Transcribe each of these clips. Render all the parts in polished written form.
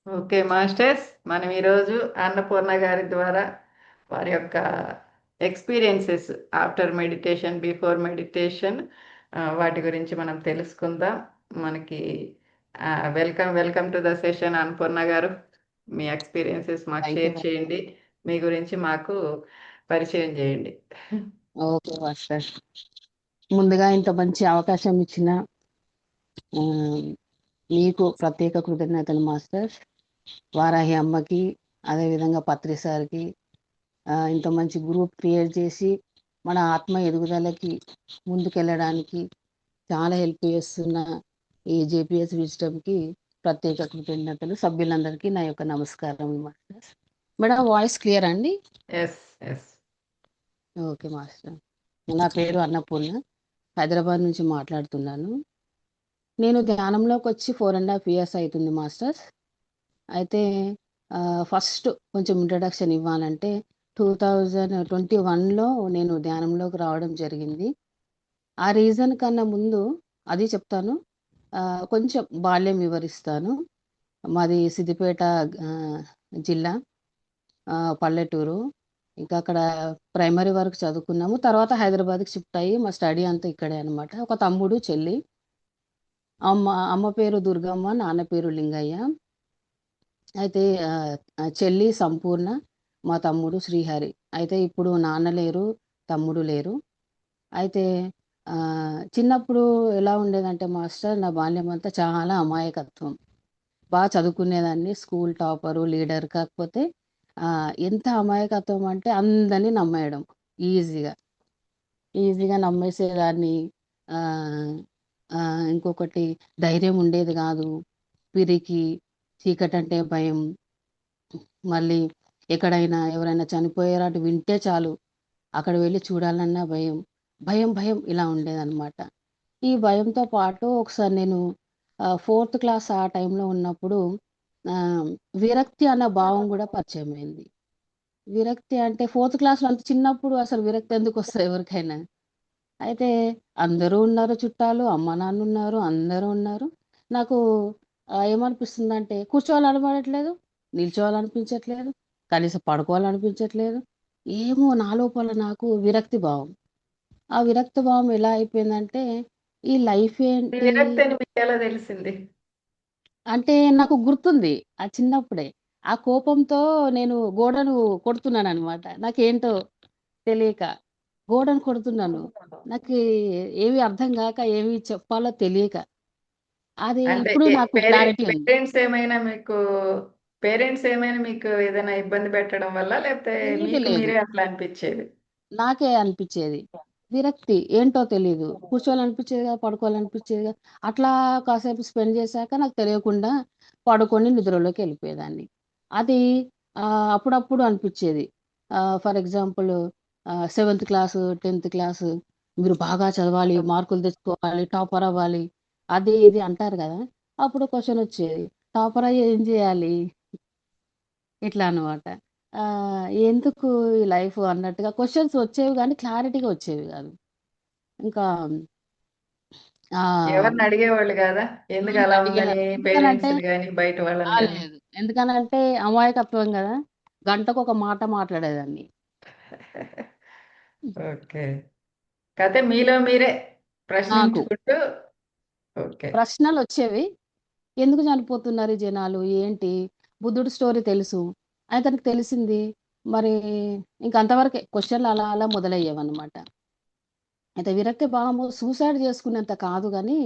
Okay masters, మనం ఈరోజు అన్నపూర్ణ గారి ద్వారా వారి యొక్క experiences after meditation, before meditation, వాటి గురించి మనం తెలుసుకుందాం. మనకి welcome welcome to the session Annapurna గారు. మీ ఎక్స్పీరియన్సెస్ మాకు థ్యాంక్ యూ. షేర్ చేయండి. మీ గురించి మాకు పరిచయం చేయండి. Okay master. ముందుగా ఇంత మంచి అవకాశం ఇచ్చిన ఆ, మీకు ప్రత్యేక కృతజ్ఞతలు మాస్టర్. వారాహి అమ్మకి, అదేవిధంగా పత్రి సార్కి, ఇంత మంచి గ్రూప్ క్రియేట్ చేసి మన ఆత్మ ఎదుగుదలకి ముందుకెళ్ళడానికి చాలా హెల్ప్ చేస్తున్న ఈ జేపీఎస్ విజిటమ్కి ప్రత్యేక కృతజ్ఞతలు. సభ్యులందరికీ నా యొక్క నమస్కారం మాస్టర్. మేడం, వాయిస్ క్లియర్ అండి? Yes, yes. Okay master. నా పేరు అన్నపూర్ణ, హైదరాబాద్ నుంచి మాట్లాడుతున్నాను. నేను ధ్యానంలోకి వచ్చి 4.5 years అవుతుంది మాస్టర్స్. అయితే ఫస్ట్ కొంచెం ఇంట్రడక్షన్ ఇవ్వాలంటే 2021లో నేను ధ్యానంలోకి రావడం జరిగింది. ఆ రీజన్ కన్నా ముందు అది చెప్తాను. ఆ, కొంచెం బాల్యం వివరిస్తాను. మాది సిద్దిపేట ఆ, జిల్లా, పల్లెటూరు. ఇంకా అక్కడ ప్రైమరీ వరకు చదువుకున్నాము. తర్వాత హైదరాబాద్కి షిఫ్ట్ అయ్యి మా స్టడీ అంతా ఇక్కడే అనమాట. ఒక తమ్ముడు, చెల్లి. అమ్మ పేరు దుర్గమ్మ, నాన్న పేరు లింగయ్య. అయితే చెల్లి సంపూర్ణ, మా తమ్ముడు శ్రీహరి. అయితే ఇప్పుడు నాన్న లేరు, తమ్ముడు లేరు. అయితే ఆ, చిన్నప్పుడు ఎలా ఉండేదంటే మాస్టర్, నా బాల్యం అంతా చాలా అమాయకత్వం. బాగా చదువుకునేదాన్ని, స్కూల్ టాపరు, లీడర్. కాకపోతే ఆ, ఎంత అమాయకత్వం అంటే అందరినీ నమ్మేయడం. ఈజీగా ఈజీగా నమ్మేసేదాన్ని. ఆ, ఆ, ఇంకొకటి, ధైర్యం ఉండేది కాదు. పిరికి, చీకటి అంటే భయం. మళ్ళీ ఎక్కడైనా ఎవరైనా చనిపోయారంటే వింటే చాలు అక్కడ వెళ్ళి చూడాలన్నా భయం. భయం భయం ఇలా ఉండేదన్నమాట. ఈ భయంతో పాటు ఒకసారి నేను 4th క్లాస్ ఆ టైంలో ఉన్నప్పుడు ఆ, విరక్తి అన్న భావం కూడా పరిచయం అయింది. విరక్తి అంటే 4th క్లాస్లో, అంత చిన్నప్పుడు అసలు విరక్తి ఎందుకు వస్తుంది ఎవరికైనా? అయితే అందరూ ఉన్నారు, చుట్టాలు, అమ్మ నాన్న ఉన్నారు, అందరూ ఉన్నారు. నాకు ఏమనిపిస్తుందంటే కూర్చోవాలనబడట్లేదు, నిల్చోవాలనిపించట్లేదు, కనీసం పడుకోవాలనిపించట్లేదు. ఏమో నా లోపల నాకు విరక్తి భావం. ఆ విరక్తి భావం ఎలా అయిపోయిందంటే, ఈ లైఫ్ ఈ ఏంటి విరక్తి అని మీకు ఎలా తెలిసింది? అంటే నాకు గుర్తుంది. ఆ చిన్నప్పుడే ఆ కోపంతో నేను గోడను కొడుతున్నాను అనమాట. నాకేంటో తెలియక గోడను కొడుతున్నాను. నాకు ఏమి అర్థం కాక, ఏమి చెప్పాలో తెలియక. అది అంటే ఇప్పుడు నాకు క్లారిటీ ఉంది. పేరెంట్స్ ఏమైనా మీకు ఏదైనా ఇబ్బంది పెట్టడం వల్ల, లేకపోతే లేదు మీకు లేదు, మీరే అట్లా అనిపించేది? నాకే అనిపించేది. విరక్తి ఏంటో తెలీదు. కూర్చోవాలనిపించేదిగా, పడుకోవాలనిపించేదిగా. అట్లా కాసేపు స్పెండ్ చేశాక నాకు తెలియకుండా పడుకొని నిద్రలోకి వెళ్ళిపోయేదాన్ని. అది అప్పుడప్పుడు అనిపించేది. For example 7th class, 10th class, మీరు బాగా చదవాలి, మార్కులు తెచ్చుకోవాలి, టాపర్ అవ్వాలి, అది ఇది అంటారు కదా. అప్పుడు క్వశ్చన్ వచ్చేది, టాపర్ అయ్యి ఏం చేయాలి? ఇట్లా అనమాట. ఎందుకు ఈ లైఫ్ అన్నట్టుగా క్వశ్చన్స్ వచ్చేవి కానీ క్లారిటీగా వచ్చేవి కాదు. ఇంకా ఆ, ఎవరిని అడిగేవాళ్ళు కాదా ఎందుకు అలా ఉందని? అడిగేదాన్ని. ఎందుకనంటే పేరెంట్స్ కానీ బయట వాళ్ళని కానీ? లేదు, ఎందుకనంటే అమాయకత్వం కదా. గంటకు ఒక మాట మాట్లాడేదాన్ని. ఓకే. కాకపోతే మీలో మీరే నాకు ప్రశ్నించుకుంటూ. ఓకే. ప్రశ్నలు వచ్చేవి. ఎందుకు చనిపోతున్నారు ఈ జనాలు, ఏంటి? బుద్ధుడి స్టోరీ తెలుసు, అతనికి తెలిసింది. మరి ఇంక అంతవరకే క్వశ్చన్లు అలా అలా మొదలయ్యేవన్నమాట. అయితే విరక్తి భావము సూసైడ్ చేసుకునేంత కాదు కానీ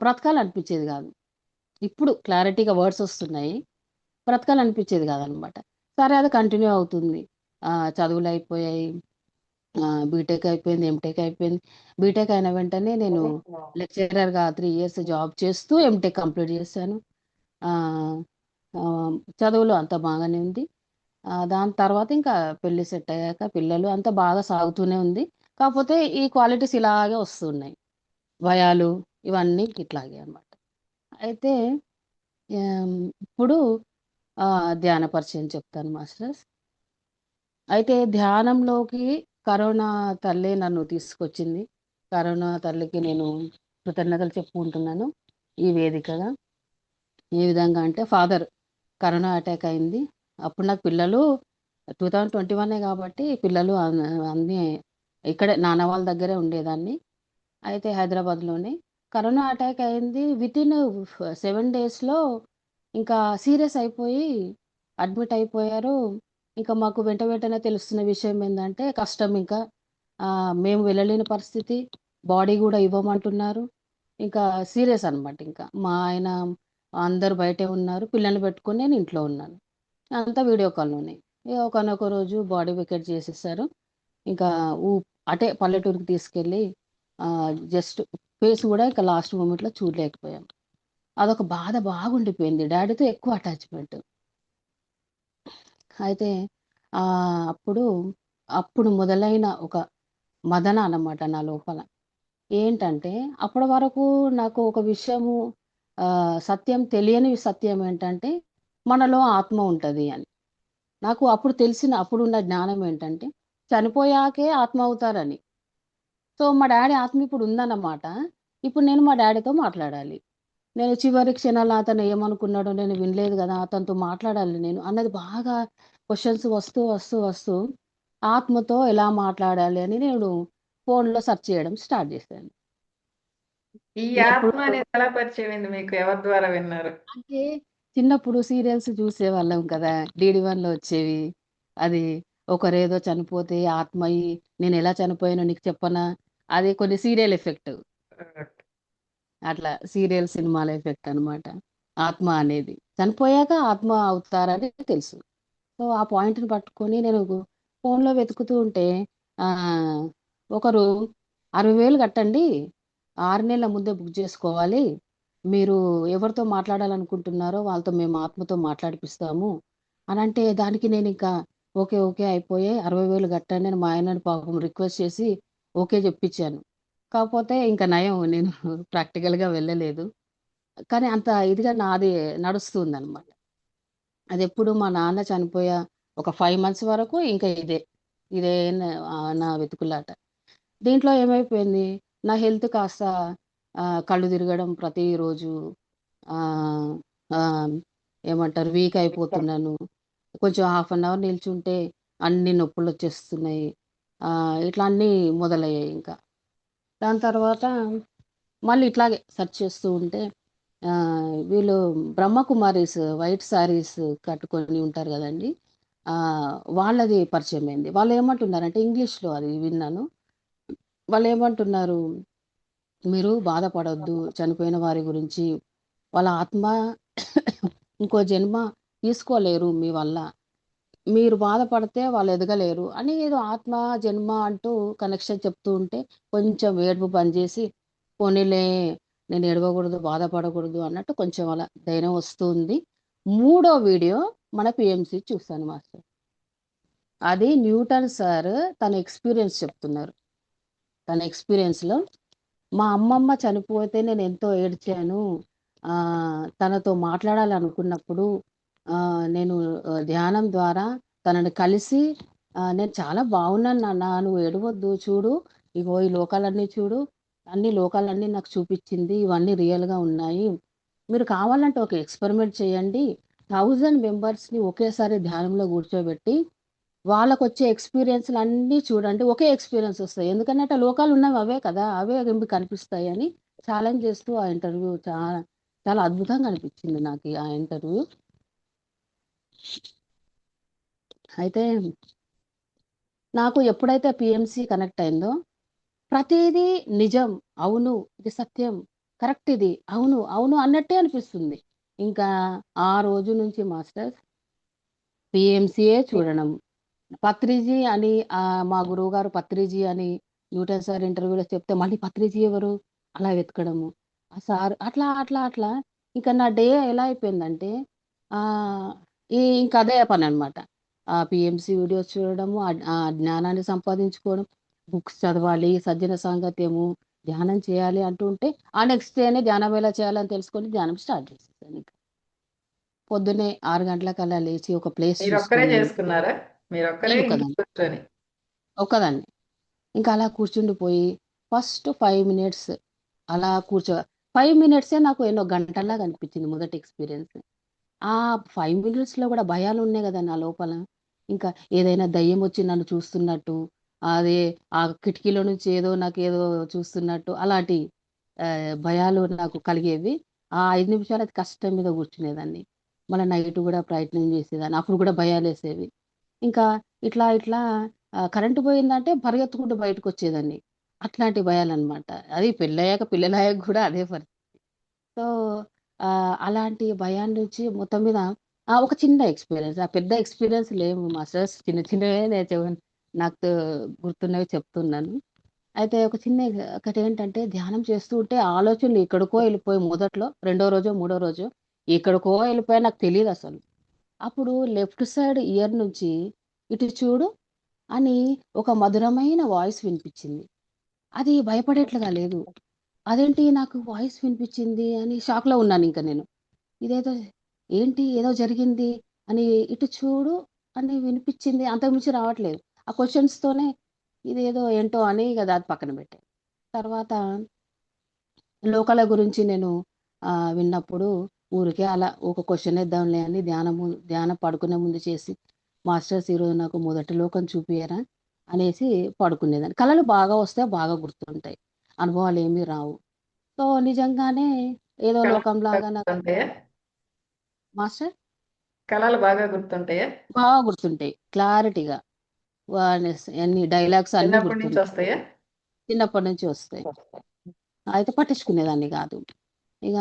బ్రతకాలనిపించేది కాదు. ఇప్పుడు క్లారిటీగా వర్డ్స్ వస్తున్నాయి. బ్రతకాలనిపించేది కాదనమాట. సరే, అది కంటిన్యూ అవుతుంది. చదువులు అయిపోయాయి. బీటెక్ అయిపోయింది, ఎంటెక్ అయిపోయింది. బీటెక్ అయిన వెంటనే నేను లెక్చరర్గా 3 years జాబ్ చేస్తూ ఎంటెక్ కంప్లీట్ చేశాను. ఆ, ఆ, చదువులో అంతా బాగానే ఉంది. దాని తర్వాత ఇంకా పెళ్లి సెట్ అయ్యాక పిల్లలు అంతా బాగా సాగుతూనే ఉంది. కాకపోతే ఈ క్వాలిటీస్ ఇలాగే వస్తున్నాయి, భయాలు ఇవన్నీ ఇట్లాగే అన్నమాట. అయితే ఇప్పుడు ధ్యాన పరిచయం చెప్తాను మాస్టర్స్. అయితే ధ్యానంలోకి కరోనా తల్లే నన్ను తీసుకొచ్చింది. కరోనా తల్లికి నేను కృతజ్ఞతలు చెప్పుకుంటున్నాను ఈ వేదికగా. ఏ విధంగా అంటే, ఫాదర్ కరోనా అటాక్ అయింది. అప్పుడు నాకు పిల్లలు 2021 కాబట్టి పిల్లలు అన్నీ ఇక్కడే నాన్న వాళ్ళ దగ్గరే ఉండేదాన్ని. అయితే హైదరాబాద్‌లోనే. కరోనా అటాక్ అయింది. వితిన్ 7 డేస్‌లో ఇంకా సీరియస్ అయిపోయి అడ్మిట్ అయిపోయారు. ఇంకా మాకు వెంట వెంటనే తెలుస్తున్న విషయం ఏందంటే కష్టం ఇంకా. మేము వెళ్ళలేని పరిస్థితి. బాడీ గూడా ఇవ్వమంటున్నారు. ఇంకా సీరియస్ అనమాట ఇంకా. మా ఆయన అందరూ బయటే ఉన్నారు. పిల్లల్ని పెట్టుకొని నేను ఇంట్లో ఉన్నాను. అంతా వీడియో కాల్‌లోనే. ఇగ ఒకానొక రోజు బాడీ వెకేట్ చేసేసారు. ఇంకా ఊ అటే పల్లెటూరికి తీసుకెళ్ళి జస్ట్ ఫేస్ గూడా ఇక లాస్ట్ మూమెంట్‌లో చూడలేకపోయాం. అదొక బాధ బాగుండిపోయింది. డ్యాడీతో ఎక్కువ అటాచ్‌మెంట్. అయితే అప్పుడు, అప్పుడు మొదలైన ఒక మదన అన్నమాట నా లోపల. ఏంటంటే అప్పటి వరకు నాకు ఒక విషయము సత్యం తెలియని సత్యం ఏంటంటే మనలో ఆత్మ ఉంటది అని. నాకు అప్పుడు అప్పుడున్న జ్ఞానం ఏంటంటే చనిపోయాకే ఆత్మ అవుతారని. సో, మా డ్యాడీ ఆత్మ ఇప్పుడు ఉందన్నమాట. ఇప్పుడు నేను మా డ్యాడీతో మాట్లాడాలి. నేను చివరి క్షణాల్లో అతను ఏమనుకున్నాడో నేను వినలేదు గదా! అతనితో మాట్లాడాలి నేను అన్నది బాగా క్వెషన్స్ వస్తూ ఆత్మతో ఎలా మాట్లాడాలి అని నేను ఫోన్‌లో సెర్చ్ చేయడం స్టార్ట్ చేశాను. ఈ ఎప్పుడు ఆత్మ అనేది ఎలా పరిచయం అయింది మీకు? ఎవరి ద్వారా విన్నారు? అంటే చిన్నప్పుడు సీరియల్స్ చూసేవాళ్ళం కదా! డీడీ వన్‌లో వచ్చేవి. అది ఒకరేదో చనిపోతే ఆత్మయి నేనెలా చనిపోయానో నీకు చెప్పనా? అది కొన్ని సీరియల్ ఎఫెక్ట్. ఓకే. అట్లా సీరియల్ సినిమాల ఎఫెక్ట్ అనమాట. ఆత్మ అనేది. చనిపోయాక ఆత్మ అవుతారని తెలుసు. సో, ఆ పాయింట్‌ని పట్టుకొని నేను ఫోన్‌లో వెతుకుతూ ఉంటే ఆహ్, ఒకరు 60,000 కట్టండి. 6 నెలల ముందే బుక్ జేసుకోవాలి. మీరు ఎవరితో మాట్లాడాలనుకుంటున్నారో వాళ్ళతో మేము ఆత్మతో మాట్లాడిపిస్తాము అనంటే దానికి నేనింకా ఓకే. ఓకే. అయిపోయాయి. 60,000 కట్టండి అని మా ఆయనని పాపం రిక్వెస్ట్ చేసి ఓకే జెప్పిచ్చాను. కాకపోతే ఇంక నయం నేను ప్రాక్టికల్‌గా వెళ్ళలేదు. కానీ అంత ఇదిగా నాది నడుస్తుందనమాట. అదెప్పుడు మా నాన్న చనిపోయా ఒక 5 మంత్స్ వరకు ఇంక ఇదే. ఇదే నా వెతుకులాట. దీంట్లో ఏమైపోయింది, నా హెల్త్ కాస్త కళ్ళు తిరగడం ప్రతిరోజు ఆహ్, ఆహ్, ఏమంటారు వీక్ అయిపోతున్నాను. కొంచెం హాఫ్ అన్ అవర్ నిల్చుంటే అన్ని నొప్పులొచ్చేస్తున్నాయి. ఇట్లా అన్నీ మొదలయ్యాయి ఇంకా. దాని తర్వాత మళ్ళీ ఇట్లాగే సెర్చ్ చేస్తూ ఉంటే వీళ్ళు బ్రహ్మకుమారీస్ వైట్ శారీస్ కట్టుకొని ఉంటారు గదండీ! వాళ్ళది పరిచయమైంది. వాళ్ళేమంటున్నారంటే ఇంగ్లీష్‌లో అది విన్నాను. వాళ్ళేమంటున్నారు, "మీరు బాధపడొద్దు చనిపోయిన వారి గురించి. వాళ్ళ ఆత్మ ఇంకో జన్మ తీసుకోలేరు మీ వల్ల. మీరు బాధపడితే వాళ్ళు ఎదగలేరు" అని ఏదో ఆత్మ, జన్మ అంటూ కనెక్షన్ చెప్తూ ఉంటే కొంచెం ఏడుపు బంద్ జేసి, పోనీలే నేను ఏడవకూడదు, బాధపడకూడదు అన్నట్టు కొంచెం అలా ధైర్యం వస్తూ ఉంది. మూడో వీడియో మన పీఎంసీ చూసాను మాస్టర్. అది న్యూటన్ సార్ తన ఎక్స్‌పీరియన్స్ చెప్తున్నారు. తన ఎక్స్‌పీరియన్స్‌లో మా అమ్మమ్మ చనిపోతే నేనెంతో ఏడ్చాను. తనతో మాట్లాడాలనుకున్నప్పుడు నేను ధ్యానం ద్వారా తనని కలిసి "నేను చాలా బాగున్నాను నాన్న. నువ్వు ఏడవొద్దు. చూడు ఇగో ఈ లోకాలన్నీ చూడు. అన్ని లోకాలన్నీ నాకు చూపిచ్చింది. ఇవన్నీ రియల్‌గా ఉన్నాయి. మీరు కావాలంటే ఒక ఎక్స్‌పెరిమెంట్ చేయండి. 1000 మెంబర్స్‌ని ఒకేసారి ధ్యానంలో కూర్చోబెట్టి వాళ్ళకొచ్చే ఎక్స్‌పీరియన్స్‌లన్నీ చూడండి. ఒకే ఎక్స్‌పీరియన్స్ ఒస్తాయి. ఎందుకనంటే లోకాలున్నవి అవే కదా! అవే మీకు కనిపిస్తాయని ఛాలెంజ్ చేస్తూ ఆ ఇంటర్వ్యూ చాలా అద్భుతంగా అనిపించింది నాకీ ఆ ఇంటర్వ్యూ. అయితే నాకు ఎప్పుడైతే పీఎంసీ కనెక్ట్ అయిందో ప్రతీదీ నిజం. అవును. ఇది సత్యం. కరెక్ట్ ఇది. అవును. అవును అన్నట్టే అనిపిస్తుంది. ఇంకా ఆ రోజు నుంచి మాస్టర్స్ పీఎంసీయే చూడడం. పత్రిజీ అని మా గురువుగారు పత్రిజీ అని న్యూటన్ సార్ ఇంటర్వ్యూలో చెప్తే మళ్ళీ పత్రిజీ ఎవరు? అలా వెతకడము. ఆ సార్ అట్లా ఇంక నా డే ఎలా అయిపోయిందంటే ఆహ్, ఇంక అదే పననమాట. పీఎంసీ వీడియోస్ చూడడము, ఆ జ్ఞానాన్ని సంపాదించుకోవడం, బుక్స్ చదవాలి, సజ్జన సాంగత్యము, ధ్యానం చేయాలి అంటూ ఉంటే, ఆ నెక్స్ట్ డేనే ధ్యానం ఎలా చేయాలని తెలుసుకొని ధ్యానం స్టార్ట్ చేసేసానింక. పొద్దున్నే 6 గంటలకల్లా లేచి ఒక ప్లేస్ మీరొక్కరే చూసుకొని చేసుకున్నారా? మీరొక్కరే ఇంట్లో నేనొక్కదాన్ని. కూర్చొని. ఒక్కదాన్ని. ఇంకా అలా కూర్చుండిపోయి ఫస్ట్ 5 మినిట్స్ అలా 5 మినిట్సే నాకు ఎన్నో గంటల్లాగా అనిపించింది మొదటి ఎక్స్‌పీరియన్స్. ఆ 5 మినిట్స్‌లో గూడా భయాలున్నాయి గదా నా లోపల. ఇంకా ఏదైనా దయ్యం వచ్చి నన్ను చూస్తున్నట్టు, అదే ఆ కిటికీలో నుంచి నాకేదో చూస్తున్నట్టు అలాంటి భయాలు నాకు కలిగేవి. ఆ 5 నిమిషాలు అది కష్టం మీద కూర్చునేదాన్ని. మళ్ళా నైట్ గూడా ప్రయత్నం చేసేదాన్ని. అప్పుడు గూడా భయాలేసేవి. ఇంకా ఇట్లా కరెంట్ పోయిందంటే పరిగెత్తుకుంటూ బయటకొచ్చేదాన్ని. అట్లాంటి భయాలనమాట. అది పెళ్ళయ్యాక పిల్లలయ్యాక గూడా అదే పరిస్థితి. సో, అలాంటి భయాన్ని నుంచి మొత్తం మీద ఒక చిన్న ఎక్స్‌పీరియన్స్. ఆ పెద్ద ఎక్స్‌పీరియన్స్ లేవు మాస్టర్స్. చిన్న చిన్నవే నాకు గుర్తున్నవి చెప్తున్నాను. అయితే ఒక చిన్న ఒకటేంటంటే ధ్యానం చేస్తూ ఉంటే ఆలోచనలు ఎక్కడికో ఎళ్ళిపోయి మొదట్లో రెండో రోజో, మూడో రోజో ఎక్కడికో ఎళ్ళిపోయాయి నాకు తెలీదసలు. అప్పుడు లెఫ్ట్ సైడ్ ఇయర్ నుంచి ఇటు చూడు అని ఒక మధురమైన వాయిస్ వినిపిచ్చింది. అది భయపడేట్లుగా లేదు. అదేంటి నాకు వాయిస్ వినిపిచ్చింది అని షాక్‌లో ఉన్నానింక నేను. ఇదేదో ఏంటి ఏదో జరిగింది అని ఇటు చూడు అని వినిపిచ్చింది. అంతకు మించి రావట్లేదు. ఆ క్వెషన్స్‌తోనే ఇదేదో ఏంటో అని ఇగ అది పక్కన పెట్టా. తర్వాత లోకాల గురించి నేను విన్నప్పుడు ఊరికే అలా ఒక క్వెషన్ ఏద్దాంలే అని ధ్యానం పడుకునే ముందు చేసి, మాస్టర్స్ ఈరోజు నాకు మొదటి లోకం చూపియరా అనేసి పడుకునేదాన్ని. కలలు బాగా వస్తాయి, బాగా గుర్తుంటాయి. అనుభవాలేమీ రావు. సో, నిజంగానే ఏదో కళలు బాగా లోకంలాగా నాకు గుర్తుంటాయా? మాస్టర్ కళలు బాగా గుర్తుంటాయా? బాగా గుర్తుంటాయి. క్లారిటీగా. అన్ని డైలాగ్స్ అన్నీ చిన్నప్పటి నుంచి గుర్తుంటాయి. వస్తాయా? చిన్నప్పటి నుంచి వస్తాయి. అయితే పట్టించుకునేదాన్ని గాదు. ఇక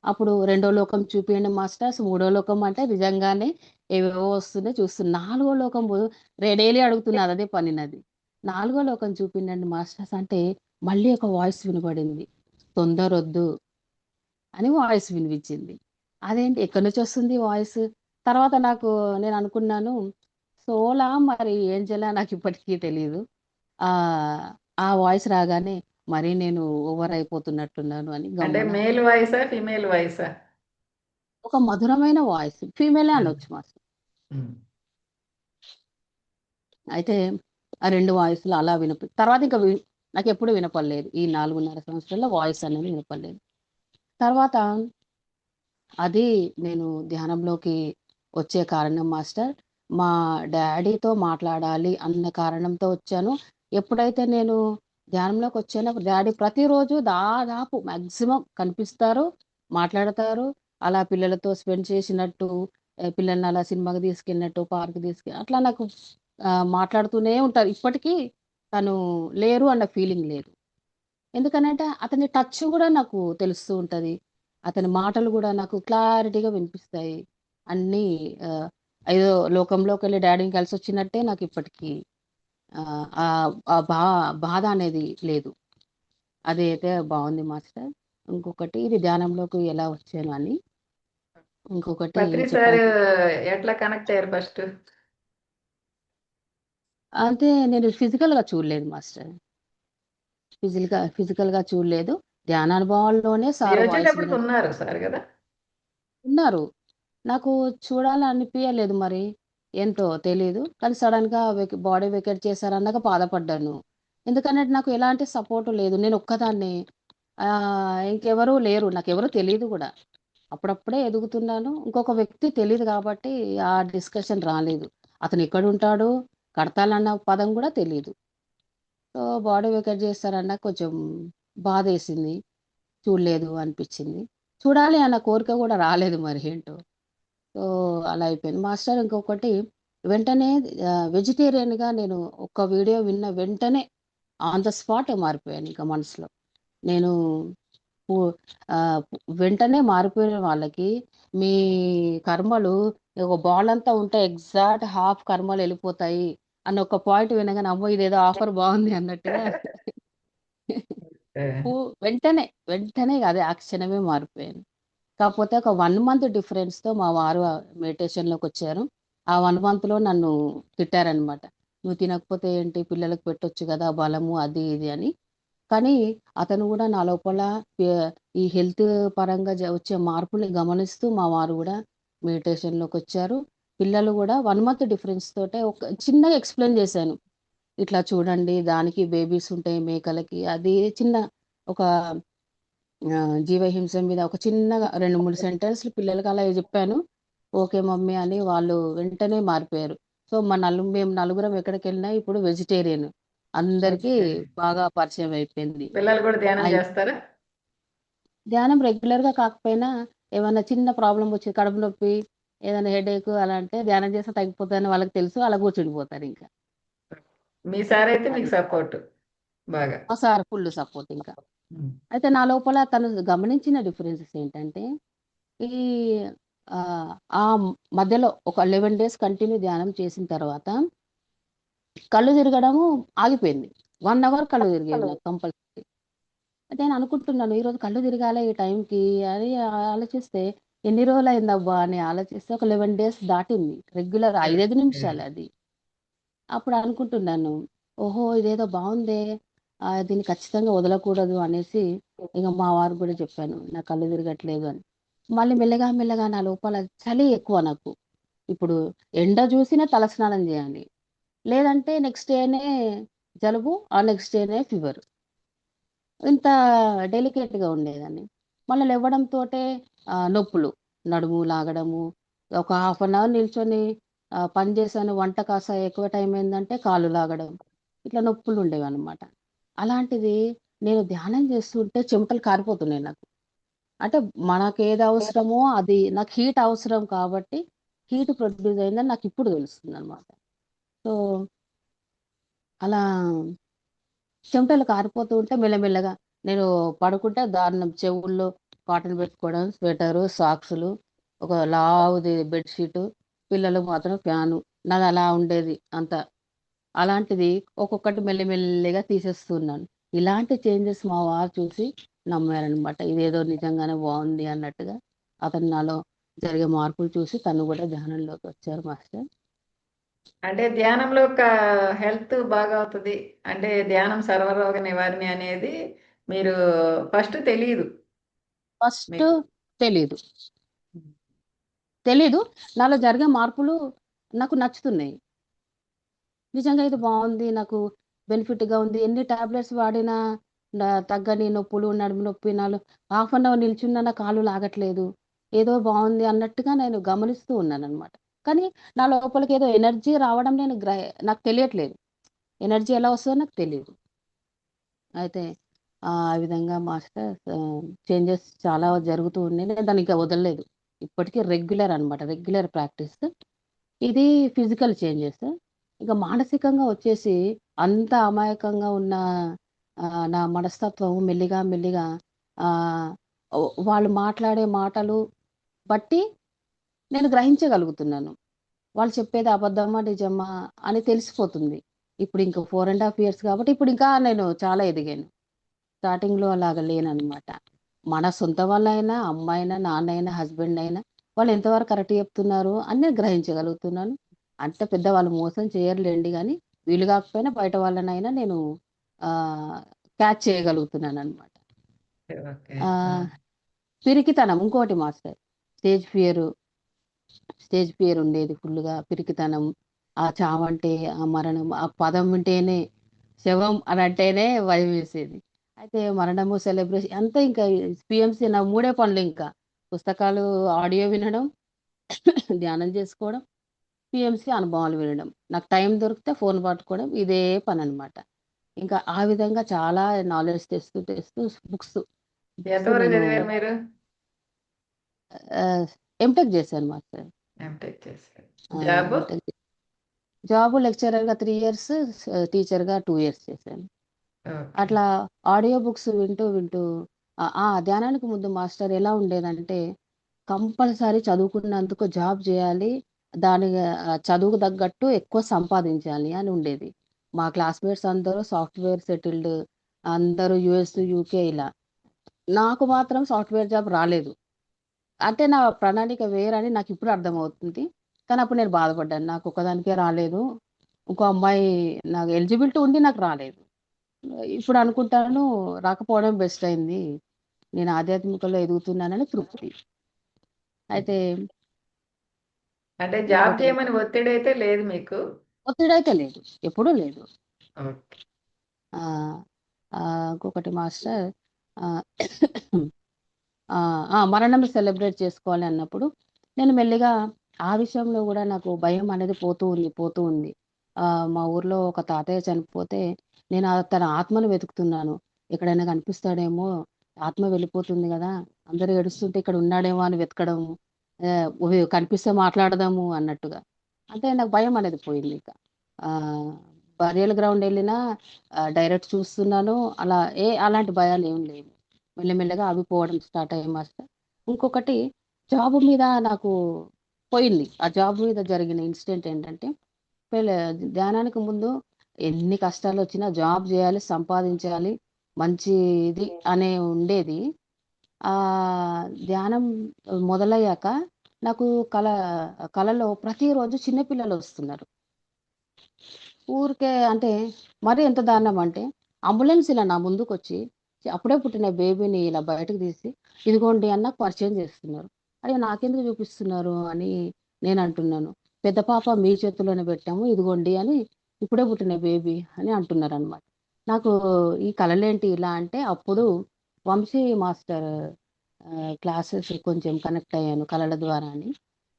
అప్పుడు రెండో లోకం చూపియండి మాస్టర్స్. మూడో లోకం అంటే నిజంగానే ఏవేవో వస్తున్నాయి చూస్తున్నా. నాలుగో లోకం డైలీ అడుగుతున్నారు అదే పని నాది. నాలుగో లోకం చూపిండండి మాస్టర్స్ అంటే మళ్ళీ ఒక వాయిస్ వినబడింది. తొందరొద్దు అని వాయిస్ వినిపించింది. అదేంటి ఎక్కడి నుంచొస్తుంది వాయిస్? తర్వాత నేను అనుకున్నాను సోలా మరి ఏంజెలా నాకిప్పటికీ తెలీదు. ఆహ్, ఆ వాయిస్ రాగానే మరి నేను ఓవర్ అయిపోతున్నట్టున్నాను అని అంటే గమ్మున మేల్ వాయిసా? ఫీమేల్ వాయిసా? ఒక మధురమైన వాయిస్. ఫీమేలే హ్మ్. అనొచ్చు మాస్టర్. హ్మ్. అయితే ఆ 2 వాయిస్‌లు అలా తర్వాత ఇంక నాకెప్పుడు వినపడలేదు. ఈ 4.5 సంవత్సరాల్లో వాయిస్ అనేది వినపడలేదు. తర్వాత అది నేను ధ్యానంలోకి వచ్చే కారణం మాస్టర్, మా డ్యాడీతో మాట్లాడాలి అన్న కారణంతో వచ్చాను. ఎప్పుడైతే నేను ధ్యానంలోకొచ్చానో అప్పుడు డ్యాడీ ప్రతిరోజు దాదాపు మాక్సిమం కనిపిస్తారు, మాట్లాడతారు. అలా పిల్లలతో స్పెండ్ చేసినట్టు, పిల్లల్ని అలా సినిమాకి తీసుకెళ్ళినట్టు, పార్క్‌కి అట్లా నాకు మాట్లాడుతూనే ఉంటారు. ఇప్పటికీ తను లేరు అన్న ఫీలింగ్ లేదు. ఎందుకనంటే అతని టచ్ గూడా నాకు తెలుస్తూ ఉంటది. అతని మాటలు గూడా నాకు క్లారిటీగా వినిపిస్తాయి. అన్నీ ఆహ్, ఏదో లోకంలోకెళ్ళి డ్యాడీని కలిసొచ్చినట్టే నాకిప్పటికి ఆ బాధ అనేది లేదు. అదైతే బావుంది మాస్టర్. ఇంకొకటి ఇది ధ్యానంలోకి ఎలా వచ్చాను అని. ఇంకొకటి పత్రి సార్ చెప్పాలంటే ఎట్లా కనెక్ట్ అయ్యారు ఫస్ట్? అంటే నేను ఫిజికల్‌గా చూడలేదు మాస్టర్. ఫిజికల్‌గా చూడలేదు. ధ్యానానుభవాల్లోనే మీరు సార్ వాయిస్ వచ్చేటప్పటికి వినడం ఉన్నారు సార్ కదా? ఉన్నారు. నాకు చూడాలనిపియలేదు మరి. ఏంటో తెలీదు. కానీ సడెన్‌గా బాడీ వెకేట్ చేశారన్నాక బాధపడ్డాను. ఎందుకనంటే నాకు ఎలాంటి సపోర్ట్ లేదు. నేనొక్కదాన్నే. ఇంకెవరు లేరు. నాకెవరు తెలీదు గూడా. అప్పుడప్పుడే ఎదుగుతున్నాను. ఇంకొక వ్యక్తి తెలీదు గాబట్టి ఆ డిస్కషన్ రాలేదు. అతనెక్కడుంటాడు? కడతాలన్న పదం గూడా తెలీదు. సో, బాడీ వెకేట్ చేస్తారన్నాక కొంచెం బాధేసింది. చూడలేదు అనిపిచ్చింది. చూడాలి అన్న కోరిక గూడా రాలేదు మరి ఏంటో. సో, అలా అయిపోయింది. మాస్టర్ ఇంకొకటి వెంటనే వెజిటేరియన్‌గా నేను ఒక్క వీడియో విన్న వెంటనే ఆన్ ద స్పాట్ మారిపోయానింక మనసులో. నేను పు ఆహ్, వెంటనే మారిపోయిన వాళ్ళకి మీ కర్మలు ఒక బాల్ అంతా ఉంటే ఎగ్జాక్ట్ హాఫ్ కర్మలెళ్ళిపోతాయి అన్న ఒక పాయింట్ వినగానే అమ్మో! ఇదేదో ఆఫర్ బావుంది అన్నట్టుగా ఏ, పు వెంటనే అదే ఆ క్షణమే మారిపోయాను. కాకపోతే ఒక 1 మంత్ డిఫరెన్స్‌తో మా వారు మెడిటేషన్‌లోకొచ్చారు. ఆ 1 మంత్‌లో నన్ను తిట్టారనమాట. "నువ్వు తినకపోతే ఏంటి? పిల్లలకి పెట్టొచ్చు గదా! బలము అది ఇది" అని. కానీ అతను గూడా నా లోపల పే ఈ హెల్త్ పరంగా వచ్చే మార్పుల్ని గమనిస్తూ మా వారు గూడా మెడిటేషన్‌లోకొచ్చారు. పిల్లలు గూడా 1 మంత్ డిఫరెన్స్ తోటే ఒక చిన్నగా ఎక్స్‌ప్లెయిన్ జేశాను. ఇట్లా చూడండి దానికి బేబీస్ ఉంటాయి మేకలకి. అది చిన్న ఒక జీవహింస మీద ఒక చిన్నగా 2, 3 సెంటెన్స్‌లు పిల్లలకి అలా చెప్పాను. ఓకే మమ్మీ అని వాళ్ళు వెంటనే మారిపోయారు. సో మేము నలుగురం ఎక్కడికి వెళ్ళినా ఇప్పుడు వెజిటేరియన్ అందరికీ ఓకే. బాగా పరిచయం అయిపోయింది. పిల్లలు కూడా ధ్యానం చేస్తారా? ధ్యానం రెగ్యులర్ గా కాకపోయినా ఏమైనా చిన్న ప్రాబ్లం వచ్చి కడుపు నొప్పి ఏదైనా హెడేక్ అలా అంటే ధ్యానం చేస్తే తగ్గిపోతుందని వాళ్ళకి తెలుసు, అలా కూర్చుండిపోతారు ఇంకా. మీ సార్ అయితే మీకు అది సపోర్ట్ బాగా. మా సార్ ఫుల్ సపోర్ట్ ఇంకా. ఉమ్. అయితే నా లోపల తను గమనించిన డిఫరెన్సెస్ ఏంటంటే ఈ ఆ ఆ మధ్యలో ఒక 11 డేస్ కంటిన్యూ ధ్యానం చేసిన తర్వాత కళ్ళు తిరగడము ఆగిపోయింది. 1 అవర్ కళ్ళు తిరిగేది నాకు కంపల్సరీ. అయితే నేను అనుకుంటున్నాను ఈరోజు కళ్ళు తిరగాలి ఈ టైంకి అని ఆలోచిస్తే ఎన్ని రోజులు అయిందబ్బా అని ఆలోచిస్తే ఒక 11 డేస్ దాటింది. Regular 5 okay. నిమిషాలు అది. అప్పుడు అనుకుంటున్నాను, ఓహో ఇదేదో బాగుందే, దీన్ని ఖచ్చితంగా వదలకూడదు అనేసి ఇక మా వారికి కూడా చెప్పాను నా కళ్ళు తిరగట్లేదు అని. మళ్ళీ మెల్లగా మెల్లగా నా లోపల చలి ఎక్కువ నాకు. ఇప్పుడు ఎండ చూసినా తలస్నానం చేయాలి, లేదంటే నెక్స్ట్ డేనే జలుబు, ఆ నెక్స్ట్ డేనే ఫీవర్. ఇంత డెలికేట్‌గా ఉండేదాన్ని. మళ్ళా లెవ్వడంతోటే నొప్పులు, నడుము లాగడము, ఒక హాఫ్ అన్ అవర్ నిల్చొని పని చేశాను, వంట కాస్త ఎక్కువ టైం అయిందంటే కాళ్ళు లాగడం, ఇట్లా నొప్పులుండేవన్నమాట. అలాంటిది నేను ధ్యానం చేస్తుంటే చెమటలు కారిపోతున్నాయి నాకు. అంటే మనకేది అవసరమో అది నాకు హీట్ అవసరం కాబట్టి హీట్ ప్రొడ్యూస్ అయిందని నాకిప్పుడు తెలుస్తుందన్నమాట. సో, అలా చెమటలు కారిపోతూ ఉంటే మెల్లమెల్లగా నేను పడుకుంటే దారుణం చెవుల్లో కాటన్ పెట్టుకోవడం, స్వెటరు, సాక్సులు, ఒక లావుది బెడ్‌షీటు, పిల్లలకు మాత్రం ఫ్యాను. నాది అలా ఉండేది అంతా. అలాంటిది ఒక్కొక్కటి మెల్లిమెల్లిగా తీసేస్తున్నాను. ఇలాంటి చేంజెస్ మా వారు చూసి నమ్మారనమాట. ఇదేదో నిజంగానే బావుంది అన్నట్టుగా. అతను నాలో జరిగే మార్పులు చూసి తను కూడా ధ్యానంలోకి వచ్చారు మాస్టర్. అంటే ధ్యానంలో ఒక హెల్త్ బాగా అవుతుంది, అంటే ధ్యానం సర్వరోగ నివారణ అనేది మీరు ఫస్ట్ తెలియదు ఫస్ట్ మీకు. తెలీదు. తెలీదు. నాలో జరిగే మార్పులు నాకు నచ్చుతున్నాయి. నిజంగా ఇది బావుంది. నాకు బెనిఫిట్‌గా ఉంది. ఎన్ని టాబ్లెట్స్ వాడినా తగ్గని నొప్పులు, నడుము నొప్పి, హాఫ్ అన్ అవర్ నిల్చున్నా నా కాళ్ళు లాగట్లేదు. ఏదో బావుంది అన్నట్టుగా నేను గమనిస్తూ ఉన్నాననమాట. కానీ నా లోపలికి ఏదో ఎనర్జీ రావడం నాకు తెలియట్లేదు. ఎనర్జీ ఎలా వస్తదో నాకు తెలీదు. అయితే ఆ విధంగా మాస్టర్ చేంజెస్ చాలా జరుగుతూ ఉన్నాయి. నేను దాన్నింక వదలలేదు. ఇప్పటికి రెగ్యులర్ అనమాట. Regular practice. ఇది ఫిజికల్ చేంజెస్. ఇక మానసికంగా వచ్చేసి అంత అమాయకంగా ఉన్న నా మనస్తత్వం మెల్లిగా మెల్లిగా ఆహ్, వాళ్ళు మాట్లాడే మాటలు బట్టి నేను గ్రహించగలుగుతున్నాను. వాళ్ళు చెప్పేది అబద్ధమా? నిజమా? అని తెలిసిపోతుంది. ఇప్పుడు ఇంక 4 ½ ఇయర్స్ కాబట్టి ఇప్పుడు ఇంకా నేను చాలా ఎదిగాను. స్టార్టింగ్‌లో అలాగా లేననమాట. మన సొంత వాళ్ళైనా, అమ్మాయినా, నాన్నయినా, హస్బెండ్ అయినా వాళ్ళు ఎంతవరకు కరెక్ట్ చెప్తున్నారు అని నేను గ్రహించగలుగుతున్నాను. అంత పెద్ద వాళ్ళు మోసం చేయరులెండి గానీ, వీళ్ళు కాకపోయినా బయట వాళ్ళనైనా నేను ఆహ్, క్యాచ్ చేయగలుగుతున్నాననమాట. ఓకే. ఆ. ఆహ్, పిరికితనం ఇంకోటి master. Stage fear. Stage fear ఉండేది ఫుల్లుగా. పిరికితనం, ఆ చావంటే, ఆ మరణం, ఆ పదం వింటేనే శవం అనంటేనే భయమేసేది. అయితే మరణము, సెలబ్రేషన్ అంతా ఇంకా పీఎంసీ నా 3 పనులింకా. పుస్తకాలు ఆడియో వినడం, ధ్యానం చేసుకోవడం, పీఎంసీ అనుభవాలు వినడం. నాకు టైం దొరికితే ఫోన్ పట్టుకోవడం ఇదే పననమాట. ఇంకా ఆ విధంగా చాలా నాలెడ్జ్ తెస్తూ, తెస్తూ బుక్స్, బుక్స్ ఎంతవరకు నేను చదివారు మీరు? ఎంటెక్ చేశాను మాస్టర్. ఎంటెక్ చేశారు. జాబ్? ఎంటెక్ జాబ్ లెక్చరర్‌గా 3 ఇయర్స్, టీచర్‌గా 2 ఇయర్స్ చేశాను. ఓకే. అట్లా ఆడియో బుక్స్ వింటూ, వింటూ ధ్యానానికి ముందు మాస్టర్ ఎలా ఉండేదంటే, కంపల్సరీ చదువుకున్నందుకు జాబ్ జేయాలి. దాని చదువుకు తగ్గట్టు ఎక్కువ సంపాదించాలి అని ఉండేది. మా క్లాస్‌మేట్స్ అందరూ సాఫ్ట్‌వేర్ సెటిల్డ్, అందరూ యూఎస్, యూకే ఇలా. నాకు మాత్రం సాఫ్ట్‌వేర్ జాబ్ రాలేదు. అంటే నా ప్రణాళిక వేరని నాకిప్పుడు అర్థమవుతుంది. కానీ అప్పుడు నేను బాధపడ్డాను. నాకొక్కదానికే రాలేదు. ఇంకో అమ్మాయి నాకు ఎలిజిబిలిటీ ఉండి నాకు రాలేదు. ఇప్పుడు అనుకుంటాను రాకపోవడం బెస్ట్ అయింది. నేను ఆధ్యాత్మికలో ఎదుగుతున్నానని తృప్తి. అయితే అంటే జాబ్ ఇంకోటి చేయమని ఒత్తిడి అయితే లేదు మీకు? ఒత్తిడైతే లేదు. ఎప్పుడూ లేదు. ఓకే. ఆహ్, ఇంకొకటి మాస్టర్ ఆహ్, ఆ! మరణం సెలబ్రేట్ చేసుకోవాలి అన్నప్పుడు నేను మెల్లిగా ఆ విషయంలో కూడా నాకు భయం అనేది పోతూ ఉంది. మా ఊర్లో ఒక తాతయ్య చనిపోతే నేను తన ఆత్మను వెతుకుతున్నాను. ఎక్కడైనా కనిపిస్తాడేమో, ఆత్మ వెళ్ళిపోతుంది కదా, అందరూ ఏడుస్తుంటే ఇక్కడ ఉన్నాడేమో అని వెతకడం, కనిపిస్తే మాట్లాడదాము అన్నట్టుగా. అంటే నాకు భయం అనేది పోయింది ఇక. బరియల్ గ్రౌండ్ వెళ్ళినా డైరెక్ట్ చూస్తున్నాను. అలాంటి భయాలు ఏం లేవు. మెల్లమెల్లగా అవి పోవడం స్టార్ట్ అయ్యాయి మాస్టర్. ఇంకొకటి, జాబ్ మీద నాకు పోయింది. ఆ జాబ్ మీద జరిగిన ఇన్సిడెంట్ ఏంటంటే, పెళ్ళ ధ్యానానికి ముందు ఎన్ని కష్టాలొచ్చినా జాబ్ జేయాలి, సంపాదించాలి, మంచిది అనే ఉండేది. ధ్యానం మొదలయ్యాక నాకు కలలో ప్రతిరోజు చిన్న పిల్లలొస్తున్నారు. ఊరికే అంటే మరీ ఎంత దారుణం అంటే, అంబులెన్స్ ఇలా నా ముందుకొచ్చి అప్పుడే పుట్టిన బేబీని ఇలా బయటకు తీసి, ఇదిగోండి అని నాకు పరిచయం చేస్తున్నారు. అయ్యో! నాకెందుకు చూపిస్తున్నారు అని నేనంటున్నాను. పెద్ద పాప మీ చేతుల్లోనే పెట్టాము, ఇదిగోండి అని, ఇప్పుడే పుట్టిన బేబీ అని అంటున్నారనమాట. నాకు ఈ కలలేంటి ఇలా అంటే, అప్పుడు వంశీ మాస్టర్ క్లాసెస్ కొంచెం కనెక్ట్ అయ్యాను కలల ద్వారా అని.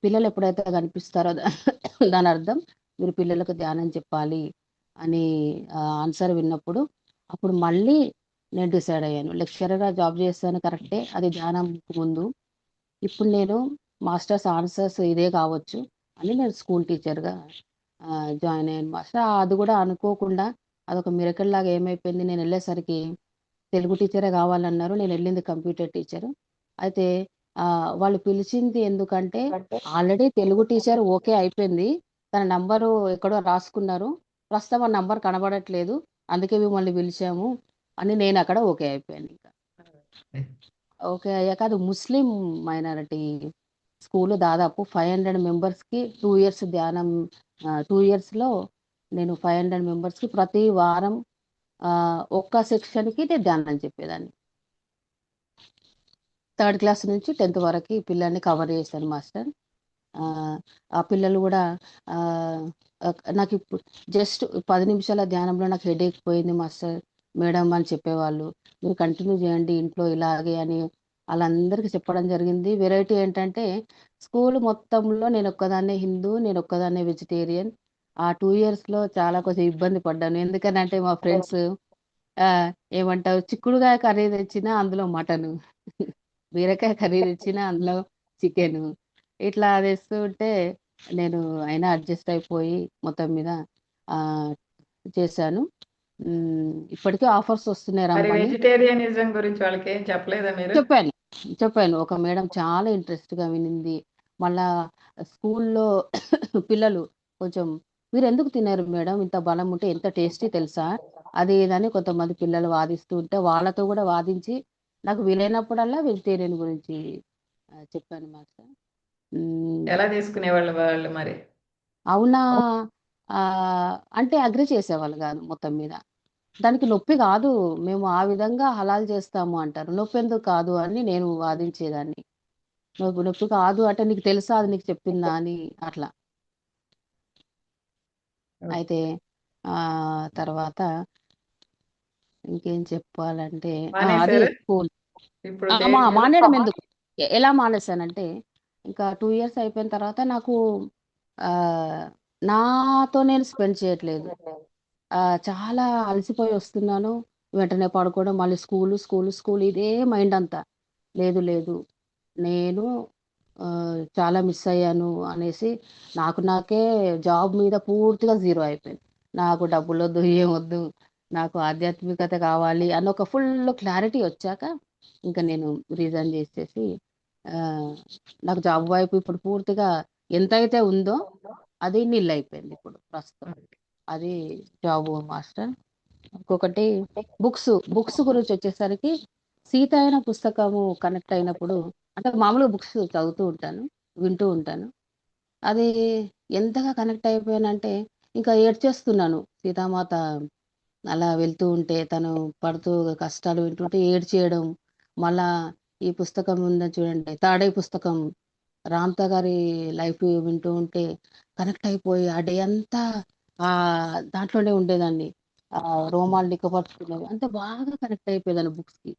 పిల్లలు ఎప్పుడైతే కనిపిస్తారో దాని అర్థం మీరు పిల్లలకు ధ్యానం చెప్పాలి అని ఆన్సర్ విన్నప్పుడు, అప్పుడు మళ్ళీ నేను డిసైడ్ అయ్యాను. లెక్చరర్‌గా జాబ్ చేశాను కరెక్టే. అది ధ్యానంకు ముందు. ఇప్పుడు నేను మాస్టర్స్ ఆన్సర్స్ ఇదే కావచ్చు అని నేను స్కూల్ టీచర్‌గా జాయిన్ అయ్యాను మాస్టర్. అది కూడా అనుకోకుండా అదొక మిరకిల్ లాగా ఏమైపోయింది, నేనెళ్ళేసరికి తెలుగు టీచరే కావాలన్నారు. నేనెళ్ళింది కంప్యూటర్ టీచరు. అయితే వాళ్ళు పిలిచింది ఎందుకంటే, ఆల్రెడీ తెలుగు టీచర్ ఓకే అయిపోయింది. తన నంబరు ఎక్కడో రాసుకున్నారు. ప్రస్తుతం ఆ నంబర్ కనబడట్లేదు. అందుకే మిమ్మల్ని పిలిచాము అని నేనక్కడ ఓకే అయిపోయానింక. ఓకే అయ్యాక అది ముస్లిం మైనారిటీ స్కూలు. దాదాపు 500 మెంబర్స్‌కి 2 ఇయర్స్ ధ్యానం. 2 ఇయర్స్‌లో నేను 500 మెంబర్స్‌కి ప్రతి వారం ఒక్క సెక్షన్‌కి నేను ధ్యానం చెప్పేదాన్ని. థర్డ్ క్లాస్ నుంచి 10థ్ వరకి పిల్లల్ని కవర్ చేశాను మాస్టర్. ఆహ్, ఆ పిల్లలు గూడా ఆహ్, నాకిప్పుడు జస్ట్ 10 నిమిషాల ధ్యానంలో నాకు హెడేక్ పోయింది మాస్టర్, మేడం అని చెప్పేవాళ్ళు. మీరు కంటిన్యూ చేయండి ఇంట్లో ఇలాగే అని ఆళ్ళందరికీ చెప్పడం జరిగింది. వెరైటీ ఏంటంటే, స్కూలు మొత్తంలో నేనొక్కదాన్నే హిందూ, నేనొక్కదాన్నే వెజిటేరియన్. ఆ 2 ఇయర్స్‌లో చాలా కొంచెం ఇబ్బంది పడ్డాను. ఎందుకనంటే మా ఫ్రెండ్స్ ఏమంటావు, చిక్కుడుగాయ కర్రీ తెచ్చినా అందులో మటను. బీరకాయ కర్రీ తెచ్చినా అందులో చికెను. ఇట్లా తెస్తూ ఉంటే నేను అయినా అడ్జస్ట్ అయిపోయి మొత్తం మీద ఆహ్, చేశాను. ఇప్పటికీ ఆఫర్స్ వస్తున్నాయి మరి రమ్మని. వెజిటేరియనిజం గురించి వాళ్ళకేం చెప్పలేదా మీరు? చెప్పాను. చెప్పాను. ఒక మేడం చాలా ఇంట్రెస్ట్‌గా వినింది. మళ్ళా స్కూల్లో పిల్లలు కొంచెం, "మీరెందుకు తినరు మేడం? ఇంత బలం ఉంటే ఎంత టేస్టీ తెలుసా?" అది ఇదని కొంతమంది పిల్లలు వాదిస్తూ ఉంటే, వాళ్ళతో గూడా వాదించి, నాకు వీలైనప్పుడల్లా వెజిటేరియన్ గురించి చెప్పాను మాస్టర్. హ్మ్. ఎలా తీసుకునేవాళ్ళు వాళ్ళు మరి? అవునా? అంటే అగ్రీ చేసేవాళ్ళు గాదు మొత్తం మీద. దానికి నొప్పి గాదు, మేము ఆ విధంగా హలాల్ చేస్తాము అంటారు. నొప్పెందుకు కాదు అని నేను వాదించేదాన్ని. నొప్పి కాదు అంటే, నీకు తెలుసా అది నీకు చెప్పిందా అని అట్లా. ఓకే. అయితే తర్వాత ఇంకేం చెప్పాలంటే, అది మానేశారా? స్కూల్. ఇప్పుడు మానేయడం చేయట్లేదా? ఎందుకు? ఎలా మానేశానంటే, ఇంకా 2 ఇయర్స్ అయిపోయిన తర్వాత నాకు ఆహ్, నాతో నేను స్పెండ్ చేయట్లేదు. చాలా అలసిపోయి వస్తున్నాను. వెంటనే పడుకోవడం, మళ్ళీ స్కూలు ఇదే మైండ్ అంతా. లేదు లేదు, నేను చాలా మిస్ అయ్యాను అనేసి నాకు నాకే జాబ్ మీద పూర్తిగా జీరో అయిపోయింది. నాకు డబ్బులొద్దు, ఏమొద్దు. నాకు ఆధ్యాత్మికత కావాలి అన్న ఒక ఫుల్ క్లారిటీ వచ్చాక ఇంక నేను రిజైన్ చేసేసి ఆహ్, నాకు జాబ్ వైపు ఇప్పుడు పూర్తిగా ఎంతైతే ఉందో అది నిల్ అయిపోయింది ఇప్పుడు ప్రస్తుతం. ఓకే. అది జాబు మాస్టర్. ఇంకొకటి బుక్స్ గురించొచ్చేసరికి 'సీతాయన' పుస్తకము కనెక్ట్ అయినప్పుడు, అంటే మామూలుగా బుక్స్ చదువుతూ ఉంటాను, వింటూ ఉంటాను. అది ఎంతగా కనెక్ట్ అయిపోయానంటే, ఇంకా ఏడ్చేస్తున్నాను. సీతామాత అలా వెళ్తూ ఉంటే, తను పడుతూ కష్టాలు వింటుంటే ఏడ్చేయడం. మళ్ళా ఈ పుస్తకం ఉందని చూడండి, 'తాడై' పుస్తకం, రామ్‌తా గారి లైఫ్ వింటూ ఉంటే కనెక్ట్ అయిపోయి, ఆ డే అంతా దాంట్లోనే ఉండేదాన్ని. రోమాలు నిక్కపొడుచుకునేవి. అంత బాగా కనెక్ట్ అయిపోయేదాన్ని బుక్స్‌కి.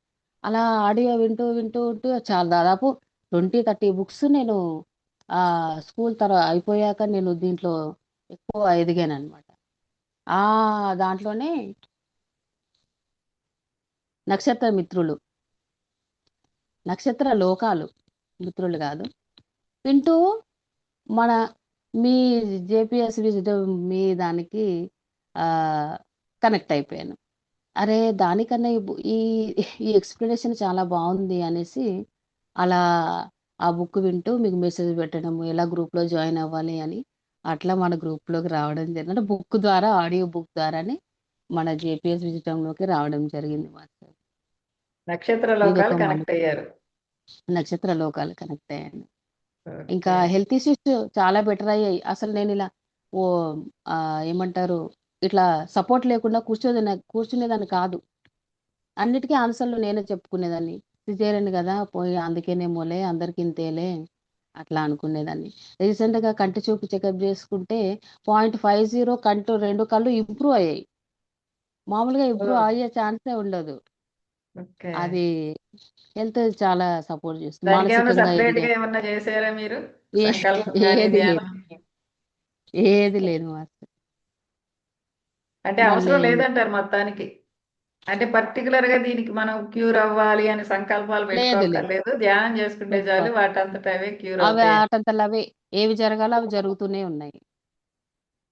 అలా ఆడియో వింటూ ఉంటూ చాలా దాదాపు 20, 30 బుక్స్ నేను ఆ స్కూల్ తర్వాత అయిపోయాక నేను దీంట్లో ఎక్కువ ఎదిగాను అనమాట. ఆ దాంట్లోనే నక్షత్ర మిత్రులు, నక్షత్ర లోకాలు, మిత్రులు కాదు, వింటూ మన మీ జేపీఎస్ విజిట్ మీ దానికి ఆ కనెక్ట్ అయిపోయాను. అరే దానికన్నా ఈ ఈ ఎక్స్ప్లెనేషన్ చాలా బాగుంది అనేసి అలా ఆ బుక్ వింటూ మీకు మెసేజ్ పెట్టడం, ఎలా గ్రూప్లో జాయిన్ అవ్వాలి అని అట్లా మన గ్రూప్లోకి రావడం జరిగింది. అంటే బుక్ ద్వారా, ఆడియో బుక్ ద్వారానే మన జేపీఎస్ విజిటంలోకి రావడం జరిగింది మాస్టర్. నక్షత్ర ఇది లోకాలు ఒక మన కనెక్ట్ అయ్యారు. నక్షత్ర లోకాలు కనెక్ట్ అయ్యాను. ఇంకా ఓకే. హెల్త్ ఇష్యూస్ చాలా బెటర్ అయ్యాయి. అసలు నేను ఇలా ఓ ఆ, ఏమంటారు, ఇట్లా సపోర్ట్ లేకుండా కూర్చునేదాన్ని కాదు. అన్నిటికీ ఆన్సర్లు నేనే చెప్పుకునేదాన్ని. సిజేరియన్ కదా పోయి అందుకేనేమోలే అందరికి ఇంతేలే అట్లా అనుకునేదాన్ని. రీసెంట్గా కంటి చూపు చెకప్ చేసుకుంటే 0.50 కంటి 2 కళ్ళు ఇంప్రూవ్ అయ్యాయి. మామూలుగా ఓ, ఇంప్రూవ్ అయ్యే ఛాన్సే ఉండదు. ఓకే. అది హెల్త్ చాలా సపోర్ట్ చేస్తుంది, దానికి ఏమన్నా మానసికంగా సపరేట్ ఎదిగా. గా ఏమన్నా చేశారా మీరు? ఏ సంకల్పం కానీ ఏది లేదు, ధ్యానం? ఏది లేదు మాస్టర్. అంటే మళ్ళీ అవసరం లేదంటారు మొత్తానికి. అంటే పర్టికులర్ గా దీనికి మనం క్యూర్ అవ్వాలి అని సంకల్పాలు లేదు లేదు పెట్టుకోక్కర్లేదు, ధ్యానం చేసుకుంటే చాలు, పెట్టుకోవాలి. వాటంతట అవే క్యూర్ అవి అవుతాయి. ఆటంతలు అవే, ఏవి జరగాలో అవి జరుగుతూనే ఉన్నాయి.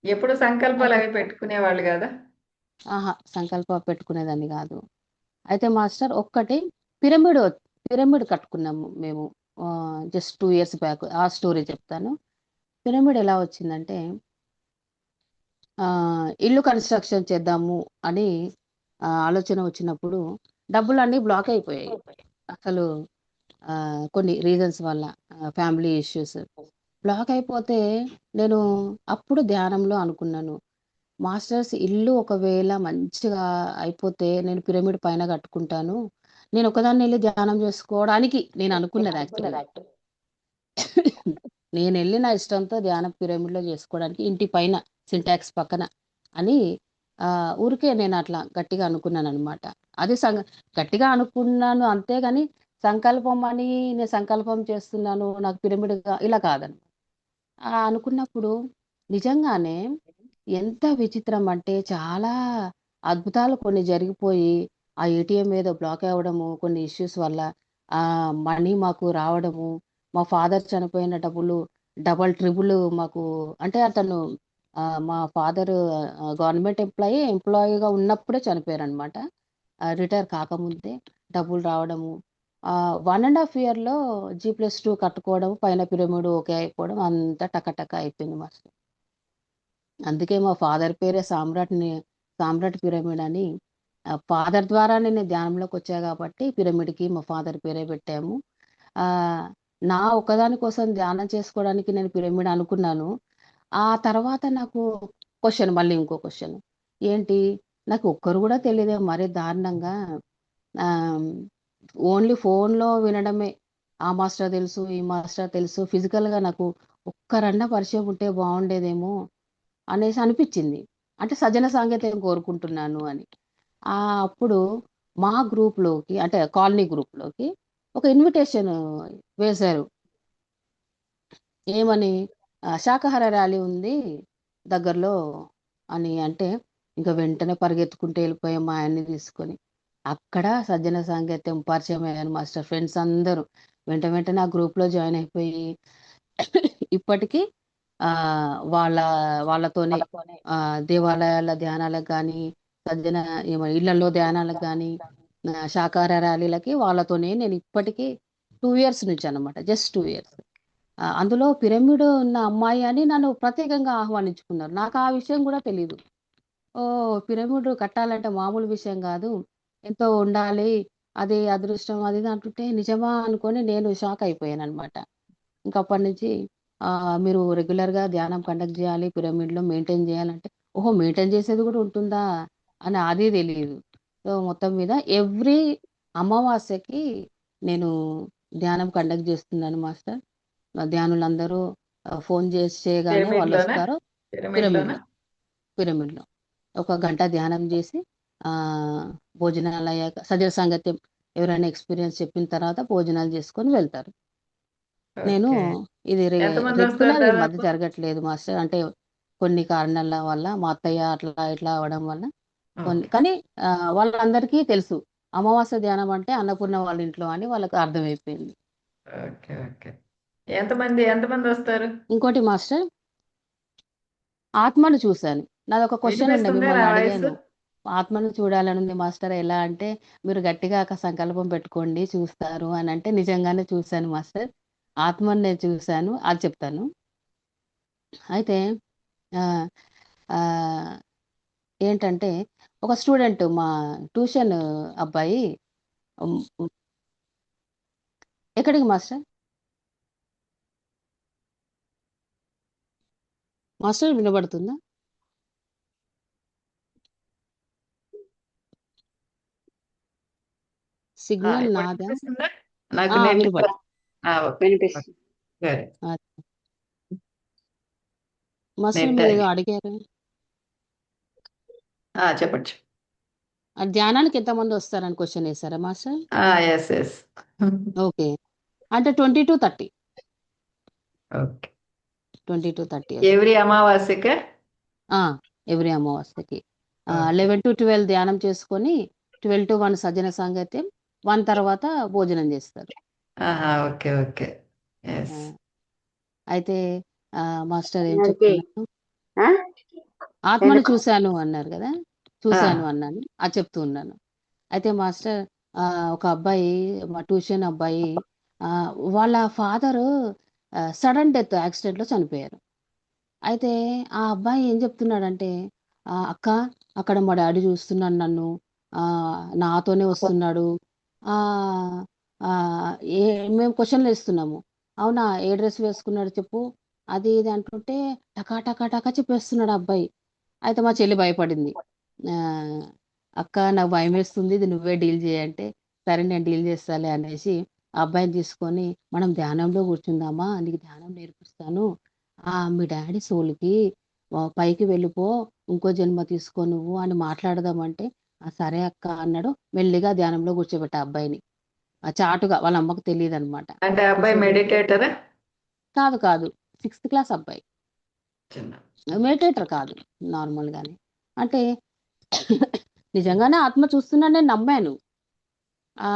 ఎప్పుడు సంకల్పాలు అయితే అవి పెట్టుకునేవాళ్ళు కదా? ఆహా సంకల్ప పెట్టుకునేదాన్ని కాదు. అయితే మాస్టర్ ఒక్కటి, పిరమిడ్ పిరమిడ్ కట్టుకున్నాము మేము జస్ట్ 2 years బ్యాక్. ఆ స్టోరీ చెప్తాను. పిరమిడ్ ఎలా వచ్చిందంటే, ఆ, ఇల్లు కన్స్ట్రక్షన్ చేద్దాము అని ఆలోచన వచ్చినప్పుడు డబ్బులన్నీ బ్లాక్ అయిపోయాయి. అసలు ఆ, కొన్ని రీజన్స్ వల్ల, ఫ్యామిలీ ఇష్యూస్ బ్లాక్ అయిపోతే నేను అప్పుడు ధ్యానంలో అనుకున్నాను, మాస్టర్స్ ఇల్లు ఒకవేళ మంచిగా అయిపోతే నేను పిరమిడ్ పైన కట్టుకుంటాను. నేను ఒకదాన్ని వెళ్ళి ధ్యానం చేసుకోవడానికి నేను అనుకున్నది యాక్చువల్గా. నేను వెళ్ళి నా ఇష్టంతో ధ్యానం పిరమిడ్లో చేసుకోవడానికి ఇంటి పైన సింటాక్స్ పక్కన అని ఆ, ఊరికే నేను అట్లా గట్టిగా అనుకున్నాను అనమాట. అది గట్టిగా అనుకున్నాను అంతేగాని సంకల్పం అని నేను సంకల్పం చేస్తున్నాను నాకు పిరమిడ్ ఇలా కాదని అనుకున్నప్పుడు నిజంగానే ఎంత విచిత్రం అంటే చాలా అద్భుతాలు కొన్ని జరిగిపోయి, ఆ ఏటీఎం ఏదో బ్లాక్ అవ్వడము కొన్ని ఇష్యూస్ వల్ల ఆ మనీ మాకు రావడము, మా ఫాదర్ చనిపోయిన డబ్బులు డబల్ ట్రిబుల్ మాకు, అంటే అతను మా ఫాదర్ గవర్నమెంట్ ఎంప్లాయీగా ఉన్నప్పుడే చనిపోయారు అనమాట. రిటైర్ కాకముందే డబ్బులు రావడము, 1.5 yearలో G+2 కట్టుకోవడం, పైన పిరమిడ్ ఓకే అయిపోవడం, అంతా టకటక అయిపోయింది మాస్టర్. అందుకే మా ఫాదర్ పేరే సామ్రాట్ పిరమిడ్ అని. ఫాదర్ ద్వారా నేను ధ్యానంలోకి వచ్చా కాబట్టి పిరమిడ్కి మా ఫాదర్ పేరే పెట్టాము. ఆ నా ఒకదాని కోసం ధ్యానం చేసుకోవడానికి నేను పిరమిడ్ అనుకున్నాను. ఆ తర్వాత నాకు మళ్ళీ ఇంకో క్వశ్చన్ ఏంటి, నాకు ఒక్కరు కూడా తెలియదే మరీ దారుణంగా. ఆ ఓన్లీ ఫోన్లో వినడమే, ఆ మాస్టర్ తెలుసు ఈ మాస్టర్ తెలుసు, ఫిజికల్గా నాకు ఒక్కరన్నా పరిచయం ఉంటే బాగుండేదేమో అనేసి అనిపించింది. అంటే సజ్జన సాంగత్యం కోరుకుంటున్నాను అని. ఆ అప్పుడు మా గ్రూప్లోకి, అంటే కాలనీ గ్రూప్లోకి ఒక ఇన్విటేషన్ వేశారు. ఏమని, శాకాహార ర్యాలీ ఉంది దగ్గరలో అని అంటే, ఇంకా వెంటనే పరిగెత్తుకుంటూ వెళ్ళిపోయాం మా ఆయన్ని తీసుకొని. అక్కడ సజ్జన సాంగత్యం పరిచయం అయ్యాను మాస్టర్. ఫ్రెండ్స్ అందరూ వెంటనే ఆ గ్రూప్లో జాయిన్ అయిపోయి ఇప్పటికీ ఆ వాళ్ళ వాళ్ళతోనే ఆ దేవాలయాల ధ్యానాలకు కానీ, సజ్జన ఇళ్లలో ధ్యానాలకు కానీ, శాకాహార ర్యాలీలకి వాళ్ళతోనే నేను ఇప్పటికీ 2 years నుంచి అన్నమాట, జస్ట్ 2 years. అందులో పిరమిడ్ ఉన్న అమ్మాయి అని నన్ను ప్రత్యేకంగా ఆహ్వానించుకున్నారు. నాకు ఆ విషయం కూడా తెలీదు. ఓ పిరమిడ్ కట్టాలంటే మామూలు విషయం కాదు, ఎంతో ఉండాలి, అది అదృష్టం అది ఇది అంటుంటే నిజమా అనుకొని నేను షాక్ అయిపోయాను అనమాట. ఇంకా అప్పటి నుంచి మీరు రెగ్యులర్గా ధ్యానం కండక్ట్ చేయాలి, పిరమిడ్లో మెయింటైన్ చేయాలంటే, ఓహో మెయింటైన్ చేసేది కూడా ఉంటుందా అని అది తెలియదు. సో మొత్తం మీద ఎవ్రీ అమావాస్యకి నేను ధ్యానం కండక్ట్ చేస్తున్నాను మాస్టర్. ధ్యానులందరూ ఫోన్ చేసి చేయగానే పిరమిడ్ వాళ్ళు లోనా? వస్తారు. పిరమిడ్ లోనా? పిరమిడ్లో పిరమిడ్లో 1 గంట ధ్యానం చేసి ఆ భోజనాలు అయ్యాక సజల సాంగత్యం ఎవరైనా ఎక్స్పీరియన్స్ చెప్పిన తర్వాత భోజనాలు చేసుకొని వెళ్తారు. నేను ఓకే. ఇది ఎంతమంది వస్తారు రెగ్యులర్ ఈ మధ్య దాదాపు? జరగట్లేదు మాస్టర్. అంటే కొన్ని కారణాల వల్ల మా అత్తయ్య అట్లా ఇట్లా అవ్వడం వల్ల కొన్ని, ఓకే. కానీ వాళ్ళందరికీ తెలుసు అమావాస్య ధ్యానం అంటే అన్నపూర్ణ వాళ్ళ ఇంట్లో అని వాళ్ళకి అర్థమైపోయింది. ఓకే. ఓకే. ఎంతమంది వస్తారు? ఇంకోటి మాస్టర్, ఆత్మను చూశాను. నాదొక క్వశ్చన్ ఉండే వినిపిస్తుందా నా మిమ్మల్ని వాయిస్? అడిగాను. ఆత్మను చూడాలని ఉంది మాస్టర్, ఎలా అంటే మీరు గట్టిగా ఒక సంకల్పం పెట్టుకోండి చూస్తారు అని అంటే నిజంగానే చూశాను మాస్టర్. ఆత్మను నేను చూశాను, అది చెప్తాను. అయితే ఆ, ఆ, ఏంటంటే ఒక స్టూడెంట్ మా ట్యూషన్ అబ్బాయి, ఉమ్, ఉమ్, ఎక్కడికి మాస్టర్? మాస్టర్ వినబడుతుందా? సిగ్నల్ ఇప్పుడు నాదా? వినిపిస్తుందా? నాకు నెట్ వినపడు ఓకే. ఓకే. వినిపిస్తుంది. సరే. మాస్టర్ నెట్ మీరు ఏదో ఆగి. అడిగారు. చెప్పచ్చు. ఆ ధ్యానానికి ఎంతమంది వస్తారని క్వశ్చన్ వేశారా మాస్టర్? Yes yes. ఓకే, అంటే 20 to 30. ఓకే. 20 to 30 వస్తారు. ఎవ్రీ అమావాస్యకే? ఎవ్రీ అమావాస్యకి ఓకే. 11 to 12 ధ్యానం చేసుకొని 12 to 1 సజ్జన సాంగత్యం, 1 తర్వాత భోజనం చేస్తారు. ఓకే. ఓకే. ఆ, ఎస్. అయితే మాస్టర్ ఏం ఓకే. చెప్తున్నాను, ఆత్మను ఎందుకు? చూశాను అన్నారు కదా, చూశాను అన్నాను, అది చెప్తూ ఉన్నాను. అయితే మాస్టర్, ఆ, ఒక అబ్బాయి, మా ట్యూషన్ అబ్బాయి, ఆ, వాళ్ళ ఫాదరు సడన్ డెత్ యాక్సిడెంట్లో చనిపోయారు. అయితే ఆ అబ్బాయి ఏం చెప్తున్నాడంటే, అక్క, అక్కడ మా డాడీ చూస్తున్నాడు నన్ను, ఆ, నాతోనే వస్తున్నాడు, ఆ, ఆ, ఏ మేము క్వశ్చన్లు వేస్తున్నాము, అవునా ఏ డ్రెస్ వేసుకున్నాడు చెప్పు, అది ఇది అంటుంటే టకా టకా టకా చెప్పేస్తున్నాడు ఆ అబ్బాయి. అయితే మా చెల్లి భయపడింది. ఆ, అక్క నాకు భయం వేస్తుంది, ఇది నువ్వే డీల్ చేయంటే, సరే నేను డీల్ చేస్తాలే అనేసి ఆ అబ్బాయిని తీసుకొని, మనం ధ్యానంలో కూర్చుందామా, నీకు ధ్యానం నేర్పిస్తాను, మీ డాడీ సోల్కి పైకి వెళ్ళిపో, ఇంకో జన్మ తీసుకో నువ్వు అని మాట్లాడదామంటే, సరే అక్క అన్నాడు. మెల్లిగా ధ్యానంలో కూర్చోబెట్ట అబ్బాయిని, చాటుగా, వాళ్ళ అమ్మకు తెలియదు అనమాట. అంటే అబ్బాయి కూర్చోబెట్టి, మెడిటేటరా? కాదు కాదు, 6th క్లాస్ అబ్బాయి, చిన్న. మెడిటేటర్ కాదు, నార్మల్ గానే. అంటే నిజంగానే ఆత్మ చూస్తున్నాను, నేను నమ్మాను. ఆ,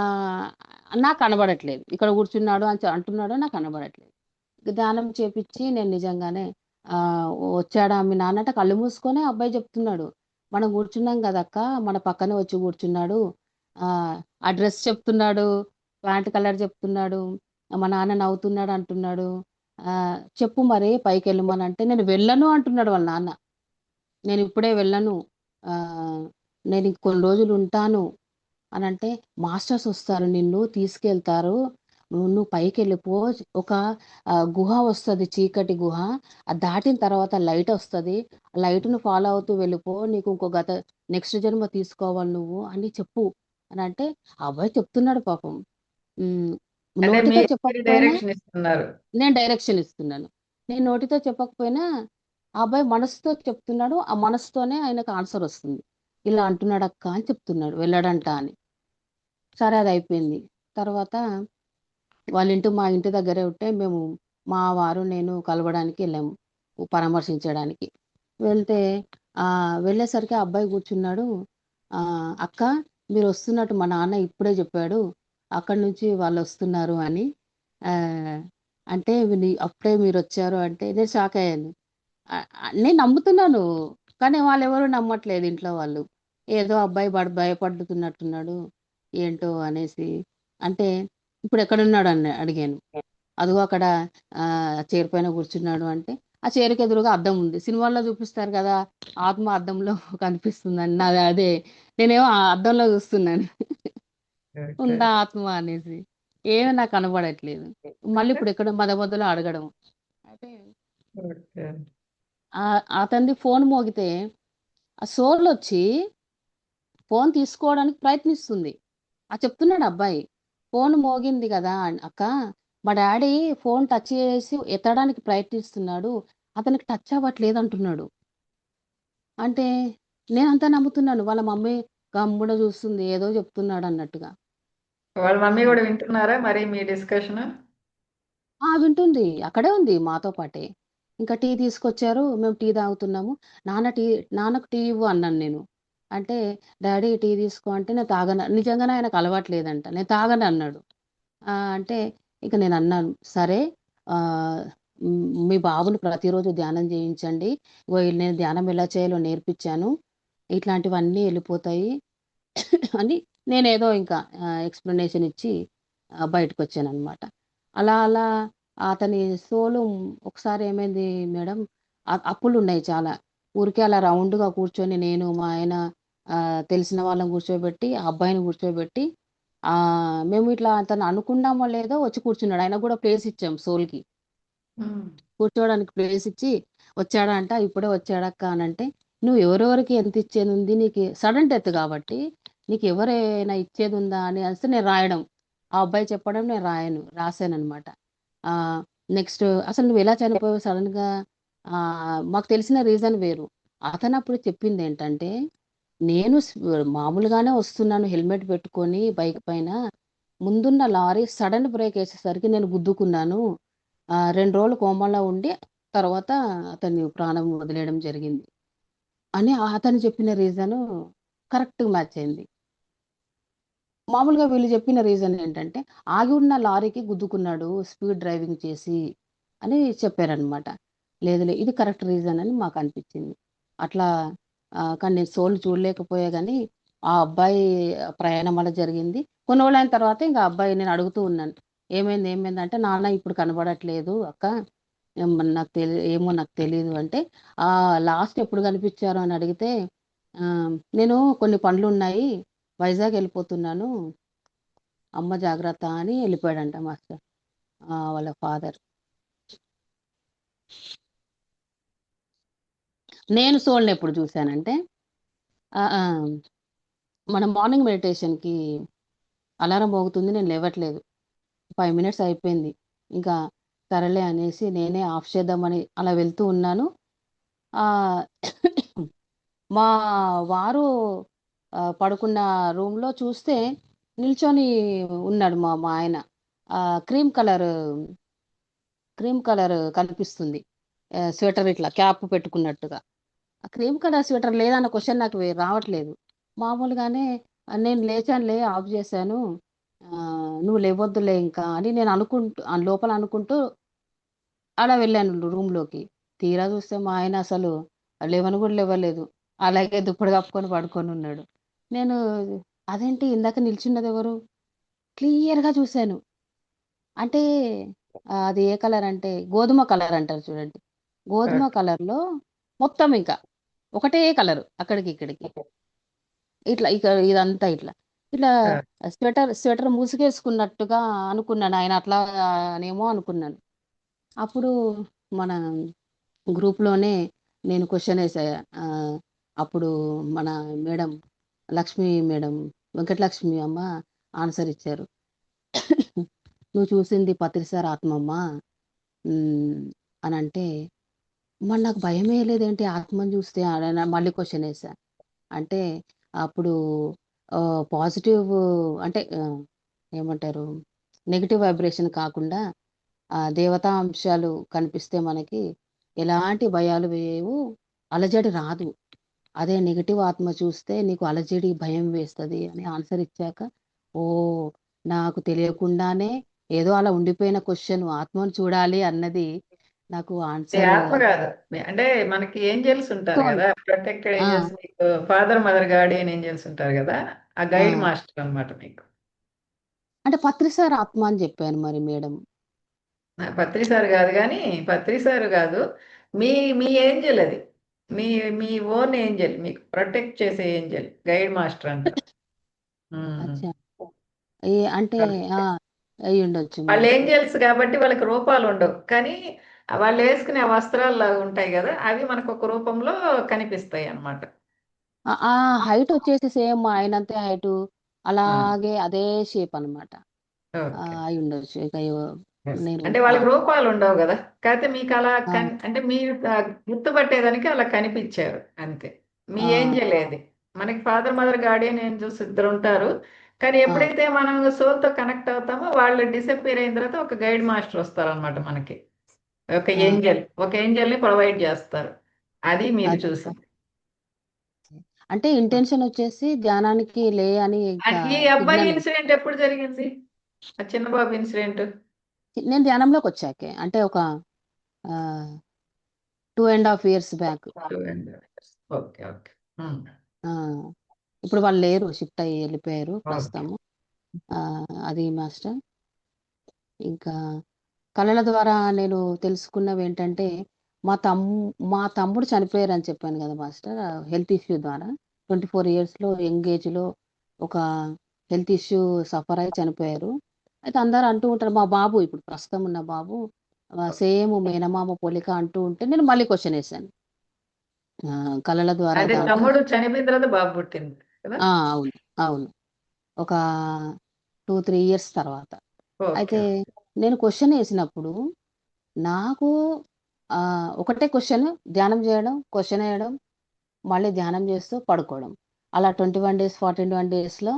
నాకు కనబడట్లేదు, ఇక్కడ కూర్చున్నాడు అని అంటున్నాడు, నాకు కనబడట్లేదు. ధ్యానం చేపించి నేను నిజంగానే, ఆ, వచ్చాడా మీ నాన్న అంటే కళ్ళు మూసుకొని అబ్బాయి చెప్తున్నాడు, మనం కూర్చున్నాం కదక్క, మన పక్కనే వచ్చి కూర్చున్నాడు, ఆ ఆ డ్రెస్ చెప్తున్నాడు, ప్యాంట్ కలర్ చెప్తున్నాడు, మా నాన్న నవ్వుతున్నాడు అంటున్నాడు, ఆ చెప్పు మరి పైకి వెళ్ళమని అంటే, నేను వెళ్ళను అంటున్నాడు వాళ్ళ నాన్న, నేను ఇప్పుడే వెళ్ళను, ఆ నేను ఇంకొన్ని రోజులు ఉంటాను అని అంటే, మాస్టర్స్ వస్తారు నిన్ను తీసుకెళ్తారు, నువ్వు పైకి వెళ్ళిపో, ఒక గుహ వస్తుంది, చీకటి గుహ, అది దాటిన తర్వాత లైట్ వస్తుంది, ఆ లైట్ను ఫాలో అవుతూ వెళ్ళిపో, నీకు ఇంకో నెక్స్ట్ జన్మ తీసుకోవాలి నువ్వు అని చెప్పు అని అంటే, ఆ అబ్బాయి చెప్తున్నాడు పాపం. ఉమ్, అంటే నోటితో మీరు చెప్పకపోయినా డైరెక్షన్ ఇస్తున్నారు. నేను డైరెక్షన్ ఇస్తున్నాను. నేను నోటితో చెప్పకపోయినా ఆ అబ్బాయి మనసుతో చెప్తున్నాడు, ఆ మనసుతోనే ఆయనకు ఆన్సర్ వస్తుంది, ఇలా అంటున్నాడు అక్క అని చెప్తున్నాడు, వెళ్ళాడంట అని. సరే అది అయిపోయింది. తర్వాత వాళ్ళ ఇంటి మా ఇంటి దగ్గరే ఉంటే మేము, మా వారు నేను కలవడానికి వెళ్ళాము, పరామర్శించడానికి. వెళ్తే ఆ వెళ్ళేసరికి ఆ అబ్బాయి కూర్చున్నాడు. ఆ అక్క, మీరు వస్తున్నట్టు మా నాన్న ఇప్పుడే చెప్పాడు, అక్కడి నుంచి వాళ్ళు వస్తున్నారు అని. ఆ అంటే అప్పుడే మీరు వచ్చారు అంటే నేను షాక్ అయ్యాను. నేను నమ్ముతున్నాను, కానీ వాళ్ళు ఎవరు నమ్మట్లేదు ఇంట్లో వాళ్ళు, ఏదో అబ్బాయి భయపడుతున్నట్టున్నాడు ఏంటో అనేసి. అంటే ఇప్పుడు ఎక్కడున్నాడు అని అడిగాను. అదిగో అక్కడ చైర్ పైన కూర్చున్నాడు అంటే, ఆ చైర్కి ఎదురుగా అద్దం ఉంది, సినిమాల్లో చూపిస్తారు కదా, ఆత్మ అద్దంలో కనిపిస్తుందని, నాది అదే, నేనేమో ఆ అద్దంలో చూస్తున్నాను ఓకే. ఉందా ఆత్మ అనేసి, ఏమీ నాకు కనబడట్లేదు. మళ్ళీ ఇప్పుడు ఎక్కడ మొదలు అడగడం. అయితే ఓకే. అతనిది ఫోన్ మోగితే ఆ సోల్ వచ్చి ఫోన్ తీసుకోవడానికి ప్రయత్నిస్తుంది. చెప్తున్నాడు అబ్బాయి, ఫోన్ మోగింది కదా అక్క, మా డాడీ ఫోన్ టచ్ చేసి ఎత్తడానికి ప్రయత్నిస్తున్నాడు, అతనికి టచ్ అవ్వట్లేదు అంటున్నాడు. అంటే నేనంతా నమ్ముతున్నాను, వాళ్ళ మమ్మీ గమ్మున చూస్తుంది, ఏదో చెప్తున్నాడు అన్నట్టుగా. వాళ్ళ మమ్మీ కూడా వింటున్నారా మరి మీ డిస్కషన్? వింటుంది. అక్కడే ఉంది మాతో పాటే. ఇంకా టీ తీసుకొచ్చారు. మేము టీ తాగుతున్నాము. నాన్న టీ నాన్నకు టీ ఇవ్వు అన్నాను నేను. అంటే డ్యాడీ టీ తీసుకో అంటే నేను తాగను నిజంగానే ఆయనకు అలవాటు లేదంట. నేను తాగను అన్నాడు. అంటే ఇక నేనన్నాను, సరే మీ బాబుని ప్రతిరోజు ధ్యానం చేయించండి. ఇగో నేను ధ్యానం ఎలా చేయాలో నేర్పించాను. ఇట్లాంటివన్నీ ఎళ్ళిపోతాయి అని నేనేదో ఇంకా ఎక్స్‌ప్లనేషన్ ఇచ్చి బయటకొచ్చాననమాట. అలా అలా అతని సోలు ఒకసారి ఏమైంది మేడం, అప్పులున్నాయి చాలా. ఊరికే అలా రౌండ్‌గా కూర్చొని నేను, మా ఆయన తెలిసిన వాళ్ళని కూర్చోబెట్టి, ఆ అబ్బాయిని కూర్చోబెట్టి మేము ఇట్లా అతను అనుకున్నామో లేదో వచ్చి కూర్చున్నాడు. ఆయనకు గూడా ప్లేస్ ఇచ్చాం సోల్‌కి. హ్మ్. కూర్చోవడానికి ప్లేస్ ఇచ్చి వచ్చాడంట. ఇప్పుడే వచ్చాడక్క అనంటే, "నువ్వు ఎవరెవరికి ఎంత ఇచ్చేదుంది? నీకు సడన్ డెత్ కాబట్టి నీకు ఎవరైనా ఇచ్చేదుందా?" అని అనేసి నేను రాయడం. ఆ అబ్బాయి చెప్పడం నేను రాసాననమాట. ఆహ్, నెక్స్ట్ అసలు నువ్వెలా చనిపోయావు సడెన్‌గా మాకు తెలిసిన రీజన్ వేరు. అతనప్పుడు చెప్పిందేంటంటే, నేను మామూలుగానే వస్తున్నాను హెల్మెట్ పెట్టుకొని బైక్ పైన. ముందున్న లారీ సడన్ బ్రేక్ ఏసేసరికి నేను గుద్దుకున్నాను. 2 రోజులు కోమాలో ఉండి తర్వాత అతన్ని ప్రాణం వదిలేయడం జరిగింది. అని అతను చెప్పిన రీజను కరెక్ట్‌గా మ్యాచ్ అయింది. మామూలుగా వీళ్ళు చెప్పిన రీజన్ ఏంటంటే, ఆగి ఉన్న లారీకి గుద్దుకున్నాడు స్పీడ్ డ్రైవింగ్ చేసి అని చెప్పారనమాట. లేదులే ఇది కరెక్ట్ రీజన్ అని మాకనిపించింది. అట్లా కానీ నేను సోల్ చూడలేకపోయా గానీ, ఆ అబ్బాయి ప్రయాణం అలా జరిగింది. కొన్ని రోజులైన తర్వాత ఇంక ఆ అబ్బాయి నేను అడుగుతూ ఉన్నాను. ఏమైంది? ఏమైందంటే, నాన్న ఇప్పుడు కనబడట్లేదు అక్క. ఏమో నాకు తెలీదు అంటే, లాస్ట్ ఎప్పుడు కనిపించారు అని అడిగితే, నేను కొన్ని పనులున్నాయి వైజాగ్ ఎళ్ళిపోతున్నాను. అమ్మ జాగ్రత్త అని ఎళ్ళిపోయాడంట మాస్టర్. వాళ్ళ ఫాదర్. నేను సోల్‌నెప్పుడు చూసానంటే ఆహ్, ఆహ్, మన మార్నింగ్ మెడిటేషన్‌కి అలారం మోగుతుంది. నేను లేవట్లేదు. 5 మినిట్స్ అయిపోయింది. ఇంకా సరేలే అనేసి నేనే ఆఫ్ చేద్దామని అలా వెళ్తూ ఉన్నాను. ఆహ్, మా వారు పడుకున్న రూమ్‌లో చూస్తే నిల్చొని ఉన్నాడు మా మా ఆయన. క్రీమ్ కలర్ కనిపిస్తుంది. స్వెటర్ ఇట్లా క్యాప్ పెట్టుకున్నట్టుగా. ఆ క్రీమ్ కలర్ స్వెటర్ లేదన్న క్వెషన్ నాకు రావట్లేదు. మామూలుగానే నేను లేచానులే ఆఫ్ జేశాను. నువ్వు లేవొద్దులే ఇంకా అని నేను అనుకుంటూ లోపల అనుకుంటూ అలా వెళ్ళాను రూమ్‌లోకి. తీరా చూస్తే మా ఆయన అసలు లేవను గూడా లేవలేదు. అలాగే దుప్పటి కప్పుకొని పడుకొనున్నాడు. నేను అదేంటి ఇందాక నిల్చున్నదెవరు? క్లియర్‌గా చూసాను. అంటే అది ఏ కలర్ అంటే గోధుమ కలర్ అంటారు చూడండి. గోధుమ ఓకే. కలర్‌లో మొత్తం ఇంకా ఒకటే కలరు అక్కడికి, ఇక్కడికి. ఇట్లా ఇక ఇదంతా ఇట్లా. ఇట్లా ఆ! స్వెటర్ ముసుగేసుకున్నట్టుగా అనుకున్నాను. ఆయన అట్లా అనేమో అనుకున్నాను. అప్పుడు మన గ్రూప్‌లోనే నేను క్వెషన్ ఏసా. ఆహ్, అప్పుడు మన మేడం లక్ష్మి మేడం, వెంకటలక్ష్మి అమ్మ ఆన్సర్ ఇచ్చారు. "నువ్వు చూసింది పత్రిసార్ ఆత్మమ్మ" హ్మ్. అనంటే, మరి నాకు భయమేయలేదేంటి ఆత్మని చూస్తే అని మళ్ళీ క్వెషన్ ఏసా. అంటే అప్పుడు పాజిటివ్ అంటే ఏమంటారు? నెగెటివ్ వైబ్రేషన్ కాకుండా దేవతా అంశాలు కనిపిస్తే మనకి ఎలాంటి భయాలు వేయవు. అలజడి రాదు. అదే నెగెటివ్ ఆత్మ చూస్తే నీకు అలజడి, భయం వేస్తది అని ఆన్సర్ ఇచ్చాక, ఓహ్! నాకు తెలియకుండానే ఏదో అలా ఉండిపోయిన క్వెషన్ ఆత్మను చూడాలి అన్నది నాకు ఇది ఆన్సర్ ఆత్మ కాదు. అంటే మనకి ఏంజెల్స్ ఉంటారు సోల్. కదా! ప్రొటెక్టెడ్ ఆ! ఏంజెల్స్ మీకు ఫాదర్, మదర్, గార్డియన్ ఏంజెల్స్ ఉంటారు కదా! ఆ ఆ! గైడ్ మాస్టర్ అన్నమాట మీకు. అంటే పత్రిసార్ ఆత్మ అని జెప్పాను మరి మేడం. పత్రి సార్ కాదు గానీ, పత్రి సార్ కాదు. మీ మీ ఏంజెల్ అది. మీ మీ ఓన్ ఏంజెల్. మీకు ప్రొటెక్ట్ చేసే ఏంజెల్. గైడ్ మాస్టర్ అంటారు. హ్మ్. అచ్చా! అంటే ఆ! అయ్యుండొచ్చు వాళ్ళు మరి. ఏంజెల్స్ కాబట్టి వాళ్ళకి రూపాలు ఉండవు. కానీ వాళ్ళు వేసుకునే వస్త్రాల్లాగా ఉంటాయి కదా! అవి మనకు ఒక రూపంలో కనిపిస్తాయి అన్నమాట. ఆ హైట్ వచ్చేసి సేమ్ మా ఆయనంతే హైటు. ఆ! అలాగే అదే షేప్ అనమాట. ఓకే. అయ్యుండొచ్చు. ఇక యెస్. నేను అంటే వాళ్ళకి రూపాలు ఉండవు గదా! కాకపోతే మీకలా ఆ! అంటే మీరు గుర్తుపట్టేదానికి అలా కనిపిచ్చారు అంతే. మీ ఆ! ఏంజెల్ ఏది? మనకి ఫాదర్, మదర్, గార్డియన్ ఏంజెల్స్ ఇద్దరుంటారు. కానీ ఆ, ఎప్పుడైతే మనం సోల్తో కనెక్ట్ అవుతామో వాళ్ళు డిసప్పేర్ అయిన తర్వాత ఒక గైడ్ మాస్టర్ వస్తారనమాట మనకి. ఆ, ఒక ఏంజల్ని ప్రొవైడ్ చేస్తారు. అది మీరు అదే చూసింది. అంటే ఇంటెన్షన్ వచ్చేసి ధ్యానానికి లే అని ఇంకా ఈ అబ్బాయి సిగ్నల్. ఇన్సిడెంట్ ఎప్పుడు జరిగింది? ఆ చిన్న బాబు ఇన్సిడెంట్? నేను ధ్యానంలోకి వచ్చాకే అంటే ఒక 2.5 years back. Okay, okay. Um, ఇప్పుడు వాళ్ళు లేరు, షిఫ్ట్ అయ్యి వెళ్ళిపోయారు ఓకే. ప్రస్తుతము. ఆ, అది మాస్టర్. ఇంకా కళల ద్వారా నేను తెలుసుకున్నవి ఏంటంటే మా తమ్ మా తమ్ముడు చనిపోయారు అని చెప్పాను కదా మాస్టర్, హెల్త్ ఇష్యూ ద్వారా. 24 yearsలో యంగ్ ఏజ్లో ఒక హెల్త్ ఇష్యూ సఫర్ అయి చనిపోయారు. అయితే అందరూ అంటూ ఉంటారు మా బాబు, ఇప్పుడు ప్రస్తుతం ఉన్న బాబు సేమ్ మేనమామ పోలిక అంటూ ఉంటే నేను మళ్ళీ క్వశ్చన్ వేశాను కళల ద్వారా అదే దాంట్లో. తమ్ముడు చనిపోయిన తర్వాత బాబు పుట్టింది కదా? అవును, అవును. ఒక 2-3 years తర్వాత. ఓకే. అయితే నేను క్వశ్చన్ వేసినప్పుడు నాకు ఒకటే క్వశ్చన్, ధ్యానం చేయడం, క్వశ్చన్ వేయడం, మళ్ళీ ధ్యానం చేస్తూ పడుకోవడం. అలా 21 days 41 daysలో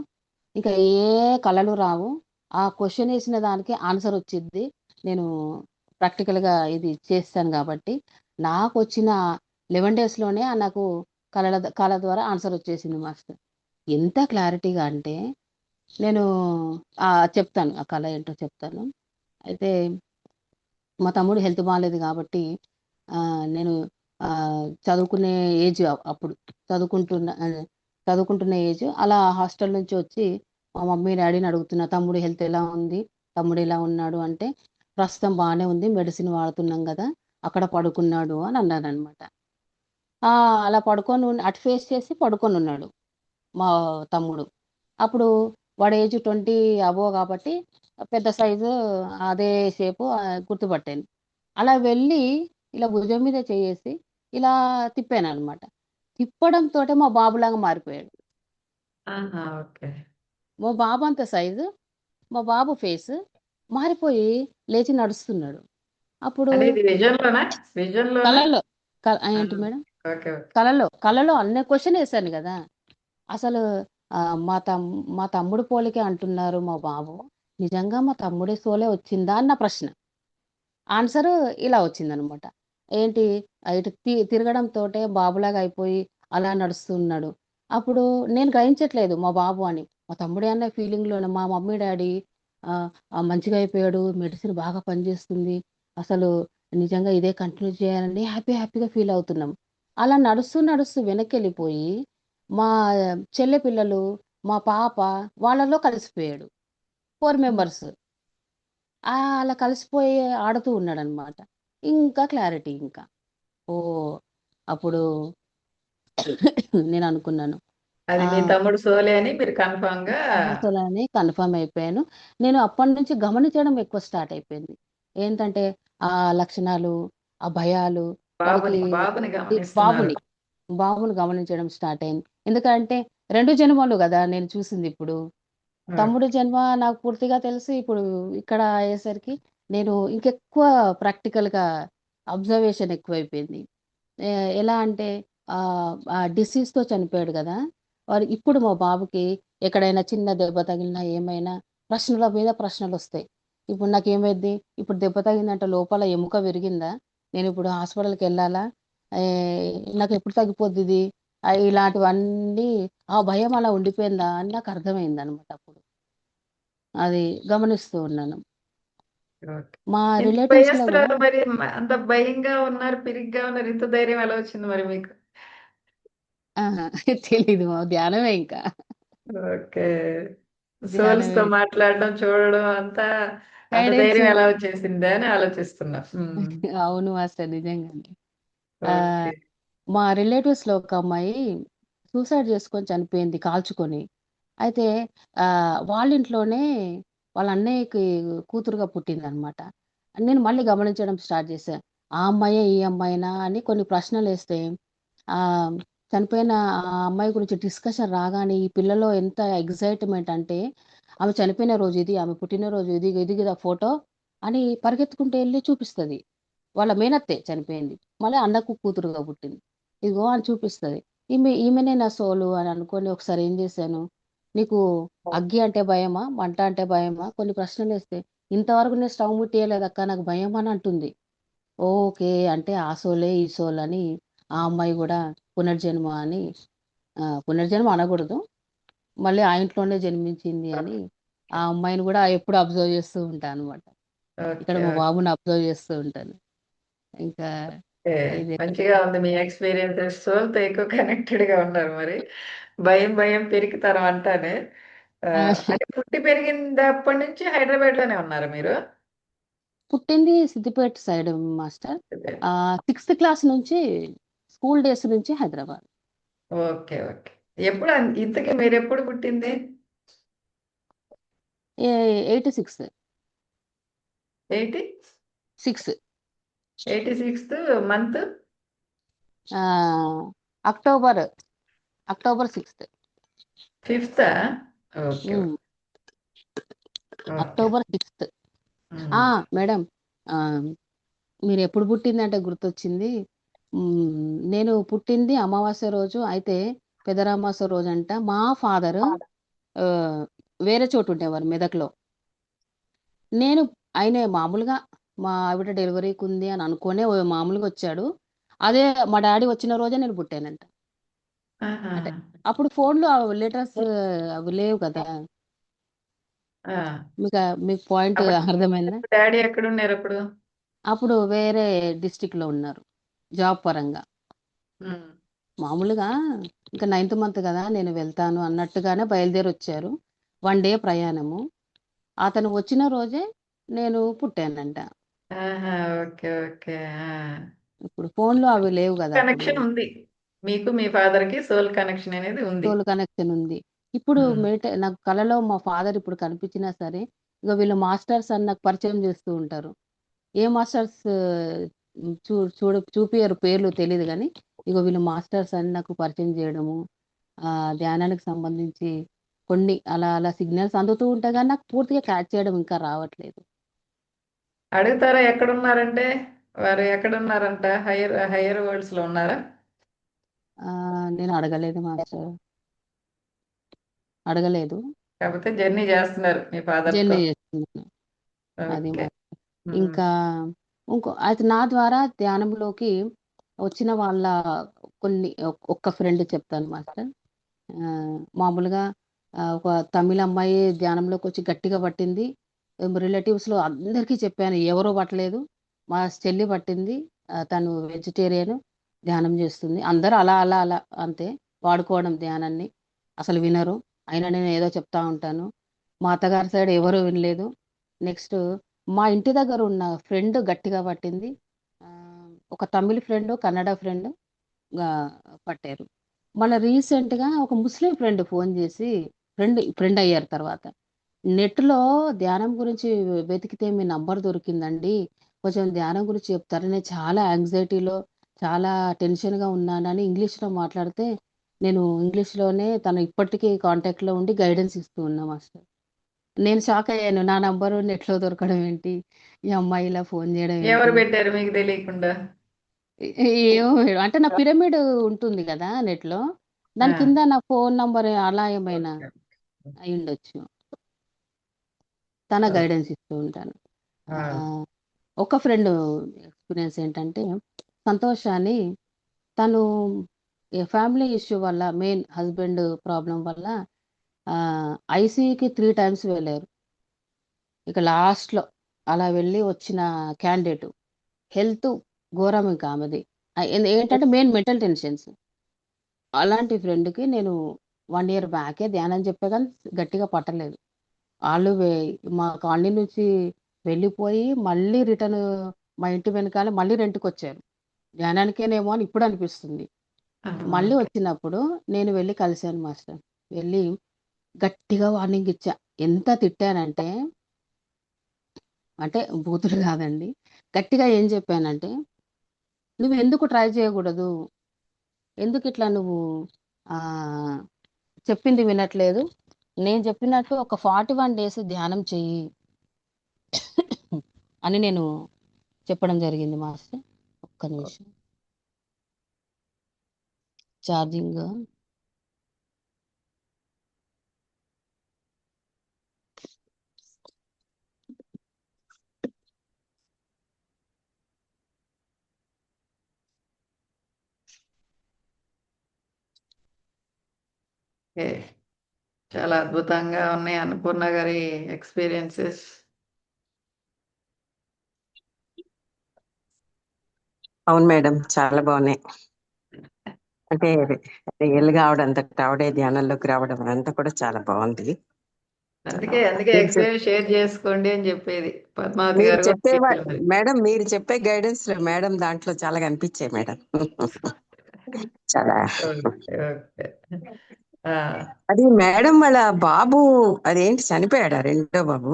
ఇంకా ఏ కళలు రావు. ఆ క్వశ్చన్ వేసిన దానికి ఆన్సర్ వచ్చింది. నేను ప్రాక్టికల్గా ఇది చేస్తాను కాబట్టి నాకు వచ్చిన 11 daysలోనే నాకు కళ ద్వారా ఆన్సర్ వచ్చేసింది మాస్టర్. ఎంత క్లారిటీగా అంటే నేను చెప్తాను ఆ కళ ఏంటో చెప్తాను. అయితే మా తమ్ముడు హెల్త్ బాగాలేదు కాబట్టి ఆ, నేను చదువుకునే ఏజ్ అప్పుడు చదువుకుంటున్న ఆ, చదువుకుంటున్న ఏజ్. అలా హాస్టల్ నుంచి వచ్చి మా మమ్మీ డాడీని అడుగుతున్నా తమ్ముడు హెల్త్ ఎలా ఉంది, తమ్ముడు ఎలా ఉన్నాడు అంటే ప్రస్తుతం బాగానే ఉంది, మెడిసిన్ వాడుతున్నాం కదా, అక్కడ పడుకున్నాడు అని అన్నాడు అనమాట. అలా అటు ఫేస్ చేసి పడుకొని ఉన్నాడు మా తమ్ముడు. అప్పుడు వాడు ఏజ్ 20 అబోవ్ కాబట్టి పెద్ద సైజు, అదే షేపు గుర్తుపట్టాను. అలా వెళ్ళి ఇలా భుజం మీద చేసి ఇలా తిప్పాను అనమాట. తిప్పడంతో మా బాబులాగా మారిపోయాడు. ఆహా, ఓకే. మా బాబు అంత సైజు, మా బాబు ఫేస్ మారిపోయి లేచి నడుస్తున్నాడు. అప్పుడు అది ఇది విజన్లోనా? విజన్లోనా? కళలో ఏంటి మేడం, ఓకే, ఓకే. కళలో అన్న క్వశ్చన్ వేశాను కదా. అసలు ఆ, మా తమ్ముడు పోలికే అంటున్నారు మా బాబు, నిజంగా మా తమ్ముడి సోలే వచ్చిందా అన్న ప్రశ్న ఆన్సర్ ఇలా వచ్చిందనమాట. ఏంటి ఇటు తిరగడంతో బాబులాగా అయిపోయి అలా నడుస్తున్నాడు. అప్పుడు నేను గ్రహించట్లేదు మా బాబు అని, మా తమ్ముడే అన్న ఫీలింగ్లోనే మా మమ్మీ డాడీ ఆ, మంచిగా అయిపోయాడు, మెడిసిన్ బాగా పనిచేస్తుంది, అసలు నిజంగా ఇదే కంటిన్యూ చేయాలని హ్యాపీగా ఫీల్ అవుతున్నాం. అలా నడుస్తూ నడుస్తూ వెనక్కి వెళ్ళిపోయి మా చెల్లె పిల్లలు, మా పాప వాళ్ళలో కలిసిపోయాడు. 4 members అలా కలిసిపోయి ఆడుతూ ఉన్నాడనమాట. ఇంకా క్లారిటీ ఇంకా. ఓ అప్పుడు నేను అనుకున్నాను అది ఆ మీ తమ్ముడు సోలే అని మీరు కన్ఫామ్ గా. అని కన్ఫర్మ్ అయిపోయాను. నేను అప్పటి నుంచి గమనించడం ఎక్కువ స్టార్ట్ అయిపోయింది. ఏంటంటే ఆ లక్షణాలు, ఆ భయాలు, వాడికి బాబుని ఈ గమనిస్తున్నారు. బాబుని గమనించడం స్టార్ట్ అయింది. ఎందుకంటే 2 జన్మలు కదా నేను చూసింది ఇప్పుడు. తమ్ముడు జన్మ నాకు పూర్తిగా తెలుసు. ఇప్పుడు ఇక్కడ అయ్యేసరికి నేను ఇంకెక్కువ ప్రాక్టికల్‌గా అబ్జర్వేషన్ ఎక్కువైపోయింది. ఎలా అంటే ఆ డిసీజ్‌తో చనిపోయాడు గదా! ఇప్పుడు మా బాబుకి ఎక్కడైనా చిన్న దెబ్బ తగిలినా ఏమైనా ప్రశ్నల మీద ప్రశ్నలొస్తాయి. ఇప్పుడు నాకేమైద్ది? ఇప్పుడు దెబ్బ తగిలిందంటే లోపల ఎముక విరిగిందా? నేనిప్పుడు హాస్పిటల్‌కెళ్ళాలా? నాకెప్పుడు తగ్గిపోద్దిది? ఇలాంటివన్నీ ఆ భయం అలా ఉండిపోయిందా అని నాకు అర్థమైందనమాట అప్పుడు. అది గమనిస్తూ ఉన్నాను. ఓకే. మా ఇంత రిలేటివ్స్‌లో గూడా భయస్తురాలు మరి అంత భయంగా ఉన్నారు, పిరిగ్గా ఉన్నారు. ఇంత ధైర్యం ఎలా వచ్చింది మరి మీకు? ఆహా! తెలీదు. ధ్యానమే ఇంకా. ఓకే. సోల్స్ తో ధ్యానమే. మాట్లాడడం, చూడడం అంతా అంత గైడెన్స్. ధైర్యం ఎలా వచ్చేసిందా అని ఆలోచిస్తున్నా. అవును మాస్టర్ నిజంగానే. ఆహ్, ఓకే. మా రిలేటివ్స్‌లో ఒక అమ్మాయి సూసైడ్ చేసుకొని చనిపోయింది కాల్చుకొని. అయితే వాళ్ళింట్లోనే వాళ్ళ అన్నయ్యకి కూతురుగా పుట్టిందనమాట. నేను మళ్ళీ గమనించడం స్టార్ట్ చేశా. ఆ అమ్మాయే ఈ అమ్మాయేనా అని కొన్ని ప్రశ్నలేస్తే ఆహ్, చనిపోయిన ఆ అమ్మాయి గురించి డిస్కషన్ రాగానే ఈ పిల్లలో ఎంత ఎక్సైట్‌మెంట్ అంటే ఆమె చనిపోయిన రోజు ఇది, ఆమె పుట్టినరోజు ఇది, ఇది గదా ఫోటో అని పరిగెత్తుకుంటూ ఎళ్లి చూపిస్తది. వాళ్ళ మేనత్తే చనిపోయింది. మళ్ళీ అన్నకు కూతురుగా పుట్టింది. ఇదిగో అని చూపిస్తది. ఈమెనే నా సోలు అని అనుకోని ఒకసారి ఏం చేశాను, నీకు అగ్గి అంటే భయమా, మంట అంటే భయమా, కొన్ని ప్రశ్నలు వేస్తే ఇంతవరకు నేను స్టవ్ ముట్టియలేదక్క నాకు భయం అని అంటుంది. ఓకే అంటే ఆ సోలే ఈ సోల్ అని ఆ అమ్మాయి కూడా పునర్జన్మ అని, పునర్జన్మ అనకూడదు, మళ్ళీ ఆ ఇంట్లోనే జన్మించింది అని ఆ అమ్మాయిని కూడా ఎప్పుడు అబ్జర్వ్ చేస్తూ ఉంటాను అనమాట. ఇక్కడ ఓకే. మా బాబుని అబ్జర్వ్ చేస్తూ ఉంటాను. ఇంకా ఓకే. ఇది మంచిగా ఉంది మీ ఎక్స్పీరియన్సెస్. సోల్‌తో ఎక్కువ కనెక్టెడ్‌గా ఉన్నారు మరి. భయం, భయం పిరికితనం అంటానే. ఆ, అంటే పుట్టి పెరిగినప్పటి నుంచి హైదరాబాద్‌లోనే ఉన్నారా మీరు? పుట్టింది సిద్దిపేట సైడ్ మాస్టర్. ఆ 6th క్లాస్ నుంచి స్కూల్ డేస్ నుంచి హైదరాబాద్. ఓకే. ఓకే. ఎప్పుడు ఇంతకీ మీరెప్పుడు పుట్టింది? 86. 80? 6. 86థ్ మంత్? October, October 6. 5థా? Okay. Okay. October 6. Hmm. Madam, ఆ, మీరు ఎప్పుడు పుట్టిందంటే గుర్తొచ్చింది. నేను పుట్టింది అమావాస్య రోజు అయితే పెదరామాస రోజు అంట. మా ఫాదర్ వేరే చోటు ఉండేవారు మెదక్లో. నేను ఆయన మామూలుగా మా ఆవిడ డెలివరీకి ఉంది అని అనుకునే మామూలుగా వచ్చాడు. అదే మా డాడీ వచ్చిన రోజే నేను పుట్టానంట. ఆహా! అంటే అప్పుడు ఫోన్లు లెటర్స్ అవి లేవు కదా. ఆ! మీకు పాయింట్ అప్పుడు అర్థమైందా? డ్యాడీ ఎక్కడున్నారప్పుడు? అప్పుడు వేరే డిస్టిక్ లో ఉన్నారు జాబ్ పరంగా. హ్మ్. మామూలుగా ఇంకా 9th మంత్ కదా నేను వెళ్తాను అన్నట్టుగానే బయలుదేరి వచ్చారు. 1 డే ప్రయాణము. అతను వచ్చిన రోజే నేను పుట్టానంట. ఆహా! ఓకే. ఓకే. ఆ! ఇప్పుడు ఫోన్లు అవి లేవు కదా అప్పుడు. కనెక్షన్ ఉంది. మీకు మీ ఫాదర్‌కి సోల్ కనెక్షన్ అనేది ఉంది. సోల్ కనెక్షన్ ఉంది. ఇప్పుడు హ్మ్. నాకు కలలో మా ఫాదర్ ఇప్పుడు కనిపించినా సరే ఇక వీళ్ళు మాస్టర్స్ అని నాకు పరిచయం చేస్తూ ఉంటారు. ఏ మాస్టర్స్ చూపియరు, పేర్లు తెలియదు కానీ ఇగో వీళ్ళు మాస్టర్స్ అని నాకు పరిచయం చేయడము, ధ్యానానికి సంబంధించి కొన్ని అలా అలా సిగ్నల్స్ అందుతూ ఉంటాయి కానీ నాకు పూర్తిగా క్యాచ్ చేయడం ఇంకా రావట్లేదు. అడుగుతారా ఎక్కడున్నారంటే? వారు ఎక్కడున్నారంట? హైయర్ హైయర్ వరల్డ్స్‌లో ఉన్నారా? నేను అడగలేదు మాస్టర్, అడగలేదు. కాకపోతే జర్నీ చేస్తున్నారు మీ ఫాదర్‌తో. జర్నీ చేస్తున్నాను. అది ఓకే. మాస్టర్. హ్మ్. ఇంకా అయితే నా ద్వారా ధ్యానంలోకి వచ్చిన వాళ్ళ కొన్ని ఒక్క ఫ్రెండ్ చెప్తాను మాస్టర్. మామూలుగా ఒక తమిళ అమ్మాయి ధ్యానంలోకి వచ్చి గట్టిగా పట్టింది. రిలేటివ్స్‌లో అందరికీ చెప్పాను. ఎవరో పట్టలేదు. మా చెల్లి పట్టింది. తను వెజిటేరియన్, ధ్యానం చేస్తుంది. అందరూ అలా, అలా, అలా అంతే వాడుకోవడం ధ్యానాన్ని. అసలు వినరు. అయినా నేను ఏదో చెప్తా ఉంటాను. మా అత్తగారి సైడ్ ఎవరు వినలేదు. నెక్స్ట్ మా ఇంటి దగ్గర ఉన్న ఫ్రెండ్ గట్టిగా పట్టింది. ఒక తమిళ్ ఫ్రెండ్, కన్నడ ఫ్రెండ్ గా పట్టారు. మళ్ళా రీసెంట్‌గా ఒక ముస్లిం ఫ్రెండ్ ఫోన్ చేసి ఫ్రెండ్ ఫ్రెండ్ అయ్యారు తర్వాత. నెట్‌లో ధ్యానం గురించి వెతికితే మీ నంబర్ దొరికిందండి. కొంచెం ధ్యానం గురించి చెప్తారా? నేను చాలా యాంగ్జైటీలో, చాలా టెన్షన్‌గా ఉన్నానని ఇంగ్లీష్‌లో మాట్లాడితే, నేను ఇంగ్లీష్‌లోనే తను ఇప్పటికీ కాంటాక్ట్‌లో ఉండి గైడెన్స్ ఇస్తూ ఉన్నా మాస్టర్. నేను షాక్ అయ్యాను. నా నంబరు నెట్‌లో దొరకడం ఏంటి? ఈ అమ్మాయి ఇలా ఫోన్ చేయడం ఎవరు ఏంటి? పెట్టారు మీకు తెలియకుండా? ఏమో అంటే నా పిరమిడ్ ఉంటుంది కదా నెట్‌లో. ఆ! దాని కింద నా ఫోన్ నంబర్ అలా ఏమైనా ఓకే. అయ్యుండొచ్చు. తన ఓకే. గైడెన్స్ ఇస్తూ ఉంటాను. ఆ! ఆహ్, ఒక ఫ్రెండ్ ఎక్స్‌పీరియన్స్ ఏంటంటే, సంతోష్ అని తను ఫ్యామిలీ ఇష్యూ వల్ల మెయిన్ హస్బెండ్ ప్రాబ్లమ్ వల్ల ఐసీయూకి 3 టైమ్స్ వెళ్లారు. ఇక లాస్ట్‌లో అలా వెళ్ళి వచ్చిన క్యాండిడేట్. హెల్త్ ఘోరం ఇంక ఆమెది. ఏంటంటే మెయిన్ మెంటల్ టెన్షన్స్. అలాంటి ఫ్రెండ్‌కి నేను 1 ఇయర్ బ్యాకే ధ్యానం చెప్పా గానీ గట్టిగా పట్టలేదు. ఆళ్ళు మా కాలనీ నుంచి వెళ్ళిపోయి మళ్ళీ రిటర్న్ మా ఇంటి వెనకాల మళ్ళీ రెంట్‌కొచ్చారు. ధ్యానానికేనేమో అని ఇప్పుడు అనిపిస్తుంది. ఆహా! మళ్ళీ ఓకే. వచ్చినప్పుడు నేను వెళ్లి కలిసాను మాస్టర్. వెళ్ళి గట్టిగా వార్నింగ్ ఇచ్చా. ఎంత తిట్టానంటే, అంటే బూతులు కాదండి. గట్టిగా ఏం చెప్పానంటే, "నువ్వెందుకు ట్రై చేయకూడదు? ఎందుకిట్లా నువ్వు ఆహ్, చెప్పింది వినట్లేదు? నేను చెప్పినట్టు ఒక 41 డేస్ ధ్యానం చెయ్యి" అని నేను చెప్పడం జరిగింది మాస్టర్. ఒక్క నిమిషం. Charging okay. చాలా అద్భుతంగా ఉన్నాయి అన్నపూర్ణ గారి ఎక్స్పీరియన్సెస్. అవును మేడం, చాలా బాగున్నాయి. అంటే రియల్ గా ఆవిడ ఆవిడే ధ్యానంలోకి రావడం అంతా కూడా చాలా బాగుంది. చాలా అందుకే బాగుంది. మీరు ఎక్స్పీరియన్స్ షేర్ చేసుకోండి అని చెప్పేది. పద్మావతి మీరు గారు కూడా చెప్పే చెప్పారు మరి. మేడం, మీరు చెప్పే గైడెన్స్ మేడం దాంట్లో చాలా కనిపించాయి మేడం. చాలా. Okay, okay. ఆ, అది మేడం వాళ్ళ బాబు అదేంటి చనిపోయాడా రెండో బాబు?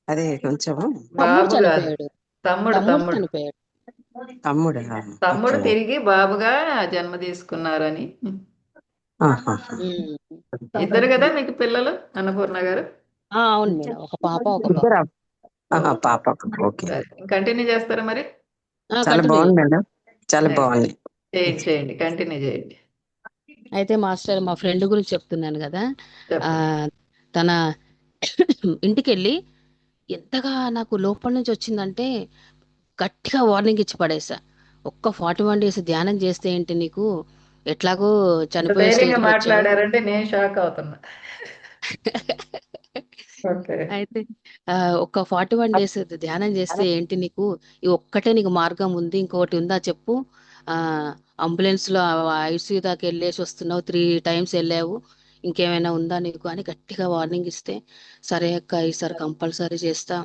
అదే కొంచెం. తమ్ముడు బాబు కాదు, చనిపోయాడు. తమ్ముడు తమ్ముడు తమ్ముడు చనిపోయాడు. తమ్ముడా? తమ్ముడు ఓకే. తిరిగి బాబుగా జన్మ తీసుకున్నారని. ఆహా. ఉమ్. ఇద్దరు కదా మీకు పిల్లలు అన్నపూర్ణ గారు? అవును మేడం, ఒక పాప ఒక బాబు. ఇద్దరా? ఆహా, పాప. ఓకే. సరే, కంటిన్యూ చేస్తారా మరి? చాలా కంటిన్యూ బాగుంది మేడం, చాలా బాగుంది. చేయండి చేయండి, కంటిన్యూ చేయండి. అయితే మాస్టర్ మా ఫ్రెండ్ గురించి చెప్తున్నాను కదా. ఆ చెప్పండి. తన ఇంటికి వెళ్ళి ఎంతగా నాకు లోపల నుంచి వచ్చిందంటే గట్టిగా వార్నింగ్ ఇచ్చి పడేసా. ఒక్క 41 డేస్ ధ్యానం చేస్తే ఏంటి నీకు, ఎట్లాగో ఇంత చనిపోయే ధైర్యంగా స్టేజ్కి వచ్చావు. మాట్లాడారంటే నేను షాక్ అవుతున్నా. ఓకే. అయితే ఒక 41 డేస్ ధ్యానం చేస్తే ఏంటి నీకు, ఈ ఒక్కటే నీకు మార్గం ఉంది, ఇంకొకటి ఉందా చెప్పు. ఆ అంబులెన్స్ లో ఐసీయూ దాకా వెళ్ళేసి వస్తున్నావు, 3 టైమ్స్ వెళ్ళావు, ఇంకేమైనా ఉందా నీకు అని గట్టిగా వార్నింగ్ ఇస్తే, సరే అక్క ఈసారి కంపల్సరీ చేస్తా.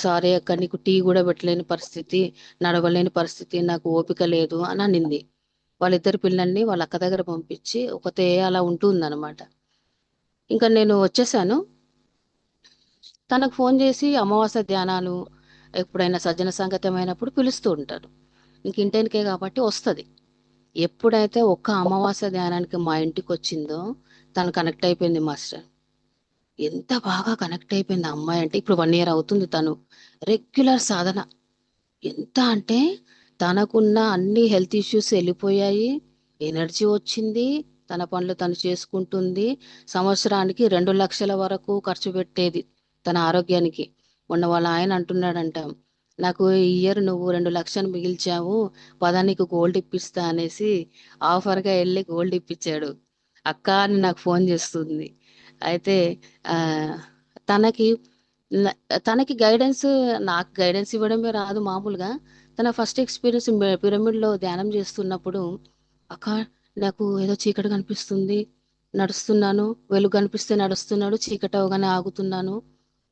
సరే అక్క నీకు టీ కూడా పెట్టలేని పరిస్థితి, నడవలేని పరిస్థితి, నాకు ఓపిక లేదు అని అనింది. వాళ్ళిద్దరు పిల్లల్ని వాళ్ళ అక్క దగ్గర పంపించి ఒకతే అలా ఉంటుందన్నమాట. ఇంకా నేను వచ్చేసాను. తనకు ఫోన్ చేసి అమావాస్య ధ్యానాలు ఎప్పుడైనా సజ్జన సంగతమైనప్పుడు పిలుస్తూ ఉంటారు. ఇంక ఇంటెనికే కాబట్టి వస్తుంది. ఎప్పుడైతే ఒక్క అమావాస్య ధ్యానానికి మా ఇంటికి వచ్చిందో తను కనెక్ట్ అయిపోయింది మాస్టర్. ఎంత బాగా కనెక్ట్ అయిపోయింది ఆ అమ్మాయి అంటే, ఇప్పుడు 1 year అవుతుంది తను రెగ్యులర్ సాధన. ఎంత అంటే తనకున్న అన్ని హెల్త్ ఇష్యూస్ వెళ్ళిపోయాయి, ఎనర్జీ వచ్చింది, తన పనులు తను చేసుకుంటుంది. సంవత్సరానికి 2 లక్షల వరకు ఖర్చు పెట్టేది తన ఆరోగ్యానికి. మొన్న వాళ్ళ ఆయన అంటున్నాడంట, నాకు ఈ ఇయర్ నువ్వు 2 లక్షలు మిగిల్చావు, పదా నీకు గోల్డ్ ఇప్పిస్తా అనేసి ఆఫర్గా వెళ్ళి గోల్డ్ ఇప్పించాడు. అక్క అని నాకు ఫోన్ చేస్తుంది. అయితే ఆ తనకి తనకి గైడెన్స్, నాకు గైడెన్స్ ఇవ్వడమే రాదు మామూలుగా. తన ఫస్ట్ ఎక్స్పీరియన్స్ పిరమిడ్ లో ధ్యానం చేస్తున్నప్పుడు, అక్క నాకు ఏదో చీకటి కనిపిస్తుంది, నడుస్తున్నాను, వెలుగు కనిపిస్తే నడుస్తున్నాడు, చీకటి అవగానే ఆగుతున్నాను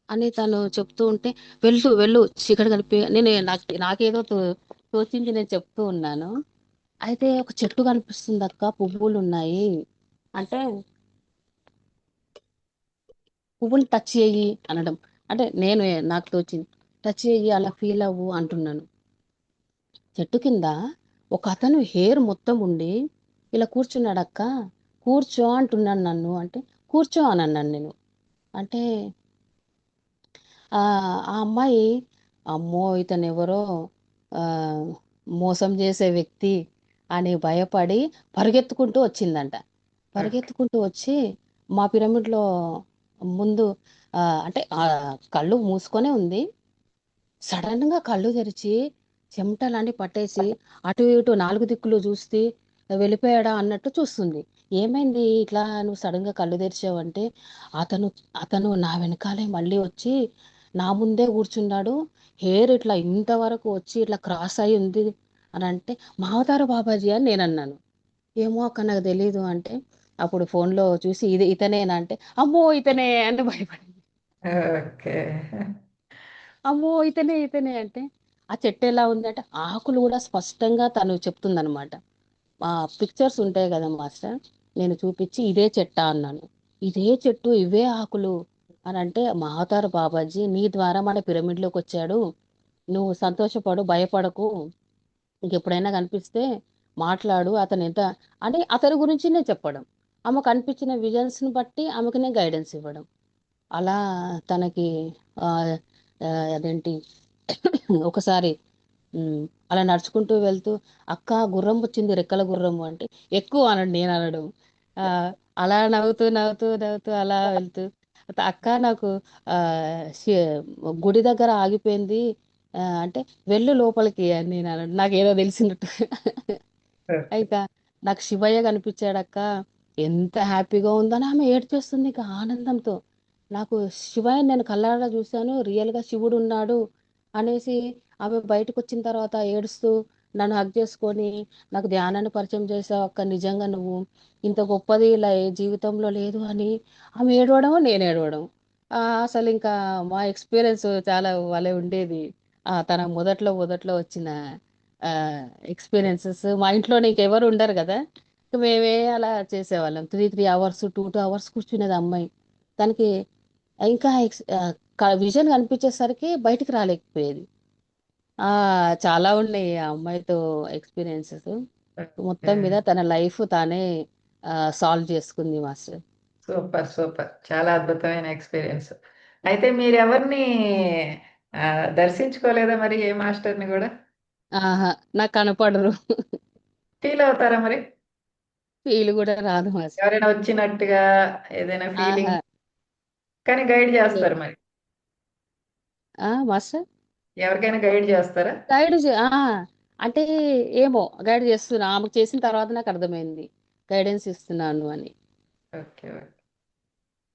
అని తను చెప్తూ ఉంటే, వెళ్ళు వెళ్ళు చీకటి కనిపి నేను నాకేదో తోచింది నేను చెప్తూ ఉన్నాను. అయితే ఒక చెట్టు కనిపిస్తుంది అక్క, పువ్వులు ఉన్నాయి అంటే, పువ్వులు టచ్ చేయి అనడం. అంటే నేను నాకు తోచింది, టచ్ చేయి అలా ఫీల్ అవ్వు అంటున్నాను. చెట్టు కింద ఒక అతను హెయిర్ మొత్తం ఉండి ఇలా కూర్చున్నాడు అక్క, కూర్చో అంటున్నాను నన్ను. అంటే కూర్చో అని అన్నాను నేను. అంటే ఆ ఆ అమ్మాయి, అమ్మో ఇతను ఎవరో ఆ మోసం చేసే వ్యక్తి అని భయపడి పరిగెత్తుకుంటూ వచ్చిందంట. పరిగెత్తుకుంటూ వచ్చి మా పిరమిడ్లో ముందు అంటే కళ్ళు మూసుకొనే ఉంది. సడన్ గా కళ్ళు తెరిచి చెమటలన్నీ పట్టేసి అటు ఇటు 4 దిక్కులు చూస్తే వెళ్ళిపోయాడా అన్నట్టు చూస్తుంది. ఏమైంది ఇట్లా నువ్వు సడన్ గా కళ్ళు తెరిచావు అంటే, అతను అతను నా వెనకాలే మళ్ళీ వచ్చి నా ముందే కూర్చున్నాడు, హెయిర్ ఇట్లా ఇంతవరకు వచ్చి ఇట్లా క్రాస్ అయి ఉంది అని అంటే, మావతార బాబాజీ అని నేను అన్నాను. ఏమో అక్క నాకు తెలీదు అంటే, అప్పుడు ఫోన్లో చూసి ఇది ఇతనేనా అంటే, అమ్మో ఇతనే అని భయపడింది. ఓకే. అమ్మో ఇతనే ఇతనే అంటే, ఆ చెట్టు ఎలా ఉందంటే ఆకులు కూడా స్పష్టంగా తను చెప్తుందనమాట. ఆ పిక్చర్స్ ఉంటాయి కదా మాస్టర్, నేను చూపించి ఇదే చెట్టా అన్నాను. ఇదే చెట్టు ఇవే ఆకులు అని అంటే, మహాతార బాబాజీ నీ ద్వారా మన పిరమిడ్లోకి వచ్చాడు, నువ్వు సంతోషపడు, భయపడకు, ఇంకెప్పుడైనా కనిపిస్తే మాట్లాడు, అతను ఎంత అని అతని గురించి నేను చెప్పడం, ఆమెకు కనిపించిన విజన్స్ని బట్టి ఆమెకు నేను గైడెన్స్ ఇవ్వడం. అలా తనకి ఆ, అదేంటి ఒకసారి అలా నడుచుకుంటూ వెళ్తూ, అక్క గుర్రం వచ్చింది రెక్కల గుర్రము అంటే, ఎక్కువ అనండి నేను అనడం. ఆ, అలా నవ్వుతూ నవ్వుతూ నవ్వుతూ అలా వెళ్తూ, అక్క నాకు ఆ గుడి దగ్గర ఆగిపోయింది అంటే, వెళ్ళు లోపలికి అని నేను అనడం, నాకేదో తెలిసినట్టు. ఇంకా నాకు శివయ్య కనిపించాడక్క, ఎంత హ్యాపీగా ఉందని ఆమె ఏడ్చేస్తుంది ఇక ఆనందంతో. నాకు శివయ్య నేను కళ్ళారా చూశాను, రియల్గా శివుడు ఉన్నాడు అనేసి ఆమె బయటకు వచ్చిన తర్వాత ఏడుస్తూ నన్ను హగ్ చేసుకొని, నాకు ధ్యానాన్ని పరిచయం చేసావు అక్క, నిజంగా నువ్వు ఇంత గొప్పది ఇలా ఏ జీవితంలో లేదు అని ఆమె ఏడవడం, నేను ఏడవడం. అసలు ఇంకా మా ఎక్స్పీరియన్స్ చాలా భలే ఉండేది. తన మొదట్లో మొదట్లో వచ్చిన ఎక్స్పీరియన్సెస్ మా ఇంట్లో ఇంకెవరు ఉండరు కదా, ఇక మేమే అలా చేసేవాళ్ళం. 3 3 అవర్స్ 2 2 అవర్స్ కూర్చునేది అమ్మాయి. తనకి ఇంకా విజన్ కనిపించేసరికి బయటికి రాలేకపోయేది. ఆ చాలా ఉన్నాయి ఆ అమ్మాయితో ఎక్స్పీరియన్సెస్. మొత్తం మీద తన లైఫ్ తానే సాల్వ్ చేసుకుంది మాస్టర్. సూపర్ సూపర్, చాలా అద్భుతమైన ఎక్స్పీరియన్స్. అయితే మీరు ఎవరిని ఆ, దర్శించుకోలేదా మరి ఏ మాస్టర్ని కూడా? ఆహా, నాకు కనపడరు. ఫీల్ అవుతారా మరి? ఫీల్ కూడా రాదు మాస్టర్. ఎవరైనా వచ్చినట్టుగా ఏదైనా ఆహా, ఫీలింగ్, కానీ గైడ్ లే- చేస్తారు మరి? మాస్టర్ ఎవరికైనా గైడ్ చేస్తారా? గైడ్ అంటే ఏమో గైడ్ చేస్తున్నా, ఆమెకు చేసిన తర్వాత నాకు అర్థమైంది గైడెన్స్ ఇస్తున్నాను అని. Okay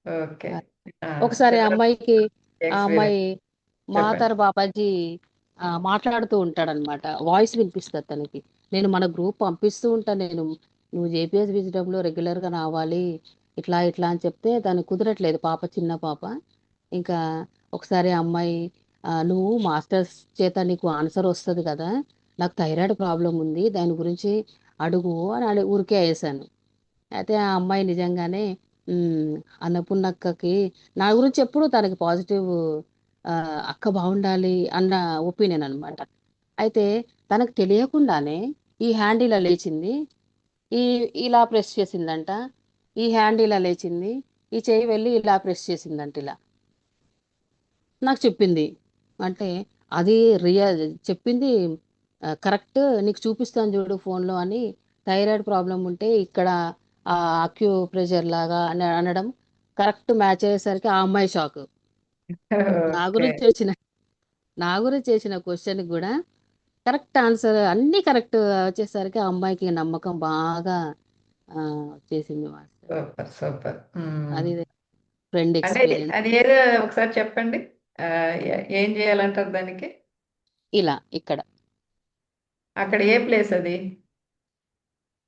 okay. ఒకసారి ఆ చాలా అమ్మాయికి, ఆ ఎక్స్పీరియన్స్. అమ్మాయి చెప్పండి. మాతార్ బాబాజీ మాట్లాడుతూ ఉంటాడనమాట, వాయిస్ వినిపిస్తుంది తనకి. నేను మన గ్రూప్ పంపిస్తూ ఉంటాను, నేను నువ్వు జేపీఎస్ విజిటంలో రెగ్యులర్గా రావాలి ఇట్లా ఇట్లా అని చెప్తే దాన్ని కుదరట్లేదు, పాప చిన్న పాప. ఇంకా ఒకసారి ఆ అమ్మాయి నువ్వు మాస్టర్స్ చేత నీకు ఆన్సర్ వస్తుంది కదా, నాకు థైరాయిడ్ ప్రాబ్లం ఉంది దాని గురించి అడుగు అని ఊరికే వేసాను. అయితే ఆ అమ్మాయి నిజంగానే ఉమ్, అన్నపూర్ణక్కకి నా గురించి ఎప్పుడు తనకి పాజిటివ్, అక్క బాగుండాలి అన్న ఒపీనియన్ అనమాట. అయితే తనకు తెలియకుండానే ఈ హ్యాండ్ ఇలా లేచింది, ఈ ఇలా ప్రెస్ చేసిందంట, ఈ హ్యాండ్ ఇలా లేచింది, ఈ చేయి వెళ్ళి ఇలా ప్రెస్ చేసిందంట ఇలా నాకు చెప్పింది. అంటే అది రియల్ చెప్పింది, కరెక్ట్, నీకు చూపిస్తాను చూడు ఫోన్లో అని. థైరాయిడ్ ప్రాబ్లం ఉంటే ఇక్కడ అక్యూ ప్రెషర్ లాగా అని అనడం కరెక్ట్ మ్యాచ్ అయ్యేసరికి ఆ అమ్మాయి షాక్. నా ఓకే. గురించి వచ్చిన నా గురించి చేసిన క్వశ్చన్ కూడా కరెక్ట్ ఆన్సర్ అన్నీ కరెక్ట్ వచ్చేసరికి ఆ అమ్మాయికి నమ్మకం బాగా ఆ, చేసింది మాస్టర్. Super super. అది ఫ్రెండ్ అంటే ఎక్స్పీరియన్స్. అది ఏదో ఒకసారి చెప్పండి. ఆ, ఏం చేయాలంటారు దానికి? ఇలా ఇక్కడ అక్కడ ఏ ప్లేస్ అది?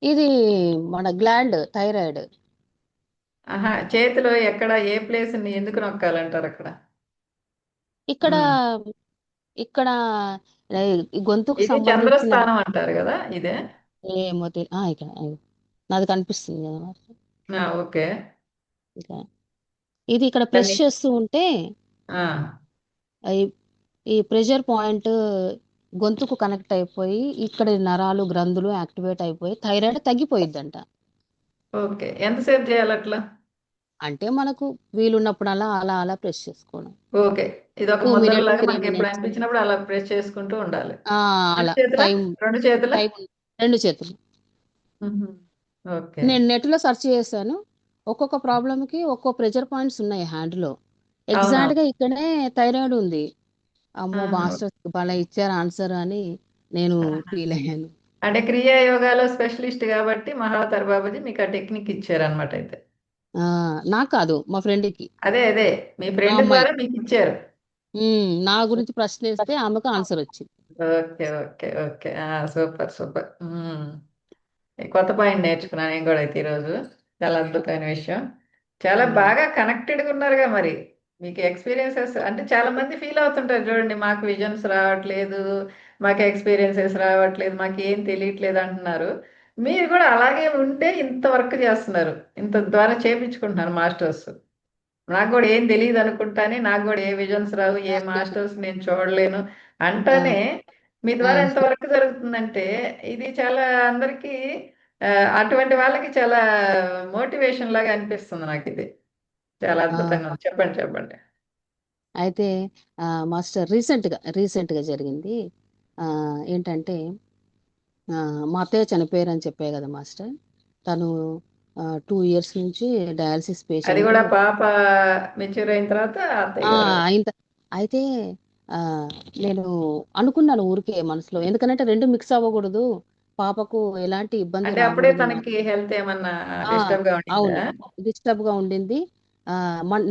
ఇది మన గ్లాండ్ థైరాయిడ్. ఆహా, చేతిలో ఎక్కడ ఏ ప్లేస్ ని ఎందుకు నొక్కాలంటారు అక్కడ? ఇక్కడ ఉమ్. ఇక్కడ ఈ గొంతుకు ఇది సంబంధించిన చంద్రస్థానం అంటారు కదా ఇదే? ఏమో ఇక్కడ నాది కనిపిస్తుంది కదా మాస్టర్. ఓకే. ఇక ఇది ఇక్కడ ప్రెస్ దాన్ని చేస్తూ ఉంటే ఆ, ఈ ఈ ప్రెషర్ పాయింట్ గొంతుకు కనెక్ట్ అయిపోయి ఇక్కడ నరాలు గ్రంథులు యాక్టివేట్ అయిపోయి థైరాయిడ్ తగ్గిపోయిద్దంట. ఓకే. ఎంతసేపు చేయాలి అట్లా? అంటే మనకు వీలున్నప్పుడల్లా అలా అలా ప్రెస్ చేసుకోవడం. ఓకే. ఇది ఒక 2 minutes ముద్రలాగా త్రీ మనకి ఎప్పుడు మినిట్స్ అనిపించినప్పుడు అలా ప్రెస్ చేసుకుంటూ ఉండాలి. రెండు అలా చేతుల టైం రెండు చేతుల టైం 2 చేతులు. ఓకే. నేను నెట్లో సెర్చ్ చేశాను, ఒక్కొక్క ప్రాబ్లంకి ఒక్కో ప్రెషర్ పాయింట్స్ ఉన్నాయి హ్యాండ్లో. అవునవును. ఎగ్జాక్ట్గా ఇక్కడే థైరాయిడ్ ఉంది. అమ్మో ఆహా. మాస్టర్ భలే ఇచ్చారు ఆన్సర్ అని నేను ఆహా. ఫీల్ అయ్యాను. అంటే క్రియా యోగాలో స్పెషలిస్ట్ కాబట్టి మహావతార్ బాబాజీ మీకు ఆ టెక్నిక్ ఇచ్చారనమాట అయితే. ఆ, నాకు కాదు మా ఫ్రెండ్కి, అదే మీ ఆ ఫ్రెండ్ ద్వారా అమ్మాయికి. మీకు ఇచ్చారు. నా గురించి ప్రశ్న వేస్తే ఆమెకు ఆన్సర్ వచ్చింది. ఓకే. Super super. ఈ కొత్త పాయింట్ నేర్చుకున్నాను నేను కూడా అయితే ఈరోజు. చాలా అద్భుతమైన విషయం. చాలా ఉమ్, బాగా కనెక్టెడ్గా ఉన్నారుగా మరి. మీకు ఎక్స్పీరియన్సెస్ అంటే చాలా మంది ఫీల్ అవుతుంటారు చూడండి, మాకు విజన్స్ రావట్లేదు, మాకు ఎక్స్పీరియన్సెస్ రావట్లేదు, మాకు ఏం తెలియట్లేదు అంటున్నారు. మీరు కూడా అలాగే ఉంటే ఇంత వర్క్ చేస్తున్నారు, ఇంత ద్వారా చేపించుకుంటున్నారు మాస్టర్స్. నాకు కూడా ఏం తెలియదు అనుకుంటానే, నాకు కూడా ఏ విజన్స్ రావు, ఏ మాస్టర్స్ నేను చూడలేను ఆ, అంటానే మీ ఆ, ద్వారా ఎంత వర్క్ జరుగుతుందంటే ఇది చాలా అందరికీ, ఆ, అటువంటి వాళ్ళకి చాలా మోటివేషన్ లాగా అనిపిస్తుంది నాకు ఇది. చాలా అద్భుతంగా ఆ. ఉంది. చెప్పండి. అయితే మాస్టర్ రీసెంట్గా జరిగింది. ఆ, ఏంటంటే మా అత్తయ్య చనిపోయారు అని చెప్పే కదా మాస్టర్. తను 2 years నుంచి డయాలసిస్ అది పేషెంట్. కూడా పాప మెచ్యూర్ అయిన తర్వాత అత్తయ్య గారు. అయింత అయితే ఆ, నేను అనుకున్నాను ఊరికే మనసులో, ఎందుకంటే రెండు మిక్స్ అవ్వకూడదు, పాపకు ఎలాంటి ఇబ్బంది అంటే అప్పుడే రాకూడదు తనకి హెల్త్ ఏమన్నా ఆ డిస్టర్బ్ గా అవును, ఉండిందా? డిస్టర్బ్ గా ఉండింది.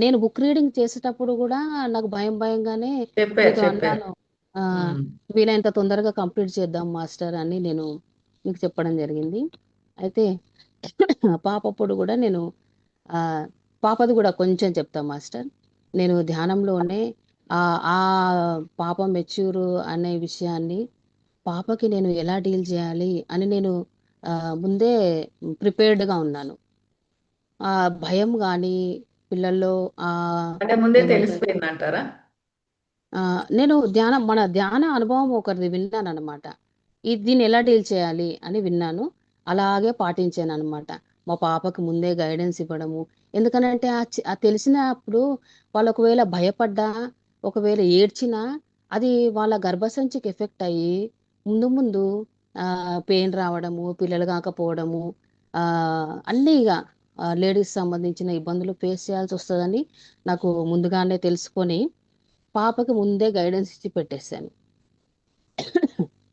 నేను బుక్ రీడింగ్ చేసేటప్పుడు కూడా నాకు భయంగానే చెప్పారు మీతో చెప్పారు. అన్నాను. ఆ, ఉమ్. వీలైనంత తొందరగా కంప్లీట్ చేద్దాం మాస్టర్ అని నేను మీకు చెప్పడం జరిగింది. అయితే పాపప్పుడు కూడా నేను ఆ పాపది కూడా కొంచెం చెప్తా మాస్టర్. నేను ధ్యానంలోనే ఆ ఆ పాప మెచ్యూర్ అనే విషయాన్ని, పాపకి నేను ఎలా డీల్ చేయాలి అని నేను ఆ, ముందే ప్రిపేర్డ్గా ఉన్నాను. ఆ భయం కానీ పిల్లల్లో ఆ అంటే ముందే ఏమంటారు, తెలిసిపోయిందంటారా? నేను మన ధ్యాన అనుభవం ఒకరిది విన్నాను అనమాట. దీన్ని ఎలా డీల్ చేయాలి అని విన్నాను, అలాగే పాటించాను అనమాట. మా పాపకి ముందే గైడెన్స్ ఇవ్వడము. ఎందుకనంటే ఆ తెలిసినప్పుడు వాళ్ళు ఒకవేళ భయపడ్డా, ఒకవేళ ఏడ్చినా, అది వాళ్ళ గర్భసంచికి ఎఫెక్ట్ అయ్యి ముందు ముందు పెయిన్ రావడము, పిల్లలు కాకపోవడము, ఆ, అన్నీ ఇక లేడీస్ సంబంధించిన ఇబ్బందులు ఫేస్ చేయాల్సి వస్తుందని నాకు ముందుగానే తెలుసుకొని పాపకి ముందే గైడెన్స్ ఇచ్చి పెట్టేశాను.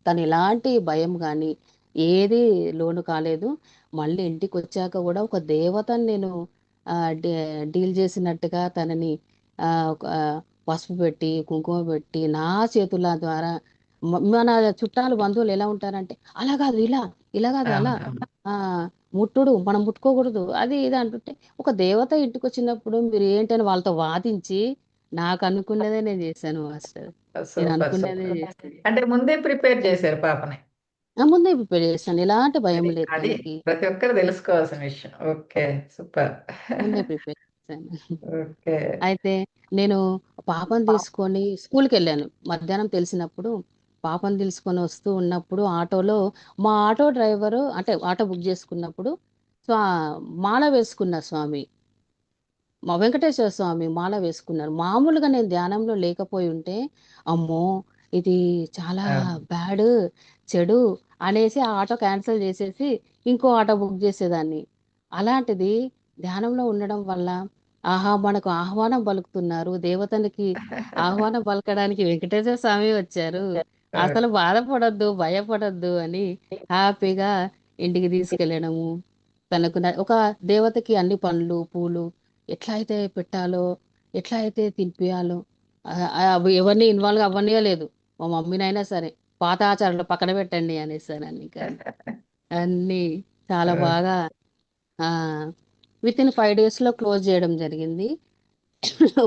తను ఎలాంటి భయం కానీ ఏది లోను కాలేదు. మళ్ళీ ఇంటికి వచ్చాక కూడా ఒక దేవతని నేను ఆ, డీల్ చేసినట్టుగా తనని పసుపు పెట్టి కుంకుమ పెట్టి నా చేతుల ద్వారా మన చుట్టాలు బంధువులు ఎలా ఉంటారంటే అలా కాదు ఇలా, ఇలా కాదు అలా, అవునవును. ఆ ముట్టుడు మనం ముట్టుకోకూడదు అది ఇది అంటుంటే, ఒక దేవత ఇంటికి వచ్చినప్పుడు మీరు ఏంటని వాళ్ళతో వాదించి నాకు అనుకున్నదే నేను చేశాను మాస్టర్. నేను సూపర్ అనుకున్నదే సూపర్. చేశాను. అంటే ముందే ప్రిపేర్ చేశారు పాపని. ముందే ప్రిపేర్ చేశాను, ఎలాంటి భయం అది లేదు అది తనకి. ప్రతి ఒక్కరు తెలుసుకోవాల్సిన విషయం. ఓకే. సూపర్. ముందే ప్రిపేర్ చేశాను. ఓకే. అయితే నేను పాపను తీసుకొని స్కూల్కి వెళ్ళాను మధ్యాహ్నం తెలిసినప్పుడు. పాపను తీసుకొని వస్తూ ఉన్నప్పుడు ఆటోలో మా ఆటో డ్రైవరు, అంటే ఆటో బుక్ చేసుకున్నప్పుడు స్వా మాల వేసుకున్నారు స్వామి, మా వెంకటేశ్వర స్వామి మాల వేసుకున్నారు. మామూలుగా నేను ధ్యానంలో లేకపోయి ఉంటే అమ్మో ఇది చాలా అవును. బ్యాడ్, చెడు అనేసి ఆ ఆటో క్యాన్సిల్ చేసేసి ఇంకో ఆటో బుక్ చేసేదాన్ని. అలాంటిది ధ్యానంలో ఉండడం వల్ల ఆహా మనకు ఆహ్వానం పలుకుతున్నారు, దేవతనికి ఆహ్వానం పలకడానికి వెంకటేశ్వర స్వామి వచ్చారు, అసలు బాధపడొద్దు భయపడొద్దు అని హ్యాపీగా ఇంటికి తీసుకెళ్ళడము. ఒక దేవతకి అన్ని పండ్లు పూలు ఎట్లా అయితే పెట్టాలో, ఎట్లా అయితే తినిపియాలో, అవి ఎవరిని ఇన్వాల్వ్ అవ్వనియలేదు. మా మమ్మీనైనా సరే పాత ఆచారాలు పక్కన పెట్టండి అనేసాను. ఇంకా అన్నీ చాలా బాగా ఆ విత్ ఇన్ 5 days లో క్లోజ్ చేయడం జరిగింది.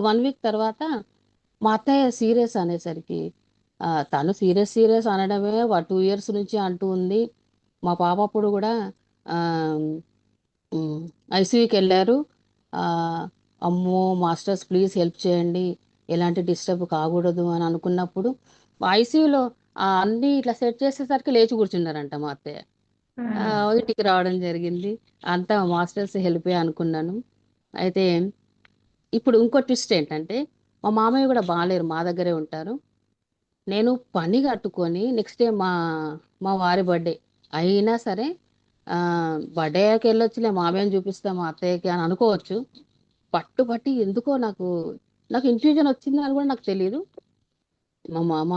1 week తర్వాత మా అత్తయ్య సీరియస్ అనేసరికి, తను సీరియస్ సీరియస్ అనడమే 2 years నుంచి అంటూ ఉంది. మా పాప అప్పుడు కూడా ఐసీయూకి వెళ్ళారు. ఆ, అమ్మో మాస్టర్స్ ప్లీజ్ హెల్ప్ చేయండి, ఎలాంటి డిస్టర్బ్ కాకూడదు అని అనుకున్నప్పుడు ఐసీయూలో అన్నీ ఇట్లా సెట్ చేసేసరికి లేచి కూర్చున్నారంట మా అత్తయ్య. ఇంటికి రావడం జరిగింది. అంతా మాస్టర్స్ హెల్పే అనుకున్నాను. అయితే ఇప్పుడు ఇంకో ట్విస్ట్ ఏంటంటే, మా మామయ్య కూడా బాగాలేరు, మా దగ్గరే ఉంటారు. నేను పని కట్టుకొని నెక్స్ట్ డే మా వారి బర్త్డే అయినా సరే, ఆ బర్త్డేకి వెళ్ళొచ్చులే మామయ్యని చూపిస్తా మా అత్తయ్యకి అని అనుకోవచ్చు. పట్టుబట్టి ఎందుకో నాకు ఇన్ఫ్యూజన్ వచ్చింది అని కూడా నాకు తెలియదు. మా మామ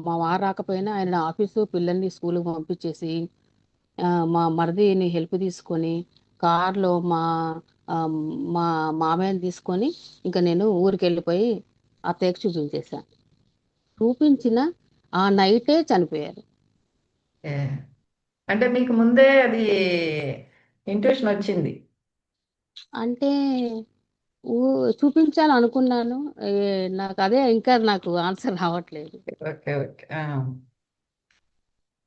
మా వారు రాకపోయినా ఆయన ఆఫీసు పిల్లల్ని స్కూల్కి పంపించేసి, మా మరిదిని హెల్ప్ తీసుకొని కార్లో ఆ, మా మామయ్యని తీసుకొని ఇంకా నేను ఊరికి వెళ్ళిపోయి అత్తయ్యకి చూపించేశాను. చూపించిన ఆ నైటే చనిపోయారు. ఓకే. అంటే మీకు ముందే అది ఇంట్యూషన్ వచ్చింది. అంటే చూపించాలి అనుకున్నాను. ఏ, నాకు అదే ఇంకా నాకు ఆన్సర్ రావట్లేదు. Okay okay.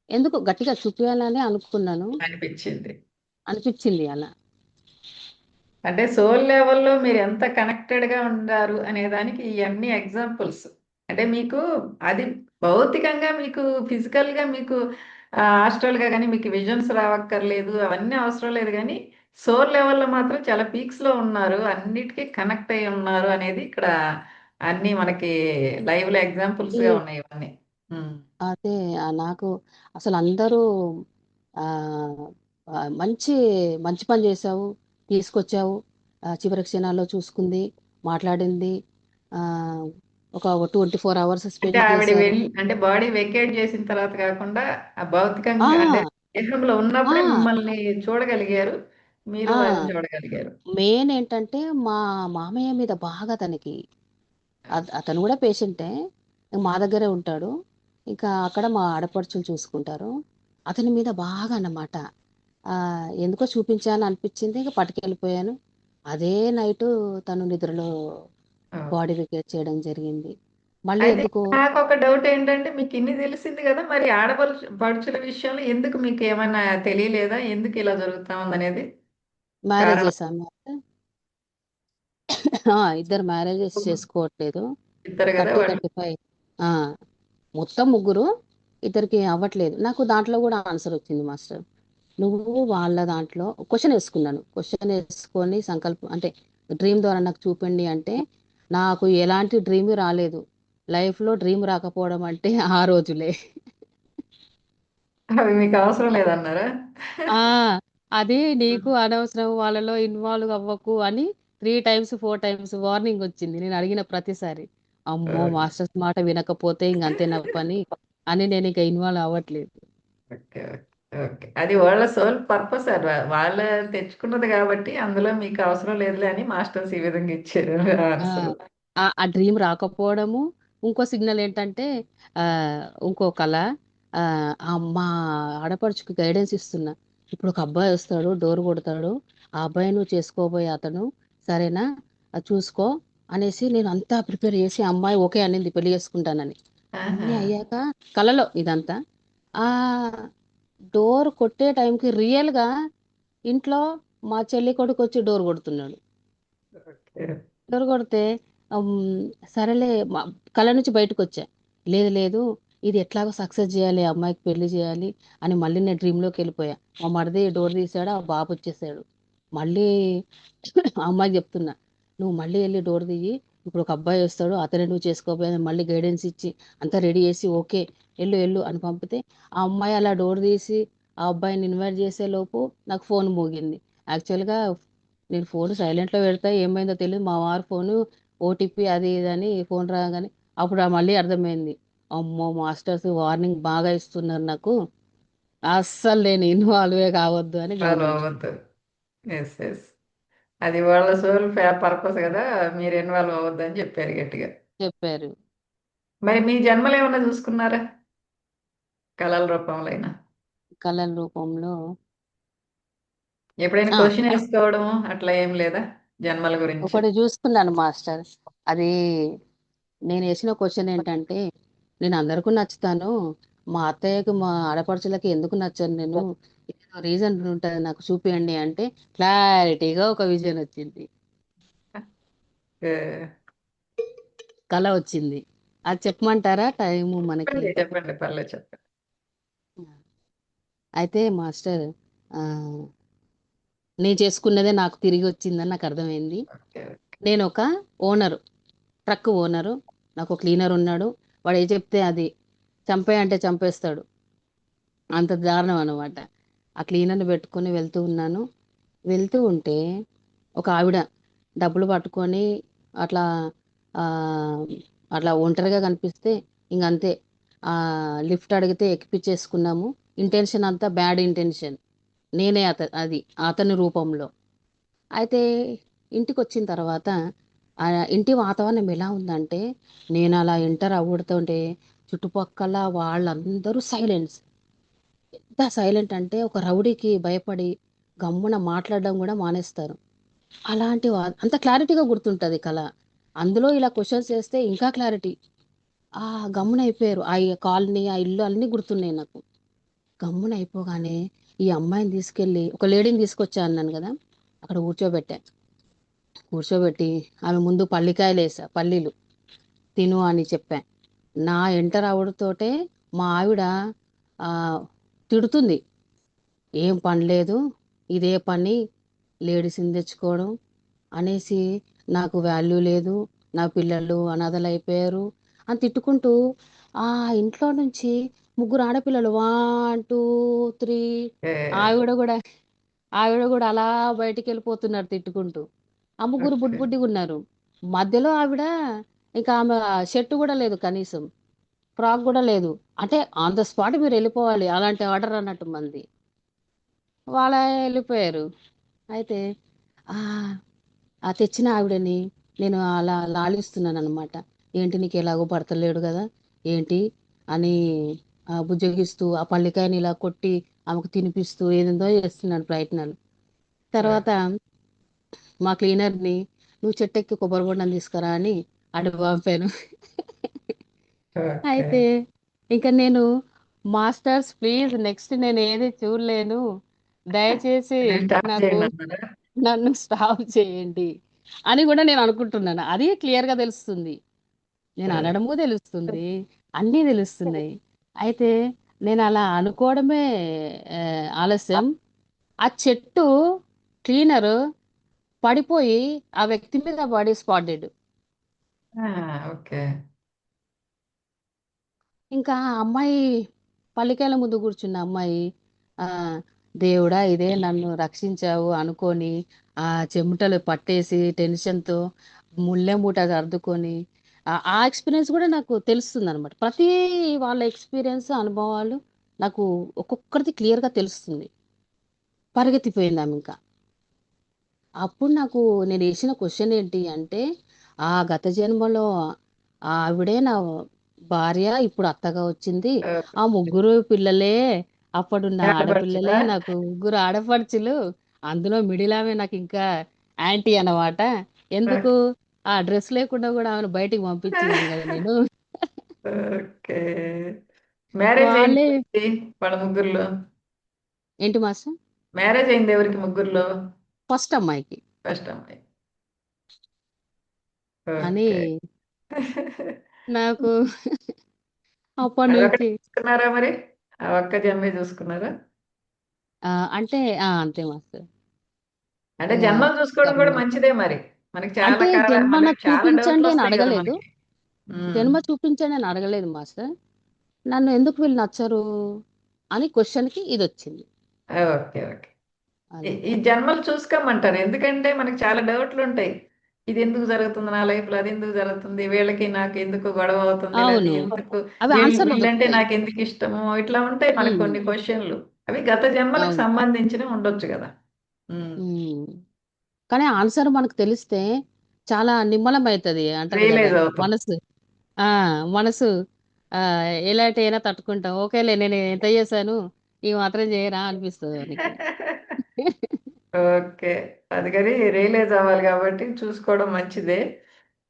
ఎందుకు గట్టిగా చూపించాలని అనుకున్నాను, అనిపించింది. అనిపించింది అలా. అంటే సోల్ లెవెల్లో మీరు ఎంత కనెక్టెడ్గా ఉన్నారు అనే దానికి ఇవన్నీ ఎగ్జాంపుల్స్. అంటే మీకు అది భౌతికంగా మీకు ఫిజికల్గా మీకు హాస్టల్గా కానీ మీకు విజన్స్ రావక్కర్లేదు, అవన్నీ అవసరం లేదు, కానీ సోల్ లెవెల్లో మాత్రం చాలా పీక్స్లో ఉన్నారు, అన్నిటికీ కనెక్ట్ అయి ఉన్నారు అనేది ఇక్కడ అన్నీ మనకి లైవ్లో ఎగ్జాంపుల్స్గా ఈ ఉన్నాయి ఇవన్నీ. ఉమ్. అదే నాకు అసలు అందరూ ఆ, మంచి మంచి పని చేశావు, తీసుకొచ్చావు, చివరి క్షణాల్లో చూసుకుంది, మాట్లాడింది, ఆ, ఒక 24 hours అంటే స్పెండ్ ఆవిడ చేశారు. వెళ్ళి అంటే బాడీ వెకేట్ చేసిన తర్వాత కాకుండా ఆ ఆ భౌతికంగా అంటే దేహంలో ఆ ఉన్నప్పుడే మిమ్మల్ని చూడగలిగారు. మీరు ఆ వారిని చూడగలిగారు. మెయిన్ ఏంటంటే మా మామయ్య మీద బాగా తనకి అతను కూడా పేషెంటే, మా దగ్గరే ఉంటాడు. ఇంకా అక్కడ మా ఆడపడుచులు చూసుకుంటారు. అతని మీద బాగా అన్నమాట. ఎందుకో చూపించాలని అనిపించింది, ఇక పట్టుకెళ్ళిపోయాను. అదే నైటు తను నిద్రలో ఓకే. బాడీ వెకేట్ చేయడం జరిగింది. మళ్ళీ అయితే ఎందుకు నాకొక డౌట్ ఏంటంటే మీకు ఇన్ని తెలిసింది కదా! మరి పడుచుల విషయంలో ఎందుకు మీకేమన్నా తెలియలేదా? ఎందుకు ఇలా జరుగుతా ఉందనేది? మ్యారేజ్ కారణం చేశాను. ఇద్దరు మ్యారేజెస్ చేసుకోవట్లేదు. ఇద్దరు కదా 30, వాళ్ళు. 35. ఆ, మొత్తం ముగ్గురు, ఇద్దరికి అవ్వట్లేదు. నాకు దాంట్లో కూడా ఆన్సర్ వచ్చింది మాస్టర్. నువ్వు వాళ్ళ దాంట్లో క్వశ్చన్ వేసుకున్నాను. క్వశ్చన్ వేసుకొని సంకల్పం అంటే డ్రీమ్ ద్వారా నాకు చూపండి అంటే నాకు ఎలాంటి డ్రీమ్ రాలేదు. లైఫ్లో డ్రీమ్ రాకపోవడం అంటే ఆ రోజులే. అవి మీకు అవసరం లేదన్నారా? ఆ అది నీకు అనవసరం, వాళ్ళలో ఇన్వాల్వ్ అవ్వకు అని 3 టైమ్స్ 4 టైమ్స్ వార్నింగ్ వచ్చింది నేను అడిగిన ప్రతిసారి. అమ్మో, ఓకే. మాస్టర్స్ మాట వినకపోతే ఇంకంతే నా పని అని నేను ఇక ఇన్వాల్వ్ అవ్వట్లేదు. ఓకే. ఓకే. అది వాళ్ళ సోల్ పర్పస్ అది. వాళ్ళ తెచ్చుకున్నది కాబట్టి అందులో మీకు అవసరం లేదులే అని మాస్టర్స్ ఈ విధంగా ఇచ్చారు ఆ ఆన్సర్. ఆ డ్రీమ్ రాకపోవడము, ఇంకో సిగ్నల్ ఏంటంటే ఆ ఇంకో కళ, మా ఆడపడుచుకి గైడెన్స్ ఇస్తున్నా. ఇప్పుడు ఒక అబ్బాయి వస్తాడు, డోర్ కొడతాడు, ఆ అబ్బాయి నువ్వు చేసుకోబోయే అతను, సరేనా, అది చూసుకో అనేసి నేను అంతా ప్రిపేర్ చేసి, ఆ అమ్మాయి ఓకే అనింది పెళ్లి చేసుకుంటానని. ఆహా! అన్నీ అయ్యాక కలలో ఇదంతా, ఆ డోర్ కొట్టే టైంకి రియల్గా ఇంట్లో మా చెల్లి కొడుకు వచ్చి డోర్ కొడుతున్నాడు. ఓకే. డోర్ కొడితే ఉమ్, సరేలే కళ నుంచి బయటకు వచ్చా. లేదు లేదు, ఇది ఎట్లాగో సక్సెస్ చేయాలి, ఆ అమ్మాయికి పెళ్లి చేయాలి అని మళ్ళీ నేను డ్రీమ్లోకి వెళ్ళిపోయా. మా మరిది డోర్ తీసాడు, ఆ బాబు వచ్చేసాడు. మళ్ళీ ఆ అమ్మాయికి చెప్తున్నా, నువ్వు మళ్ళీ వెళ్ళి డోర్ తీయి, ఇప్పుడు ఒక అబ్బాయి వస్తాడు, అతనే నువ్వు చేసుకోపోయాను మళ్ళీ గైడెన్స్ ఇచ్చి అంతా రెడీ చేసి ఓకే వెళ్ళు వెళ్ళు అని పంపితే, ఆ అమ్మాయి అలా డోర్ తీసి ఆ అబ్బాయిని ఇన్వైట్ చేసే లోపు నాకు ఫోన్ మోగింది. యాక్చువల్గా నేను ఫోన్ సైలెంట్లో పెడతా, ఏమైందో తెలియదు, మా వారు ఫోను ఓటీపీ అది ఇది అని ఫోన్ రాగానే అప్పుడు మళ్ళీ అర్థమైంది. అమ్మో, మాస్టర్స్ వార్నింగ్ బాగా ఇస్తున్నారు నాకు, అస్సలు నేను ఇన్వాల్వే కావద్దు అని ఫాలో గమనించాను. అవ్వద్దు. యెస్. యెస్. అది వాళ్ళ సోల్ పర్పస్ కదా! మీరు ఇన్వాల్వ్ అవ్వద్దని చెప్పారు గట్టిగా. చెప్పారు. మరి మీ జన్మలో ఏమన్నా చూసుకున్నారా? కళల రూపంలో అయినా? కళల రూపంలో ఎప్పుడైనా ఆ క్వెషన్ ఏసుకోవడము అట్లా ఏం లేదా? జన్మల గురించి? ఒకటి చూసుకున్నాను మాస్టర్. అది నేను వేసిన క్వశ్చన్ ఏంటంటే, నేను అందరికీ నచ్చుతాను, మా అత్తయ్యకి మా ఆడపడుచులకి ఎందుకు నచ్చను నేను, ఏదో రీజన్ ఉంటుంది నాకు చూపియండి అంటే క్లారిటీగా ఒక విజన్ వచ్చింది, ఓకే. కళ వచ్చింది. అది చెప్పమంటారా టైము మనకి? చెప్పండి. చెప్పండి. పర్లేదు చెప్పండి. అయితే మాస్టర్, ఆ, నేను చేసుకున్నదే నాకు తిరిగి వచ్చిందని నాకు అర్థమైంది. ఓకే. నేను ఒక ఓనరు, ట్రక్ ఓనరు, నాకు క్లీనర్ ఉన్నాడు. వాడు ఏ చెప్తే అది, చంపే అంటే చంపేస్తాడు, అంత దారుణం అనమాట. ఆ క్లీనర్ని పెట్టుకొని వెళ్తూ ఉన్నాను. వెళ్తూ ఉంటే ఒక ఆవిడ డబ్బులు పట్టుకొని అట్లా ఆ, అట్లా ఒంటరిగా కనిపిస్తే ఇంకంతే, ఆ, లిఫ్ట్ అడిగితే ఎక్కిపించేసుకున్నాము. ఇంటెన్షన్ అంతా బ్యాడ్ ఇంటెన్షన్, నేనే అది అతని రూపంలో. అయితే ఇంటికి వచ్చిన తర్వాత ఆ ఇంటి వాతావరణం ఎలా ఉందంటే, నేను అలా ఎంటర్ అవ్వడుతుంటే చుట్టుపక్కల వాళ్ళందరూ సైలెన్స్. ఎంత సైలెంట్ అంటే ఒక రౌడీకి భయపడి గమ్మున మాట్లాడడం కూడా మానేస్తారు. అలాంటి అంత క్లారిటీగా గుర్తుంటుంది కళ. అందులో ఇలా క్వశ్చన్స్ చేస్తే ఇంకా క్లారిటీ. ఆ గమ్మున అయిపోయారు. ఆ కాలనీ, ఆ ఇల్లు అన్నీ గుర్తున్నాయి నాకు. గమ్మున అయిపోగానే ఈ అమ్మాయిని తీసుకెళ్ళి ఒక లేడీని తీసుకొచ్చా అన్నాను కదా, అక్కడ కూర్చోబెట్టా. కూర్చోబెట్టి ఆమె ముందు పల్లికాయలు వేసా, పల్లీలు తిను అని చెప్పా. నా ఎంటర్ అవడతోటే మా ఆవిడ ఆ, తిడుతుంది, ఏం పని లేదు, ఇదే పని, లేడీస్ని తెచ్చుకోవడం అనేసి, నాకు వాల్యూ లేదు, నా పిల్లలు అనాథలు అయిపోయారు అని తిట్టుకుంటూ ఆ ఇంట్లో నుంచి ముగ్గురు ఆడపిల్లలు 1 2 3, ఓకే. ఆవిడ కూడా ఆవిడ కూడా అలా బయటికి వెళ్ళిపోతున్నారు తిట్టుకుంటూ. ఆ ముగ్గురు బుడ్డి ఓకే. బుడ్డిగా ఉన్నారు. మధ్యలో ఆవిడ, ఇంకా ఆమె షర్టు కూడా లేదు కనీసం, ఫ్రాక్ కూడా లేదు. అంటే ఆన్ ద స్పాట్ మీరు వెళ్ళిపోవాలి, అలాంటి ఆర్డర్ అన్నట్టు మంది. వాళ్ళ వెళ్ళిపోయారు. అయితే ఆ ఆ తెచ్చిన ఆవిడని నేను అలా లాలిస్తున్నాను అనమాట. ఏంటి నీకు ఎలాగో భర్త లేడు కదా ఏంటి అని బుజ్జగిస్తూ ఆ పల్లికాయని ఇలా కొట్టి ఆమెకు తినిపిస్తూ ఏదేందో చేస్తున్నాను ప్రయత్నాలు. తర్వాత మా క్లీనర్ని నువ్వు చెట్టెక్కి కొబ్బరి బొండం తీసుకురా అని అటు పంపాను. ఓకే. అయితే ఇంకా నేను మాస్టర్స్ ప్లీజ్ నెక్స్ట్ నేను ఏది చూడలేను, దయచేసి ఇది స్టార్ట్ నాకు చేయండి అన్నారా? నన్ను స్టాప్ చేయండి అని కూడా నేను అనుకుంటున్నాను. అది క్లియర్ గా తెలుస్తుంది, నేను అనడము తెలుస్తుంది, అన్నీ తెలుస్తున్నాయి. అయితే నేను అలా అనుకోవడమే ఆ, ఆలస్యం. ఆ చెట్టు క్లీనర్ పడిపోయి ఆ వ్యక్తి మీద పడి స్పాట్ డెడ్. ఆ, ఓకే. ఇంకా ఆ అమ్మాయి పల్లికాయల ముందు కూర్చున్న అమ్మాయి ఆ దేవుడా ఇదే నన్ను రక్షించావు అనుకొని ఆ చెమటలు పట్టేసి టెన్షన్తో ముళ్ళె మూట సర్దుకొని ఆ ఎక్స్పీరియన్స్ కూడా నాకు తెలుస్తుంది అనమాట. ప్రతి వాళ్ళ ఎక్స్పీరియన్స్ అనుభవాలు నాకు ఒక్కొక్కరిది క్లియర్గా తెలుస్తుంది. పరిగెత్తిపోయింది ఆమె ఇంకా. అప్పుడు నాకు నేను వేసిన క్వశ్చన్ ఏంటి అంటే ఆ గత జన్మలో ఆవిడే నా భార్య, ఇప్పుడు అత్తగా వచ్చింది. ఆ ముగ్గురు పిల్లలే అప్పుడున్న ఆడపడుచులా? ఆడపిల్లలే నాకు ముగ్గురు ఆడపడుచులు. అందులో మిడిల్ ఆమె నాకు ఇంకా యాంటీ అన్నమాట. ఎందుకు ఆ డ్రెస్ లేకుండా కూడా ఆమెను బయటికి పంపించింది కదా నేను. ఓకే. మ్యారేజ్ అయింది వాళ్ళే ఎవరికి? వాళ్ళ ముగ్గురులో ఏంటి మాస్టర్? మ్యారేజ్ అయింది ఎవరికి ముగ్గురులో? ఫస్ట్ అమ్మాయికి ఫస్ట్ అమ్మాయి. అని ఓకే. నాకు అప్పటి అదొకటి నుంచి చూసుకున్నారా మరి? ఆ ఒక్క జన్మే చూసుకున్నారా? అంటే అంతే మాస్టర్. అంటే ఇక జన్మలు చూసుకోవడం కూడా కర్మ. మంచిదే మరి. మనకి చాలా అంటే కాలం జన్మ మళ్ళీ నాకు చాలా చూపించండి డౌట్లు అని వస్తాయి కదా అడగలేదు. మనకి. ఉమ్. జన్మ చూపించండి అని అడగలేదు మాస్టర్. నన్ను ఎందుకు వీళ్ళు నచ్చరు అని క్వశ్చన్కి ఇది వచ్చింది. ఓకే. ఓకే. ఈ అది ఈ జన్మలు చూసుకోమంటారు. ఎందుకంటే మనకి చాలా డౌట్లు ఉంటాయి. ఇది ఎందుకు జరుగుతుంది నా లైఫ్‌లో? అది ఎందుకు జరుగుతుంది? వీళ్ళకి నాకు ఎందుకు గొడవ అవుతుంది? లేకపోతే అవును, ఎందుకు అవి ఆన్సర్లు వీళ్ళంటే దొరుకుతాయి. నాకు ఎందుకు ఇష్టము? ఇట్లా ఉంటాయి మనకు ఉమ్, కొన్ని క్వెషన్‌లు. అవి గత జన్మలకు అవును. సంబంధించినవి ఉండొచ్చు కదా! హ్మ్. ఉమ్. కానీ ఆన్సర్ మనకు తెలిస్తే చాలా నిమ్మలం అవుతుంది అంటారు కదా. రియలైజ్ అవుతాం. మనసు ఆ మనసు ఆ ఎలాంటి అయినా తట్టుకుంటాం. ఓకేలే నేను ఎంత చేశాను, ఈ మాత్రం చేయరా అనిపిస్తుంది మనకి. ఓకే. అందుకని రియలైజ్ అవ్వాలి కాబట్టి చూసుకోవడం మంచిదే.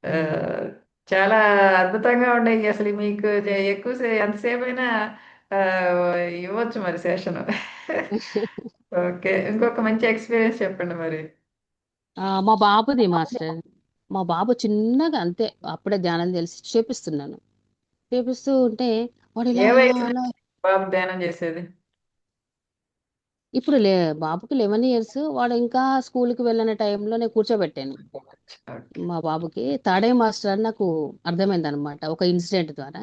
ఉమ్. ఆహ్, చాలా అద్భుతంగా ఉన్నాయి. అసలు మీకు ఎక్కువ ఎంతసేపైనా ఇవ్వచ్చు మరి సెషను. ఓకే. ఇంకొక మంచి ఎక్స్‌పీరియన్స్ చెప్పండి మరి. మా బాబుది మాస్టర్. మా బాబు చిన్నగా అంతే, అప్పుడే ధ్యానం తెలిసి చేపిస్తున్నాను. చేపిస్తూ ఉంటే వాడు ఇలా ఏ ఇలా వయసు అలా. నుంచి బాబు ధ్యానం చేసేది? ఇప్పుడు బాబుకి 11 years. వాడు ఇంకా స్కూల్కి వెళ్ళిన టైంలో నేను కూర్చోబెట్టాను. ఓకే. మా బాబుకి తాడే మాస్టర్ అని నాకు అర్థమైంది అనమాట ఒక ఇన్సిడెంట్ ద్వారా.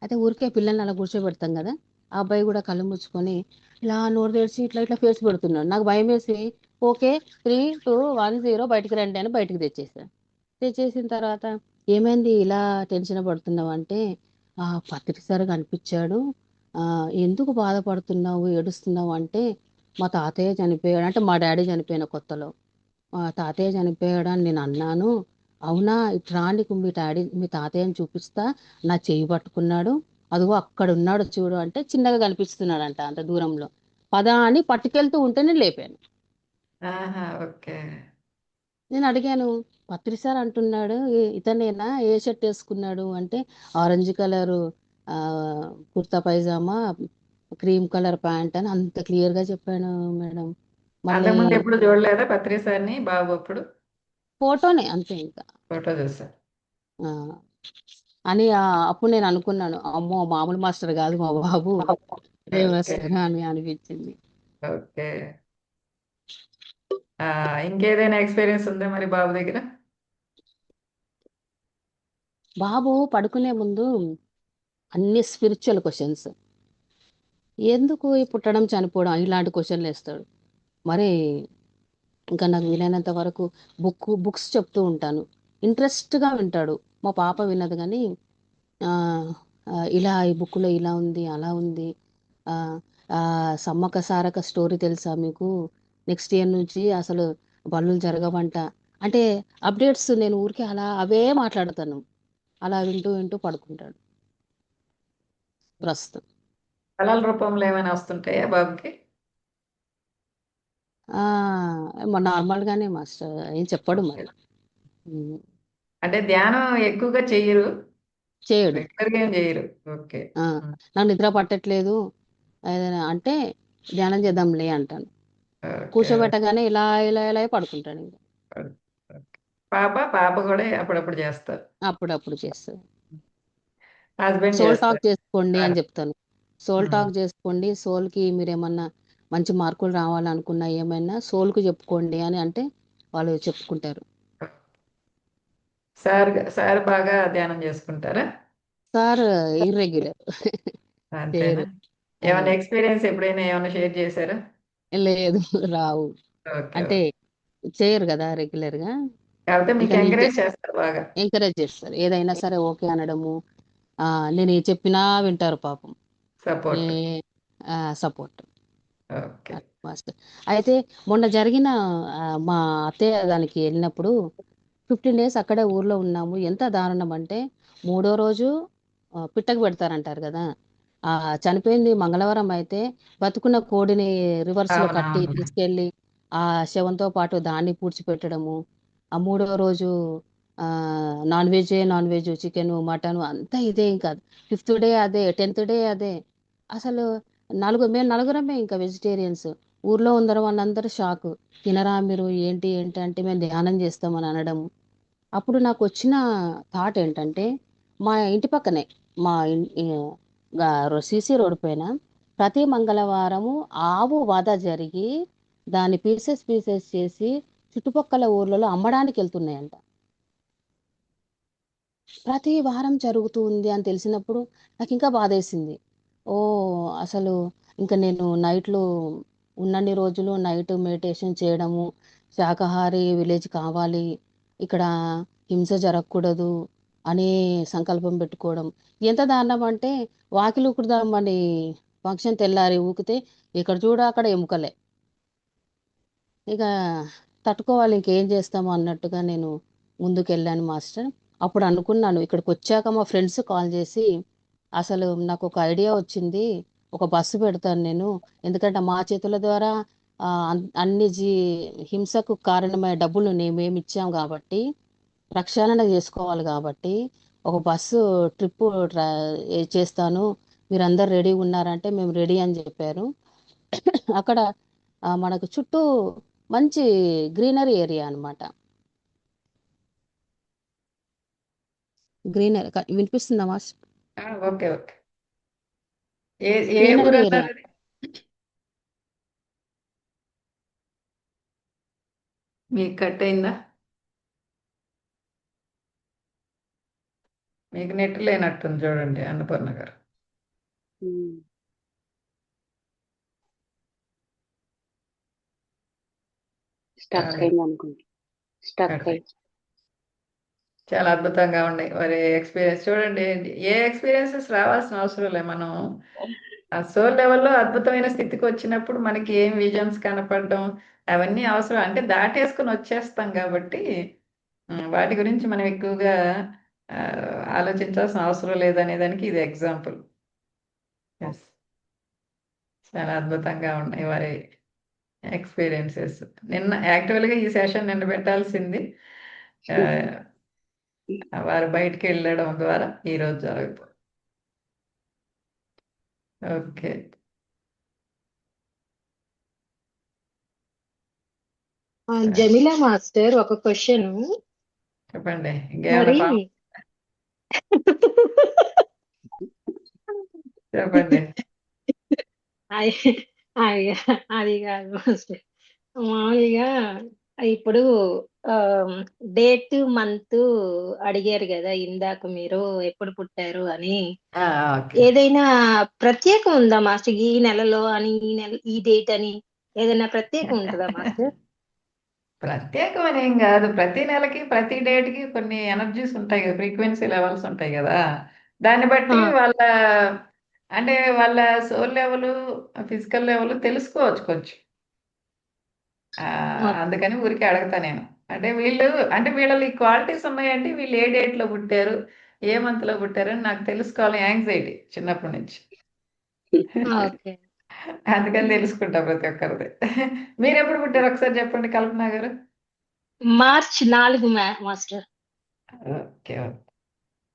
అయితే ఊరికే పిల్లల్ని అలా కూర్చోబెడతాం కదా. ఆ అబ్బాయి కూడా కళ్ళు మూసుకొని ఇలా నోరు తెరిచి ఇట్లా ఇట్లా ఫేస్ పెడుతున్నాడు. నాకు భయం వేసి ఓకే 3, 2, 1, 0 బయటికి రండి అని బయటికి తెచ్చేసాను. తెచ్చేసిన తర్వాత ఏమైంది ఇలా టెన్షన్ పడుతున్నావు అంటే పత్రి సార్ కనిపించాడు. ఆ, ఎందుకు బాధపడుతున్నావు ఏడుస్తున్నావు అంటే మా తాతయ్య చనిపోయాడు అంటే మా డాడీ చనిపోయిన కొత్తలో తాతయ్య చనిపోయాడని నేను అన్నాను. అవునా ఇట్రా నీకు మీ తాతయ్యని చూపిస్తా, నా చెయ్యి పట్టుకున్నాడు, అదిగో అక్కడ ఉన్నాడు చూడు అంటే చిన్నగా కనిపిస్తున్నాడంట అంత దూరంలో. పదా అని పట్టుకెళ్తూ ఉంటేనే లేపాను. ఆహా! ఓకే. నేను అడిగాను పత్రి సార్ అంటున్నాడు ఇతనేనా ఏ షర్ట్ వేసుకున్నాడు అంటే ఆరెంజ్ కలరు ఆ, kurta pyjama, cream colour pant అని అంత క్లియర్గా చెప్పాను మేడం. మళ్ళీ అంతకుముందు ఎప్పుడు చూడలేదా పత్రి సార్‌ని బాబు అప్పుడు? ఫోటోనే అంతే ఇంకా. ఫోటో చూసారు. ఆ, అని అప్పుడు నేను అనుకున్నాను అమ్మో మామూలు మాస్టర్ కాదు మా బాబు, ఏ ఓకే. మాస్టర్ అని అనిపించింది. ఓకే. ఇంకేదైనా ఎక్స్‌పీరియన్స్ ఉందా మరి బాబు దగ్గర? బాబు పడుకునే ముందు అన్ని స్పిరిచువల్ క్వశ్చన్స్, ఎందుకు ఈ పుట్టడం చనిపోవడం ఇలాంటి క్వశ్చన్లు వేస్తాడు. మరి ఇంకా నాకు వీలైనంత వరకు బుక్స్ చెప్తూ ఉంటాను. ఇంట్రెస్ట్గా వింటాడు. మా పాప వినదు కానీ ఆ, ఇలా ఈ బుక్లో ఇలా ఉంది అలా ఉంది ఆ, ఆ, సమ్మక్క సారక్క స్టోరీ తెలుసా మీకు? నెక్స్ట్ ఇయర్ నుంచి అసలు బళ్ళు జరగవంట. అంటే అప్డేట్స్ నేను ఊరికే అలా అవే మాట్లాడతాను. అలా వింటూ వింటూ పడుకుంటాడు ప్రస్తుతం. కళల రూపంలో ఏమైనా వస్తుంటాయా బాబుకి? ఆ నార్మల్ గానే మాస్టర్ ఏం చెప్పడు ఓకే. మరి. ఉమ్, అంటే ధ్యానం ఎక్కువగా చెయ్యరు, చేయడు. రెగ్యులర్గా ఏం చేయరు. ఓకే. ఆ, నాకు నిద్ర పట్టట్లేదు ఏదైనా అంటే ధ్యానం చేద్దాంలే అంటాను. ఓకే. కూర్చోబెట్టగానే ఇలా ఇలా ఇలా పడుకుంటాడు ఇంకా. ఓకే. పాప కూడా అప్పుడప్పుడు చేస్తారు. అప్పుడప్పుడు చేస్తాడు. హస్బెండ్ సోల్ టాక్ చేస్తారు. చేసుకోండి అని సార్. చెప్తాను. సోల్ ఉమ్. టాక్ చేసుకోండి, సోల్కి మీరేమన్నా మంచి మార్కులు రావాలనుకున్నా ఏమైనా సోల్కు చెప్పుకోండి అని అంటే వాళ్ళు చెప్పుకుంటారు. సార్ బాగా ధ్యానం చేసుకుంటారా? సార్ ఇర్రెగ్యులర్ అంతేనా? చేయరు. ఆ, ఏమైనా ఎక్స్పీరియన్స్ ఎప్పుడైనా ఏమైనా షేర్ చేశారా? లేదు రావు. ఓకే. అంటే ఓకే. చేయరు కదా రెగ్యులర్గా. కాకపోతే ఇక మీకు నేను ఎంకరేజ్ చేస్తారు బాగా. ఎంకరేజ్ చేస్తారు ఏదైనా సరే ఓకే అనడము. ఆ, నేను ఏ చెప్పినా వింటారు పాపం. ఏ సపోర్ట్. Support okay. మాస్టర్. అయితే మొన్న జరిగిన మా అత్తయ్య దానికి వెళ్ళినప్పుడు 15 days అక్కడే ఊర్లో ఉన్నాము. ఎంత దారుణం అంటే మూడో రోజు పిట్టకు పెడతారంటారు కదా. ఆ చనిపోయింది మంగళవారం అయితే బతుకున్న కోడిని రివర్స్ లో కట్టి అవునవును. తీసుకెళ్లి ఆ శవంతో పాటు దాన్ని పూడ్చిపెట్టడము. ఆ మూడో రోజు ఆ నాన్ వెజ్ చికెన్ మటన్ అంతా ఇదే. ఇంకా 5th day అదే, 10th day అదే. అసలు మేము నలుగురమే ఇంకా వెజిటేరియన్స్. ఊర్లో ఉందరం వాళ్ళందరూ షాక్. తినరా మీరు? ఏంటి ఏంటి అంటే మేము ధ్యానం చేస్తామని అనడం. అప్పుడు నాకు వచ్చిన థాట్ ఏంటంటే మా ఇంటి పక్కనే మా సీసీ రోడ్ పైన ప్రతి మంగళవారము ఆవు వధ జరిగి దాన్ని పీసెస్ పీసెస్ చేసి చుట్టుపక్కల ఊర్లలో అమ్మడానికి వెళ్తున్నాయంట. ప్రతి వారం జరుగుతూ ఉంది అని తెలిసినప్పుడు నాకు ఇంకా బాధేసింది. ఓ అసలు ఇంకా నేను నైట్లు ఉన్నన్ని రోజులు నైట్ మెడిటేషన్ చేయడము, శాకాహారి విలేజ్ కావాలి, ఇక్కడ హింస జరగకూడదు అని సంకల్పం పెట్టుకోవడం. ఎంత దారుణం అంటే వాకిలి ఉకుడుదామని ఫంక్షన్ తెల్లారి ఊకితే ఇక్కడ చూడ అక్కడ ఎముకలే. ఇక తట్టుకోవాలి, ఇంకేం చేస్తాము అన్నట్టుగా నేను ముందుకెళ్ళాను మాస్టర్. అప్పుడు అనుకున్నాను ఇక్కడికి వచ్చాక మా ఫ్రెండ్స్ కాల్ చేసి అసలు నాకు ఒక ఐడియా వచ్చింది, ఒక బస్సు పెడతాను నేను. ఎందుకంటే మా చేతుల ద్వారా అన్ని హింసకు కారణమైన డబ్బులు మేము ఇచ్చాం కాబట్టి ప్రక్షాళన చేసుకోవాలి కాబట్టి ఒక బస్సు ట్రిప్ చేస్తాను, మీరందరు రెడీ ఉన్నారంటే మేము రెడీ అని చెప్పారు. అక్కడ మనకు చుట్టూ మంచి గ్రీనరీ ఏరియా అన్నమాట. గ్రీనరీ వినిపిస్తుందా మాస్టర్? ఓకే. ఓకే. ఏ ఏ గ్రీనరీ ఏరియా. ఊరన్నారు అది? మీకు కట్ అయిందా? మీకు నెట్ లేనట్టుంది చూడండి అన్నపూర్ణ గారు. స్టక్ రాలేదు. అయింది అనుకుంటా. స్టక్ కట్ అయింది. అయింది. చాలా అద్భుతంగా ఉన్నాయి మరి ఎక్స్పీరియన్స్. చూడండి, ఏ ఎక్స్పీరియన్సెస్ రావాల్సిన అవసరం లేదు. మనం ఆ సోల్ లెవెల్లో అద్భుతమైన స్థితికి వచ్చినప్పుడు మనకి ఏం విజన్స్ కనపడడం అవన్నీ అవసరం. అంటే దాటేసుకుని వచ్చేస్తాం కాబట్టి వాటి గురించి మనం ఎక్కువగా ఆ, ఆలోచించాల్సిన అవసరం లేదనే దానికి ఇది ఎగ్జాంపుల్. ఎస్. చాలా అద్భుతంగా ఉన్నాయి వారి ఎక్స్పీరియన్సెస్. యాక్చువల్గా ఈ సెషన్ నిన్న పెట్టాల్సింది. ఆ, వారు బయటికి వెళ్ళడం ద్వారా ఈరోజు జరగదు. ఓకే. జమిలా మాస్టర్ ఒక క్వశ్చన్. చెప్పండి, ఇంకేమైనా మరి చెప్పండి. అది అది అది కాదు మాస్టర్. మామూలుగా ఇప్పుడు డేట్ మంత్ అడిగారు కదా ఇందాక మీరు ఎప్పుడు పుట్టారు అని. ఓకే. ఏదైనా ప్రత్యేకం ఉందా మాస్టర్ ఈ నెలలో అని, ఈ నెల ఈ డేట్ అని ఏదైనా ప్రత్యేకం ఉంటుందా మాస్టర్? ప్రత్యేకమని ఏం కాదు. ప్రతి నెలకి ప్రతి డేట్కి కొన్ని ఎనర్జీస్ ఉంటాయి కదా, ఫ్రీక్వెన్సీ లెవెల్స్ ఉంటాయి కదా. దాన్ని బట్టి వాళ్ళ అంటే వాళ్ళ సోల్ లెవెల్, ఫిజికల్ లెవెల్ తెలుసుకోవచ్చు కొంచెం. ఓకే. అందుకని ఊరికే అడగతా నేను. అంటే వీళ్ళు, అంటే వీళ్ళలో ఈ క్వాలిటీస్ ఉన్నాయండి. వీళ్ళు ఏ డేట్‌లో పుట్టారు, ఏ మంత్‌లో పుట్టారు అని నాకు తెలుసుకోవాలని యాంగ్జైటీ చిన్నప్పటి నుంచి. ఓకే. అందుకని తెలుసుకుంటా ప్రతి ఒక్కరిది. మీరెప్పుడు పుట్టారు ఒకసారి చెప్పండి కల్పన గారు? March 4 master. ఓకే. ఓకే.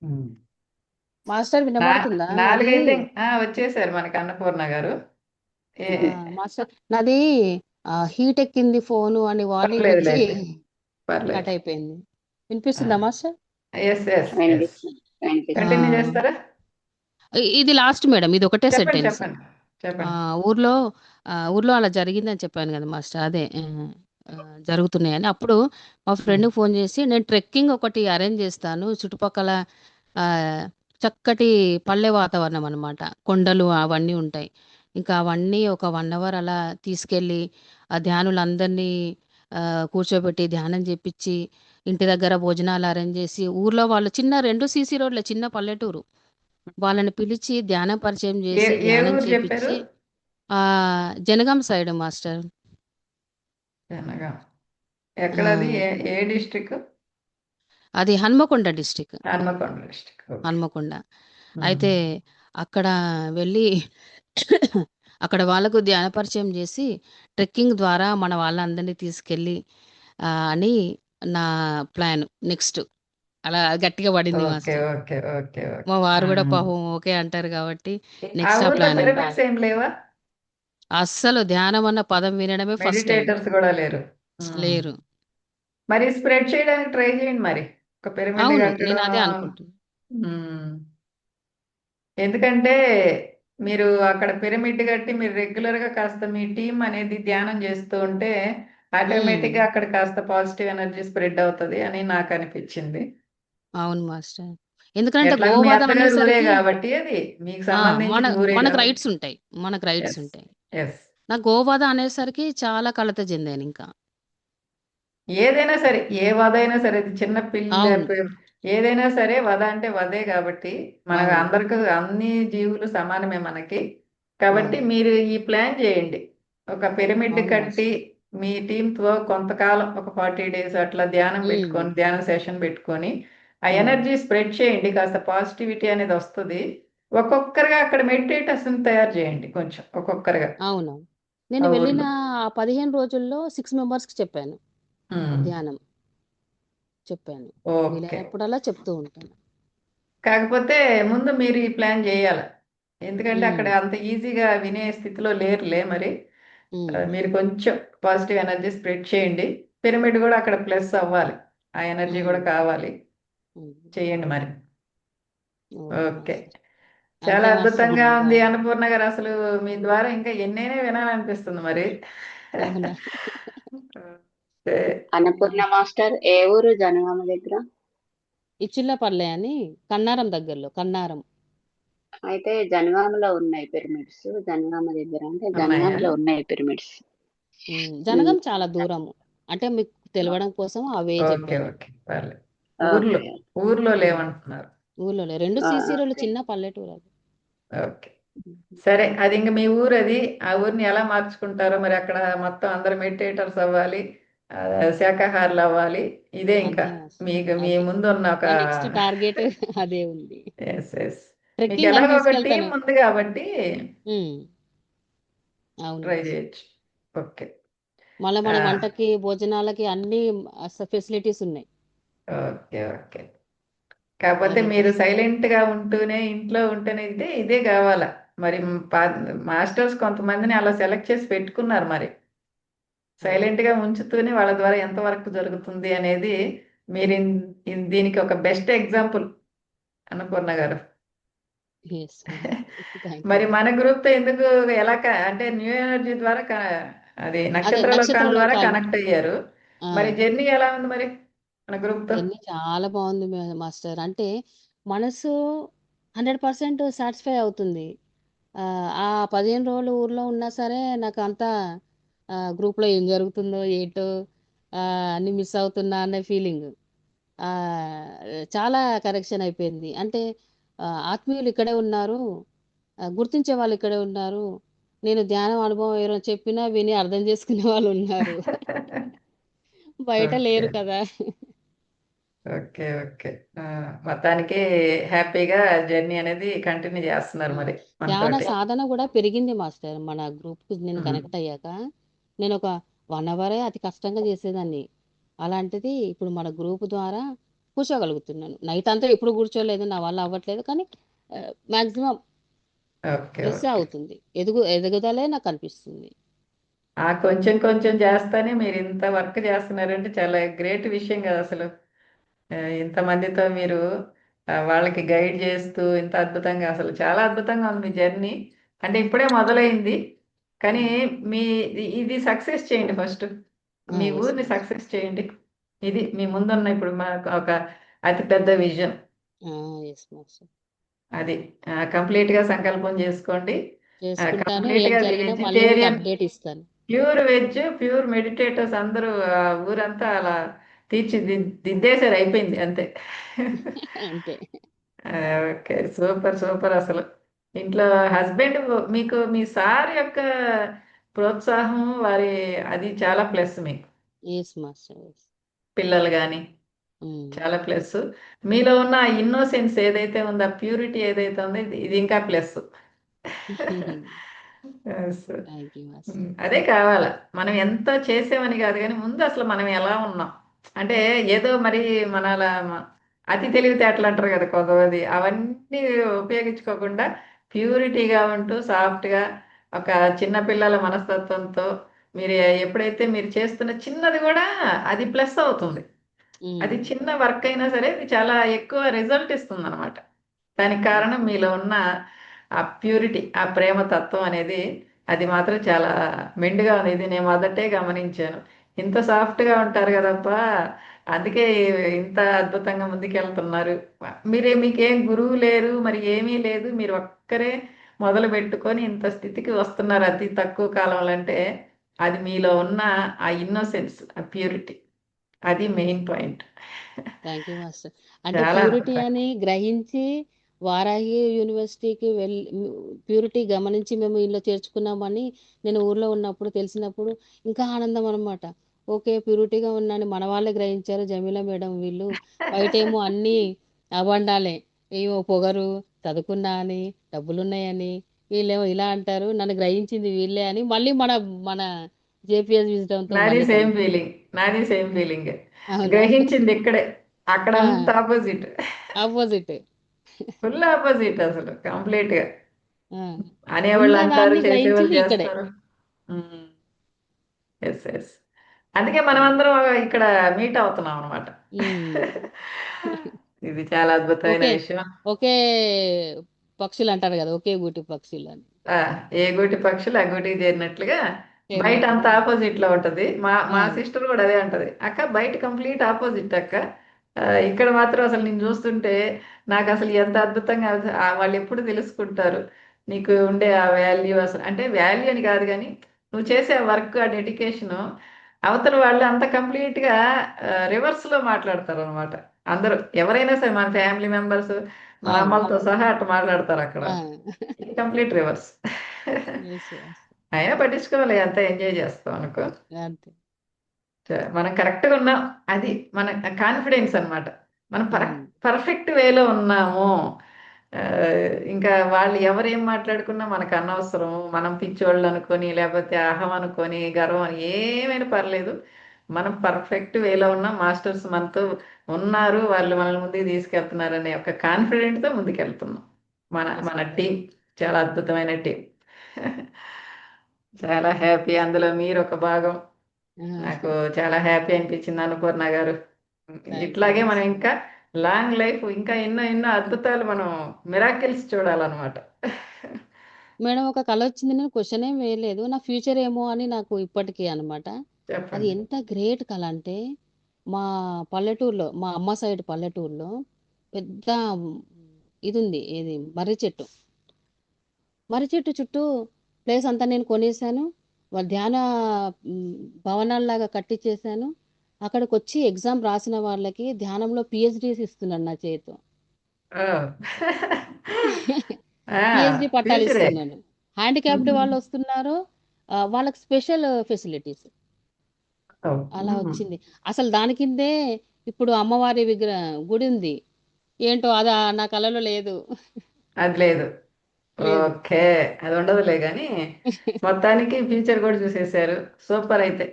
హ్మ్. మాస్టర్ నా వినబడుతుందా? నాది 4 అయితే వచ్చేసారు మనకి అన్నపూర్ణ గారు. ఏ మాస్టర్ నాది హీట్ ఎక్కింది ఫోను అని వార్నింగ్ వచ్చి పర్లేదులేండి. కట్ పర్లేదు. అయిపోయింది. వినిపిస్తుందా మాస్టర్? ఎస్. వినిపిస్తుంది వినిపిస్తుంది. కంటిన్యూ ఆ, చేస్తారా? ఇది లాస్ట్ మేడం, ఇది ఒకటే చెప్పండి సెంటెన్స్. చెప్పండి చెప్పండి. ఊర్లో ఊర్లో అలా జరిగిందని చెప్పాను కదా మాస్టర్, అదే జరుగుతున్నాయని. అప్పుడు మా ఫ్రెండ్కి ఫోన్ చేసి, నేను ట్రెక్కింగ్ ఒకటి అరేంజ్ చేస్తాను చుట్టుపక్కల, ఆ, చక్కటి పల్లె వాతావరణం అన్నమాట, కొండలు అవన్నీ ఉంటాయి. ఇంకా అవన్నీ ఒక 1 అవర్ అలా తీసుకెళ్ళి ఆ ధ్యానులందరినీ కూర్చోబెట్టి ధ్యానం చేపించి, ఇంటి దగ్గర భోజనాలు అరేంజ్ చేసి, ఊర్లో వాళ్ళు చిన్న 2 సీసీ రోడ్ల చిన్న పల్లెటూరు, వాళ్ళని పిలిచి ధ్యానం పరిచయం ఏ చేసి ఏ ధ్యానం ఊరు చెప్పారు? చేపించి, ఆ జనగాం సైడ్ మాస్టర్. జనగాం. ఆ, ఎక్కడది? ఏ ఏ డిస్ట్రిక్ట్? అది Hanamkonda district. Hanamkonda district. Okay. Hanamkonda. అయితే అక్కడ వెళ్ళి అక్కడ వాళ్ళకు ధ్యాన పరిచయం చేసి, ట్రెక్కింగ్ ద్వారా మన వాళ్ళందరినీ తీసుకెళ్ళి అని నా ప్లాన్ నెక్స్ట్. అలా గట్టిగా పడింది ఓకే మాస్టర్. ఓకే ఓకే మా ఓకే. వారు కూడా పాపం ఓకే అంటారు కాబట్టి ఆ నెక్స్ట్ ఆ ఊర్లో ప్లాన్ ఉంది. పిరమిడ్స్ ఏం లేవా? అస్సలు ధ్యానం అన్న పదం వినడమే ఫస్ట్ టైం. మెడిటేటర్స్ కూడా లేరు. లేరు. మరి స్ప్రెడ్ చేయడానికి ట్రై చేయండి మరి. ఒక పిరమిడ్ అవును, నేను కట్టడం. అదే అనుకుంటున్నాను. మ్మ్. ఎందుకంటే మీరు అక్కడ పిరమిడ్ కట్టి మీరు రెగ్యులర్ గా కాస్త మీ టీం అనేది ధ్యానం చేస్తూ ఉంటే ఆటోమేటిక్ గా అక్కడ కాస్త పాజిటివ్ ఎనర్జీ స్ప్రెడ్ అవుతుంది అని నాకు అనిపించింది. అవును మాస్టర్. ఎందుకంటే ఎట్లాగో మీ గోవాద అత్తగారు ఊరే అనేసరికి కాబట్టి అది మీకు ఆ, మన సంబంధించిన ఊరే మనకు కాబట్టి. రైట్స్ ఉంటాయి, మనకు రైట్స్ ఎస్ ఉంటాయి. ఎస్. నాకు గోవాద అనేసరికి చాలా కలత చెందాను ఇంకా. ఏదైనా సరే, ఏ వధ అయినా సరే, అది చిన్న అవును. ఏదైనా సరే వధ అంటే వధే కాబట్టి మన అవును. అందరికి అన్ని జీవులు సమానమే మనకి. కాబట్టి అవును. మీరు ఈ ప్లాన్ చేయండి. ఒక పిరమిడ్ అవును కట్టి మాస్టర్. మీ టీంతో కొంతకాలం ఒక 40 days అట్లా ధ్యానం పెట్టుకొని, ధ్యాన సెషన్ పెట్టుకొని ఆ ఎనర్జీ స్ప్రెడ్ చేయండి. కాస్త పాజిటివిటీ అనేది వస్తుంది. ఒక్కొక్కరుగా అక్కడ మెడిటేటర్స్ తయారు చేయండి కొంచెం ఒక్కొక్కరుగా అవును, నేను ఆ వెళ్ళిన ఊర్లో. 15 రోజుల్లో 6 మెంబర్స్కి చెప్పాను, ఉమ్. ధ్యానం చెప్పాను. ఓకే. వీలైనప్పుడల్లా చెప్తూ ఉంటాను. కాకపోతే ముందు మీరు ఈ ప్లాన్ చేయాలి. ఎందుకంటే అక్కడ ఉమ్, అంత ఈజీగా వినే స్థితిలో లేరులే మరి. ఉమ్, మీరు కొంచెం పాజిటివ్ ఎనర్జీ స్ప్రెడ్ చేయండి. పిరమిడ్ కూడా అక్కడ ప్లస్ అవ్వాలి. ఆ ఎనర్జీ కూడా ఉమ్, కావాలి. ఉమ్. చేయండి మరి. Okay okay. మాస్టర్. చాలా అంతే మాస్టర్ అద్భుతంగా ఇంకా. ఉంది అన్నపూర్ణ గారు. అసలు మీ ద్వారా ఇంకా ఎన్నైనా వినాలనిపిస్తుంది మరి. అవునా? ఓకే. అన్నపూర్ణ మాస్టర్ ఏ ఊరు? జనగామ దగ్గర. ఇచ్చిల్లపల్లె అని, కన్నారం దగ్గరలో, కన్నారం. అయితే జనగామలో ఉన్నాయి పిరమిడ్స్. జనగామ దగ్గర అంటే ఉన్నాయా? జనగామలో ఉన్నాయి పిరమిడ్స్. జనగం చాలా దూరము, అంటే మీకు తెలవడం కోసం అవే ఓకే చెప్పాను. ఓకే. పర్లేదు. ఊర్లో ఓకే ఊర్లో ఉమ్, లేవంటున్నారు. ఊర్లోనే 2 సీసీరోలు ఓకే. చిన్న పల్లెటూరు అది. ఓకే. సరే, అది ఇంక మీ ఊరు అది. ఆ ఊరిని ఎలా మార్చుకుంటారో మరి. అక్కడ మొత్తం అందరు మెడిటేటర్స్ అవ్వాలి, ఆ, శాకాహారులు అవ్వాలి. ఇదే ఇంకా అంతే మాస్టర్. మీకు మీ అదే ముందు ఉన్న ఒక నా నెక్స్ట్ టార్గెట్ అదే ఉంది. Yes yes. మీకు ట్రెక్కింగ్ అని ఎలాగో ఒక టీం తీసుకెళ్తాను. ఉంది కాబట్టి ఉమ్, అవును ట్రై మాస్టర్. చేయొచ్చు. ఓకే. మళ్ళీ ఆ, మన వంటకి భోజనాలకి అన్ని ఫెసిలిటీస్ ఉన్నాయి. Okay okay. కాకపోతే అది మీరు చూసుకోవాలి. సైలెంట్ గా ఉంటూనే ఇంట్లో ఉంటూనే ఇదే కావాలా మరి. మాస్టర్స్ కొంతమందిని అలా సెలెక్ట్ చేసి పెట్టుకున్నారు మరి. అవును. సైలెంట్ గా ఉంచుతూనే వాళ్ళ ద్వారా ఎంత వరకు జరుగుతుంది అనేది మీరు దీనికి ఒక బెస్ట్ ఎగ్జాంపుల్ అన్నపూర్ణ గారు. ఎస్ మాస్టర్, థ్యాంక్ యూ మరి మన మాస్టర్. గ్రూప్ తో ఎందుకు ఎలా అంటే న్యూ ఎనర్జీ ద్వారా అది అదే నక్షత్ర నక్షత్ర లోకాల ద్వారా లోకాలు. కనెక్ట్ అయ్యారు. ఆ, మరి జర్నీ ఎలా ఉంది మరి మన గ్రూప్ తో? జర్నీ చాలా బాగుంది మాస్టర్. అంటే మనసు 100% సాటిస్ఫై అవుతుంది. ఆ ఆ 15 రోజులు ఊర్లో ఉన్నా సరే నాకు అంతా గ్రూప్లో ఏం జరుగుతుందో ఏంటో, అన్ని మిస్ అవుతున్నా అనే ఫీలింగ్. ఆ, చాలా కరెక్షన్ అయిపోయింది. అంటే ఆత్మీయులు ఇక్కడే ఉన్నారు, గుర్తించే వాళ్ళు ఇక్కడే ఉన్నారు. నేను ధ్యానం అనుభవం ఎవరైనా చెప్పినా విని అర్థం చేసుకునే వాళ్ళు ఉన్నారు. బయట ఓకే లేరు కదా. ఓకే ఓకే మొత్తానికి హ్యాపీగా జర్నీ అనేది కంటిన్యూ చేస్తున్నారు ఆ, మరి ధ్యాన మనతోటి. సాధన కూడా పెరిగింది మాస్టర్. మన గ్రూప్కి నేను ఉమ్. కనెక్ట్ అయ్యాక నేను ఒక 1 అవరే అతి కష్టంగా చేసేదాన్ని. అలాంటిది ఇప్పుడు మన గ్రూప్ ద్వారా కూర్చోగలుగుతున్నాను. నైట్ అంతా ఎప్పుడు కూర్చోలేదు, నా వల్ల అవ్వట్లేదు, కానీ మాక్సిమం ఓకే ప్లస్ ఓకే అవుతుంది. ఎదుగుదలే నాకు అనిపిస్తుంది. కొంచెం కొంచెం చేస్తానే మీరు ఇంత వర్క్ చేస్తున్నారంటే చాలా గ్రేట్ విషయం కదా అసలు. ఇంతమందితో మీరు వాళ్ళకి గైడ్ చేస్తూ ఇంత అద్భుతంగా అసలు చాలా అద్భుతంగా ఉంది మీ జర్నీ. అంటే ఇప్పుడే మొదలైంది కానీ మీ ఇది సక్సెస్ చేయండి ఫస్ట్. మీ ఎస్ ఊరిని మాస్టర్. సక్సెస్ చేయండి. ఇది మీ ముందున్న ఇప్పుడు మాకు ఒక అతి పెద్ద విజన్. Yes master. అది కంప్లీట్గా సంకల్పం చేసుకోండి. చేసుకుంటాను. ఏం కంప్లీట్గా అది జరిగినా మళ్ళీ మీకు వెజిటేరియన్, అప్డేట్ ఇస్తాను. ప్యూర్ వెజ్, ప్యూర్ మెడిటేటర్స్ అందరూ ఊరంతా అలా తీర్చిదిద్దేశారు, అయిపోయింది అంతే. అంతే. ఆ, ఓకే సూపర్ సూపర్ అసలు. ఇంట్లో హస్బెండ్ మీకు మీ సార్ యొక్క ప్రోత్సాహం వారి అది చాలా ప్లస్ మీకు. Yes master. ఎస్. పిల్లలు కానీ చాలా ప్లస్. మీలో ఉన్న ఇన్నోసెన్స్ ఏదైతే ఉందో, ప్యూరిటీ ఏదైతే ఉందో ఇది ఇంకా ప్లస్. Thank you master. అదే కావాల. మనం ఎంత చేసామని కాదు కానీ ముందు అసలు మనం ఎలా ఉన్నాం అంటే ఏదో మరి మన అతి తెలివితేటలు అంటారు కదా కొంతమంది, అవన్నీ ఉపయోగించుకోకుండా ప్యూరిటీగా ఉంటూ సాఫ్ట్గా ఒక చిన్న పిల్లల మనస్తత్వంతో మీరు ఎప్పుడైతే మీరు చేస్తున్న చిన్నది కూడా అది ప్లస్ అవుతుంది. అది చిన్న వర్క్ అయినా సరే అది చాలా ఎక్కువ రిజల్ట్ ఇస్తుంది అనమాట. దానికి కారణం మీలో ఉన్న ఆ ప్యూరిటీ, ఆ ప్రేమ తత్వం అనేది. అది మాత్రం చాలా మెండుగా ఉంది. ఇది నేను మొదటే గమనించాను. ఇంత సాఫ్ట్గా ఉంటారు కదప్పా, అందుకే ఇంత అద్భుతంగా ముందుకెళ్తున్నారు. మీకేం గురువు లేరు, మరి ఏమీ లేదు, మీరు ఒక్కరే మొదలు పెట్టుకొని ఇంత స్థితికి వస్తున్నారు అతి తక్కువ కాలంలో. అంటే అది మీలో ఉన్న ఆ ఇన్నోసెన్స్, ఆ ప్యూరిటీ, అది main point. Thank you master. అంటే చాలా ప్యూరిటీ అద్భుతం. అని గ్రహించి వారాహి యూనివర్సిటీకి వెళ్ళి ప్యూరిటీ గమనించి మేము ఇంట్లో చేర్చుకున్నామని నేను ఊర్లో ఉన్నప్పుడు తెలిసినప్పుడు ఇంకా ఆనందం అనమాట. ఓకే, ప్యూరిటీగా ఉన్నాను మన వాళ్ళే గ్రహించారు, జమీలా మేడం వీళ్ళు. బయటేమో అన్నీ అబండాలే, ఏమో పొగరు, చదువుకున్నా అని, డబ్బులున్నాయని, వీళ్ళేమో ఇలా అంటారు, నన్ను గ్రహించింది వీళ్ళే అని మళ్ళీ మన మన జేపీఎస్ విజడంతో నాది మళ్ళీ సేమ్ కనెక్ట్. ఫీలింగ్, నాది సేమ్ ఫీలింగ్. అవునా. గ్రహించింది ఇక్కడే, అక్కడంతా ఆపోజిట్. ఆపోజిట్. ఫుల్ ఆపోజిట్ అసలు కంప్లీట్ గా. అనేవాళ్ళు అంటారు, ఉన్నదాన్ని చేసేవాళ్ళు గ్రహించింది ఇక్కడే. చేస్తారు. Yes yes. అందుకే మనం అందరం ఇక్కడ మీట్ అవుతున్నాం అనమాట. ఉమ్. ఇది చాలా అద్భుతమైన ఓకే, విషయం. ఒకే పక్షులు అంటారు కదా, ఒకే గూటి పక్షులు అని. ఆ, ఏ గూటి పక్షులు ఆ గూటికి చేరినట్లుగా బయట చేరినట్టుగా. అంత ఆపోజిట్ లో ఉంటది. మా అవును. సిస్టర్ కూడా అదే అంటది, అక్క బయట కంప్లీట్ ఆపోజిట్ అక్క, ఇక్కడ మాత్రం అసలు నేను చూస్తుంటే నాకు అసలు ఎంత అద్భుతంగా వాళ్ళు ఎప్పుడు తెలుసుకుంటారు నీకు ఉండే ఆ వాల్యూ. అసలు అంటే వాల్యూ అని కాదు కానీ నువ్వు చేసే వర్క్, ఆ డెడికేషన్, అవతల వాళ్ళు అంత కంప్లీట్ గా రివర్స్ లో మాట్లాడతారు అనమాట. అందరూ ఎవరైనా సరే మన ఫ్యామిలీ మెంబర్స్, మన అవును. అమ్మలతో సహా అట్లా మాట్లాడతారు అక్కడ. ఆ. ఇది కంప్లీట్ రివర్స్. Yes, yes. అయినా పట్టించుకోవాలి, అంతా ఎంజాయ్ చేస్తాం అనుకో. అంతే. మనం కరెక్ట్గా ఉన్నాం, అది మన కాన్ఫిడెన్స్ అన్నమాట. మనం ఉమ్. పర్ఫెక్ట్ వేలో ఉన్నాము. ఆ, ఇంకా వాళ్ళు ఎవరేం మాట్లాడుకున్నా మనకు అనవసరం. మనం పిచ్చోళ్ళు అనుకొని లేకపోతే అహం అనుకొని గర్వం అని ఏమైనా పర్లేదు. మనం పర్ఫెక్ట్ వేలో ఉన్నాం, మాస్టర్స్ మనతో ఉన్నారు, వాళ్ళు మనల్ని ముందుకు తీసుకెళ్తున్నారు అనే ఒక కాన్ఫిడెంట్తో ముందుకెళ్తున్నాం. మన Yes, మన yes. టీం చాలా అద్భుతమైన టీం. చాలా హ్యాపీ, అందులో మీరు ఒక భాగం. నాకు చాలా హ్యాపీ అనిపించింది అన్నపూర్ణ గారు. థ్యాంక్ యూ ఇట్లాగే మనం మాస్టర్. ఇంకా లాంగ్ లైఫ్, ఇంకా ఎన్నో ఎన్నో అద్భుతాలు, మనం మిరాకిల్స్ చూడాలన్నమాట. మేడం, ఒక కళ వచ్చింది, నేను క్వశ్చన్ ఏం వేయలేదు, నా ఫ్యూచర్ ఏమో అని నాకు ఇప్పటికీ అనమాట. అది చెప్పండి. ఎంత గ్రేట్ కళ అంటే, మా పల్లెటూరులో, మా అమ్మ సైడ్ పల్లెటూరులో పెద్ద ఇది ఉంది, ఏది మర్రి చెట్టు. మర్రి చెట్టు చుట్టూ ప్లేస్ అంతా నేను కొనేసాను. ధ్యాన మ్, భవనాల్లాగా కట్టించేసాను. అక్కడికి వచ్చి ఎగ్జామ్ రాసిన వాళ్ళకి ధ్యానంలో పిహెచ్డీస్ ఇస్తున్నాను నా చేతితో. ఓ. పిహెచ్డి పట్టాలు ఫ్యూచరే. ఇస్తున్నాను. హ్యాండిక్యాప్డ్ వాళ్ళు వస్తున్నారు, వాళ్ళకి స్పెషల్ ఫెసిలిటీస్ అలా వచ్చింది. అసలు దాని కిందే ఇప్పుడు అమ్మవారి గుడి ఉంది. ఏంటో అది నా కళలో లేదు. అది లేదు. లేదు. ఓకే, అది ఉండదులే కానీ మొత్తానికి ఫ్యూచర్ కూడా చూసేశారు. సూపర్ అయితే,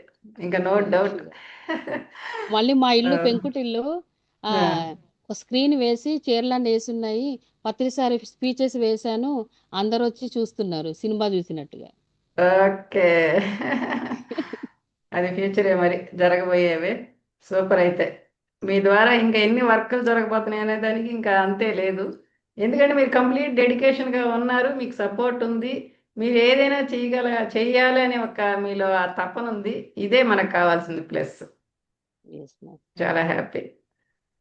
ఇంకా నో డౌట్. మళ్ళీ మా ఇల్లు పెంకుటిల్లు, ఆ ఒక స్క్రీన్ వేసి చీరలన్నీ వేసున్నాయి, పత్రిసారి స్పీచెస్ వేశాను, అందరూ వచ్చి చూస్తున్నారు సినిమా చూసినట్టుగా. ఓకే. అది ఫ్యూచరే మరి జరగబోయేవి. సూపర్ అయితే. మీ ద్వారా ఇంకా ఎన్ని వర్కులు జరగబోతున్నాయి అనే దానికి ఇంకా అంతే లేదు. ఎందుకంటే మీరు కంప్లీట్ డెడికేషన్గా ఉన్నారు, మీకు సపోర్ట్ ఉంది, మీరు ఏదైనా చెయ్యాలి అనే ఒక మీలో ఆ తపన ఉంది. ఇదే మనకు కావాల్సింది ప్లస్. Yes, ma'am. చాలా హ్యాపీ.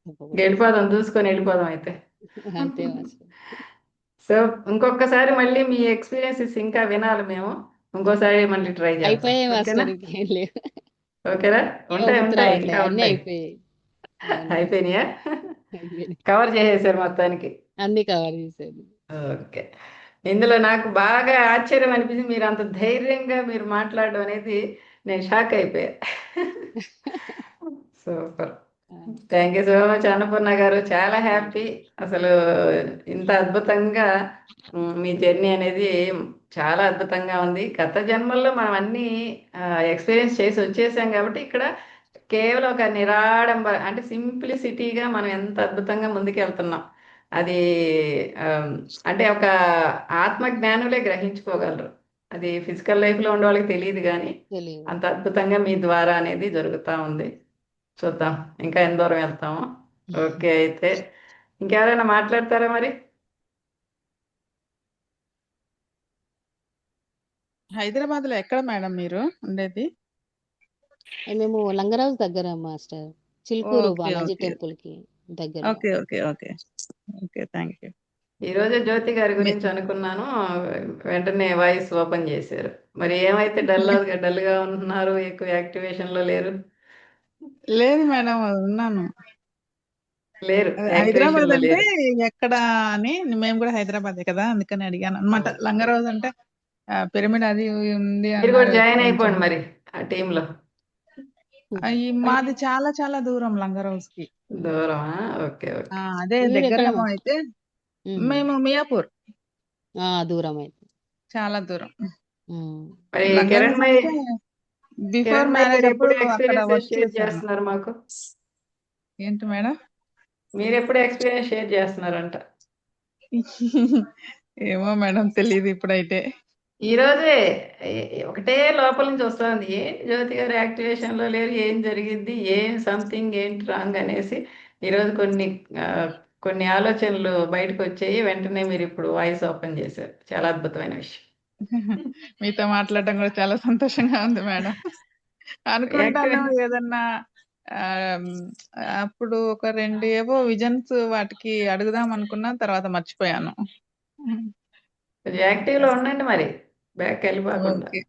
తప్పకుండా. వెళ్ళిపోదాం, చూసుకొని వెళ్ళిపోదాం అయితే. అంతే మాస్టర్. సో ఇంకొకసారి మళ్ళీ మీ ఎక్స్పీరియన్సెస్ ఇంకా వినాలి మేము. ఇంకోసారి మళ్ళీ ట్రై చేద్దాం. అయిపోయాయి ఓకేనా? మాస్టర్, ఇంకేం లేవు. ఓకేనా? ఏం ఉంటాయి గుర్తు ఉంటాయి రావట్లేదు, ఇంకా అన్నీ ఉంటాయి. అయిపోయాయి. అవును, అయిపోయినాయా? అయిపోయాయి. కవర్ చేసేసారు మొత్తానికి. అన్ని కవర్ చేశాను. ఓకే. ఇందులో నాకు బాగా ఆశ్చర్యం అనిపించింది, మీరు అంత ధైర్యంగా మీరు మాట్లాడడం అనేది. నేను షాక్ అయిపోయా. Super. Thank you so much Annapurna గారు. చాలా హ్యాపీ. అసలు ఇంత అద్భుతంగా మీ జర్నీ అనేది చాలా అద్భుతంగా ఉంది. గత జన్మల్లో మనం అన్నీ ఎక్స్పీరియన్స్ చేసి వచ్చేసాం కాబట్టి ఇక్కడ కేవలం ఒక నిరాడంబర అంటే సింప్లిసిటీగా మనం ఎంత అద్భుతంగా ముందుకెళ్తున్నాం. అది అంటే ఒక ఆత్మజ్ఞానులే గ్రహించుకోగలరు. అది ఫిజికల్ లైఫ్లో ఉండే వాళ్ళకి తెలియదు కానీ తెలియదు. అంత అద్భుతంగా మీ ద్వారా అనేది జరుగుతూ ఉంది. చూద్దాం ఇంకా ఎంత దూరం వెళ్తామో. ఓకే, అయితే ఇంకెవరైనా మాట్లాడతారా మరి? హైదరాబాద్ లో ఎక్కడ మేడం మీరు ఉండేది? మేము లంగరాజు దగ్గర master, Chilkur okay Balaji okay temple కి దగ్గర. Okay okay okay okay thank you. ఈరోజే జ్యోతి గారి గురించి అనుకున్నాను, వెంటనే వాయిస్ ఓపెన్ చేశారు. మరి ఏమైతే డల్గా ఉంటున్నారు, ఎక్కువ యాక్టివేషన్లో లేరు? లేదు మేడం, ఉన్నాను. లేరు అదే యాక్టివేషన్ హైదరాబాద్ లో అంటే లేరు. ఎక్కడ అని, మేము కూడా హైదరాబాదే కదా, అందుకని అడిగాను అనమాట. లంగరోజ్ అంటే పిరమిడ్ అది ఉంది మీరు కూడా అన్నారు. జాయిన్ కొంచెం అయిపోండి మరి ఆ టీంలో. మాది చాలా చాలా దూరం లంగరోజ్ కి. దూరమా? Okay okay. అదే మీరు దగ్గరేమో ఎక్కడ? అయితే. మేము మియాపూర్. దూరం అయితే చాలా దూరం. మరి లంగరోజ్ కిరణ్మయ్ అంటే బిఫోర్ కిరణ్మయ్ మ్యారేజ్ గారు అప్పుడు ఎప్పుడు అక్కడ ఎక్స్పీరియన్స్ వర్క్ షేర్ చేశాను. చేస్తున్నారు మాకు? ఏంటి మేడం? మీరు ఎప్పుడు ఎక్స్పీరియన్స్ షేర్ చేస్తున్నారంట? ఏమో మేడం, తెలియదు ఇప్పుడైతే. ఈ రోజే ఒకటే లోపల నుంచి వస్తుంది, ఏంటి జ్యోతి గారు యాక్టివేషన్ లో లేరు, ఏం జరిగింది, ఏం సంథింగ్ ఏంటి రాంగ్ అనేసి. ఈరోజు కొన్ని ఆలోచనలు బయటకు వచ్చాయి, వెంటనే మీరు ఇప్పుడు వాయిస్ ఓపెన్ చేశారు. చాలా అద్భుతమైన విషయం. మీతో మాట్లాడడం కూడా చాలా సంతోషంగా ఉంది మేడం. అనుకుంటాను ఏదన్నా అప్పుడు ఒక 2 ఏవో విజన్స్ వాటికి అడుగుదాం అనుకున్నా, తర్వాత మర్చిపోయాను. యాక్టివ్ లో ఉండండి మరి, బ్యాక్ వెళ్ళిపోకుండా. Okay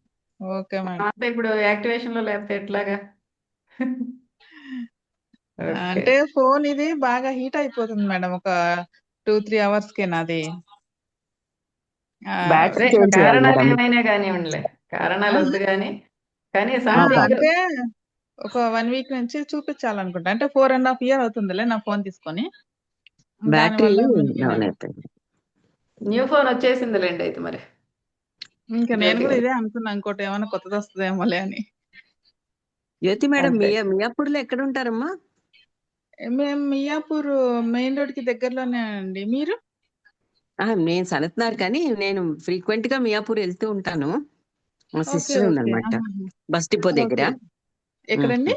okay madam. అంటే ఇప్పుడు యాక్టివేషన్ లో లేకపోతే ఎట్లాగా? అంటే ఫోన్ ఇది బాగా హీట్ అయిపోతుంది మేడం, ఒక 2-3 అవర్స్ కే నాది. బ్యాటరీ చేంజ్ చేయాలి కారణాలు మేడం. ఏమైనా కానివ్వండిలే, కారణాలు వద్దు కానీ అంటే ఒక 1 వీక్ నుంచి చూపించాలనుకుంటా. అంటే 4.5 year అవుతుందిలే నా ఫోన్ తీసుకొని. బ్యాటరీ న్యూ ఫోన్ వచ్చేసిందిలేండి అయితే మరి. ఇంకా నేను కూడా ఇదే అనుకున్నా, ఇంకోటి ఏమైనా కొత్తది వస్తుందేమోలే అని. జ్యోతి మేడం, మియాపూర్లో ఎక్కడ ఉంటారమ్మా? మేము మియాపూర్ మెయిన్ రోడ్ కి దగ్గరలోనే అండి. మీరు? నేను సనత్నార్, కానీ నేను ఫ్రీక్వెంట్ గా మియాపూర్ వెళ్తూ ఉంటాను. మా సిస్టర్ ఉందన్నమాట, బస్ డిపో దగ్గర. ఎక్కడండి?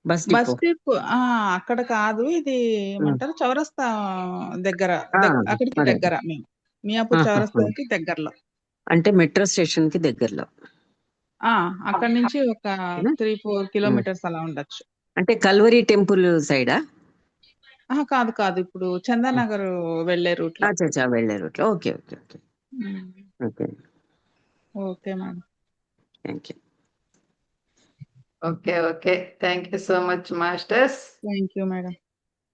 Bus depot. అక్కడ కాదు, ఇది ఏమంటారు, చౌరస్తా దగ్గర, అక్కడికి దగ్గర. మేము మియాపూర్ చౌరస్తాకి దగ్గరలో, అంటే మెట్రో స్టేషన్ కి దగ్గరలో. అక్కడ నుంచి ఒక 3-4 kilometers అలా ఉండొచ్చు. అంటే కల్వరి టెంపుల్ సైడా? కాదు కాదు, ఇప్పుడు చందానగర్ వెళ్లే రూట్ లో. వెళ్లే రూట్ లో. Okay okay okay okay okay madam, thank you. Okay okay, thank you so much masters. Thank you madam.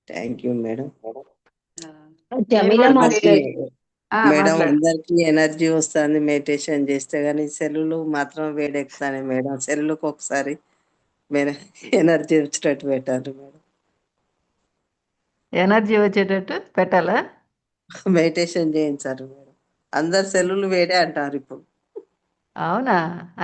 Thank you madam. Jamila master madam మాట్లాడు. అందరికి ఎనర్జీ వస్తుంది మెడిటేషన్ చేస్తే, కానీ సెల్లులు మాత్రం వేడెక్కుతాయి మేడం. సెల్లులకు ఒకసారి మేడం ఎనర్జీ వచ్చేటట్టు పెట్టారు మేడం. ఎనర్జీ వచ్చేటట్టు పెట్టాలా? మెడిటేషన్ చేయించారు మేడం. అందరు సెల్లులు వేడే అంటారు ఇప్పుడు. అవునా?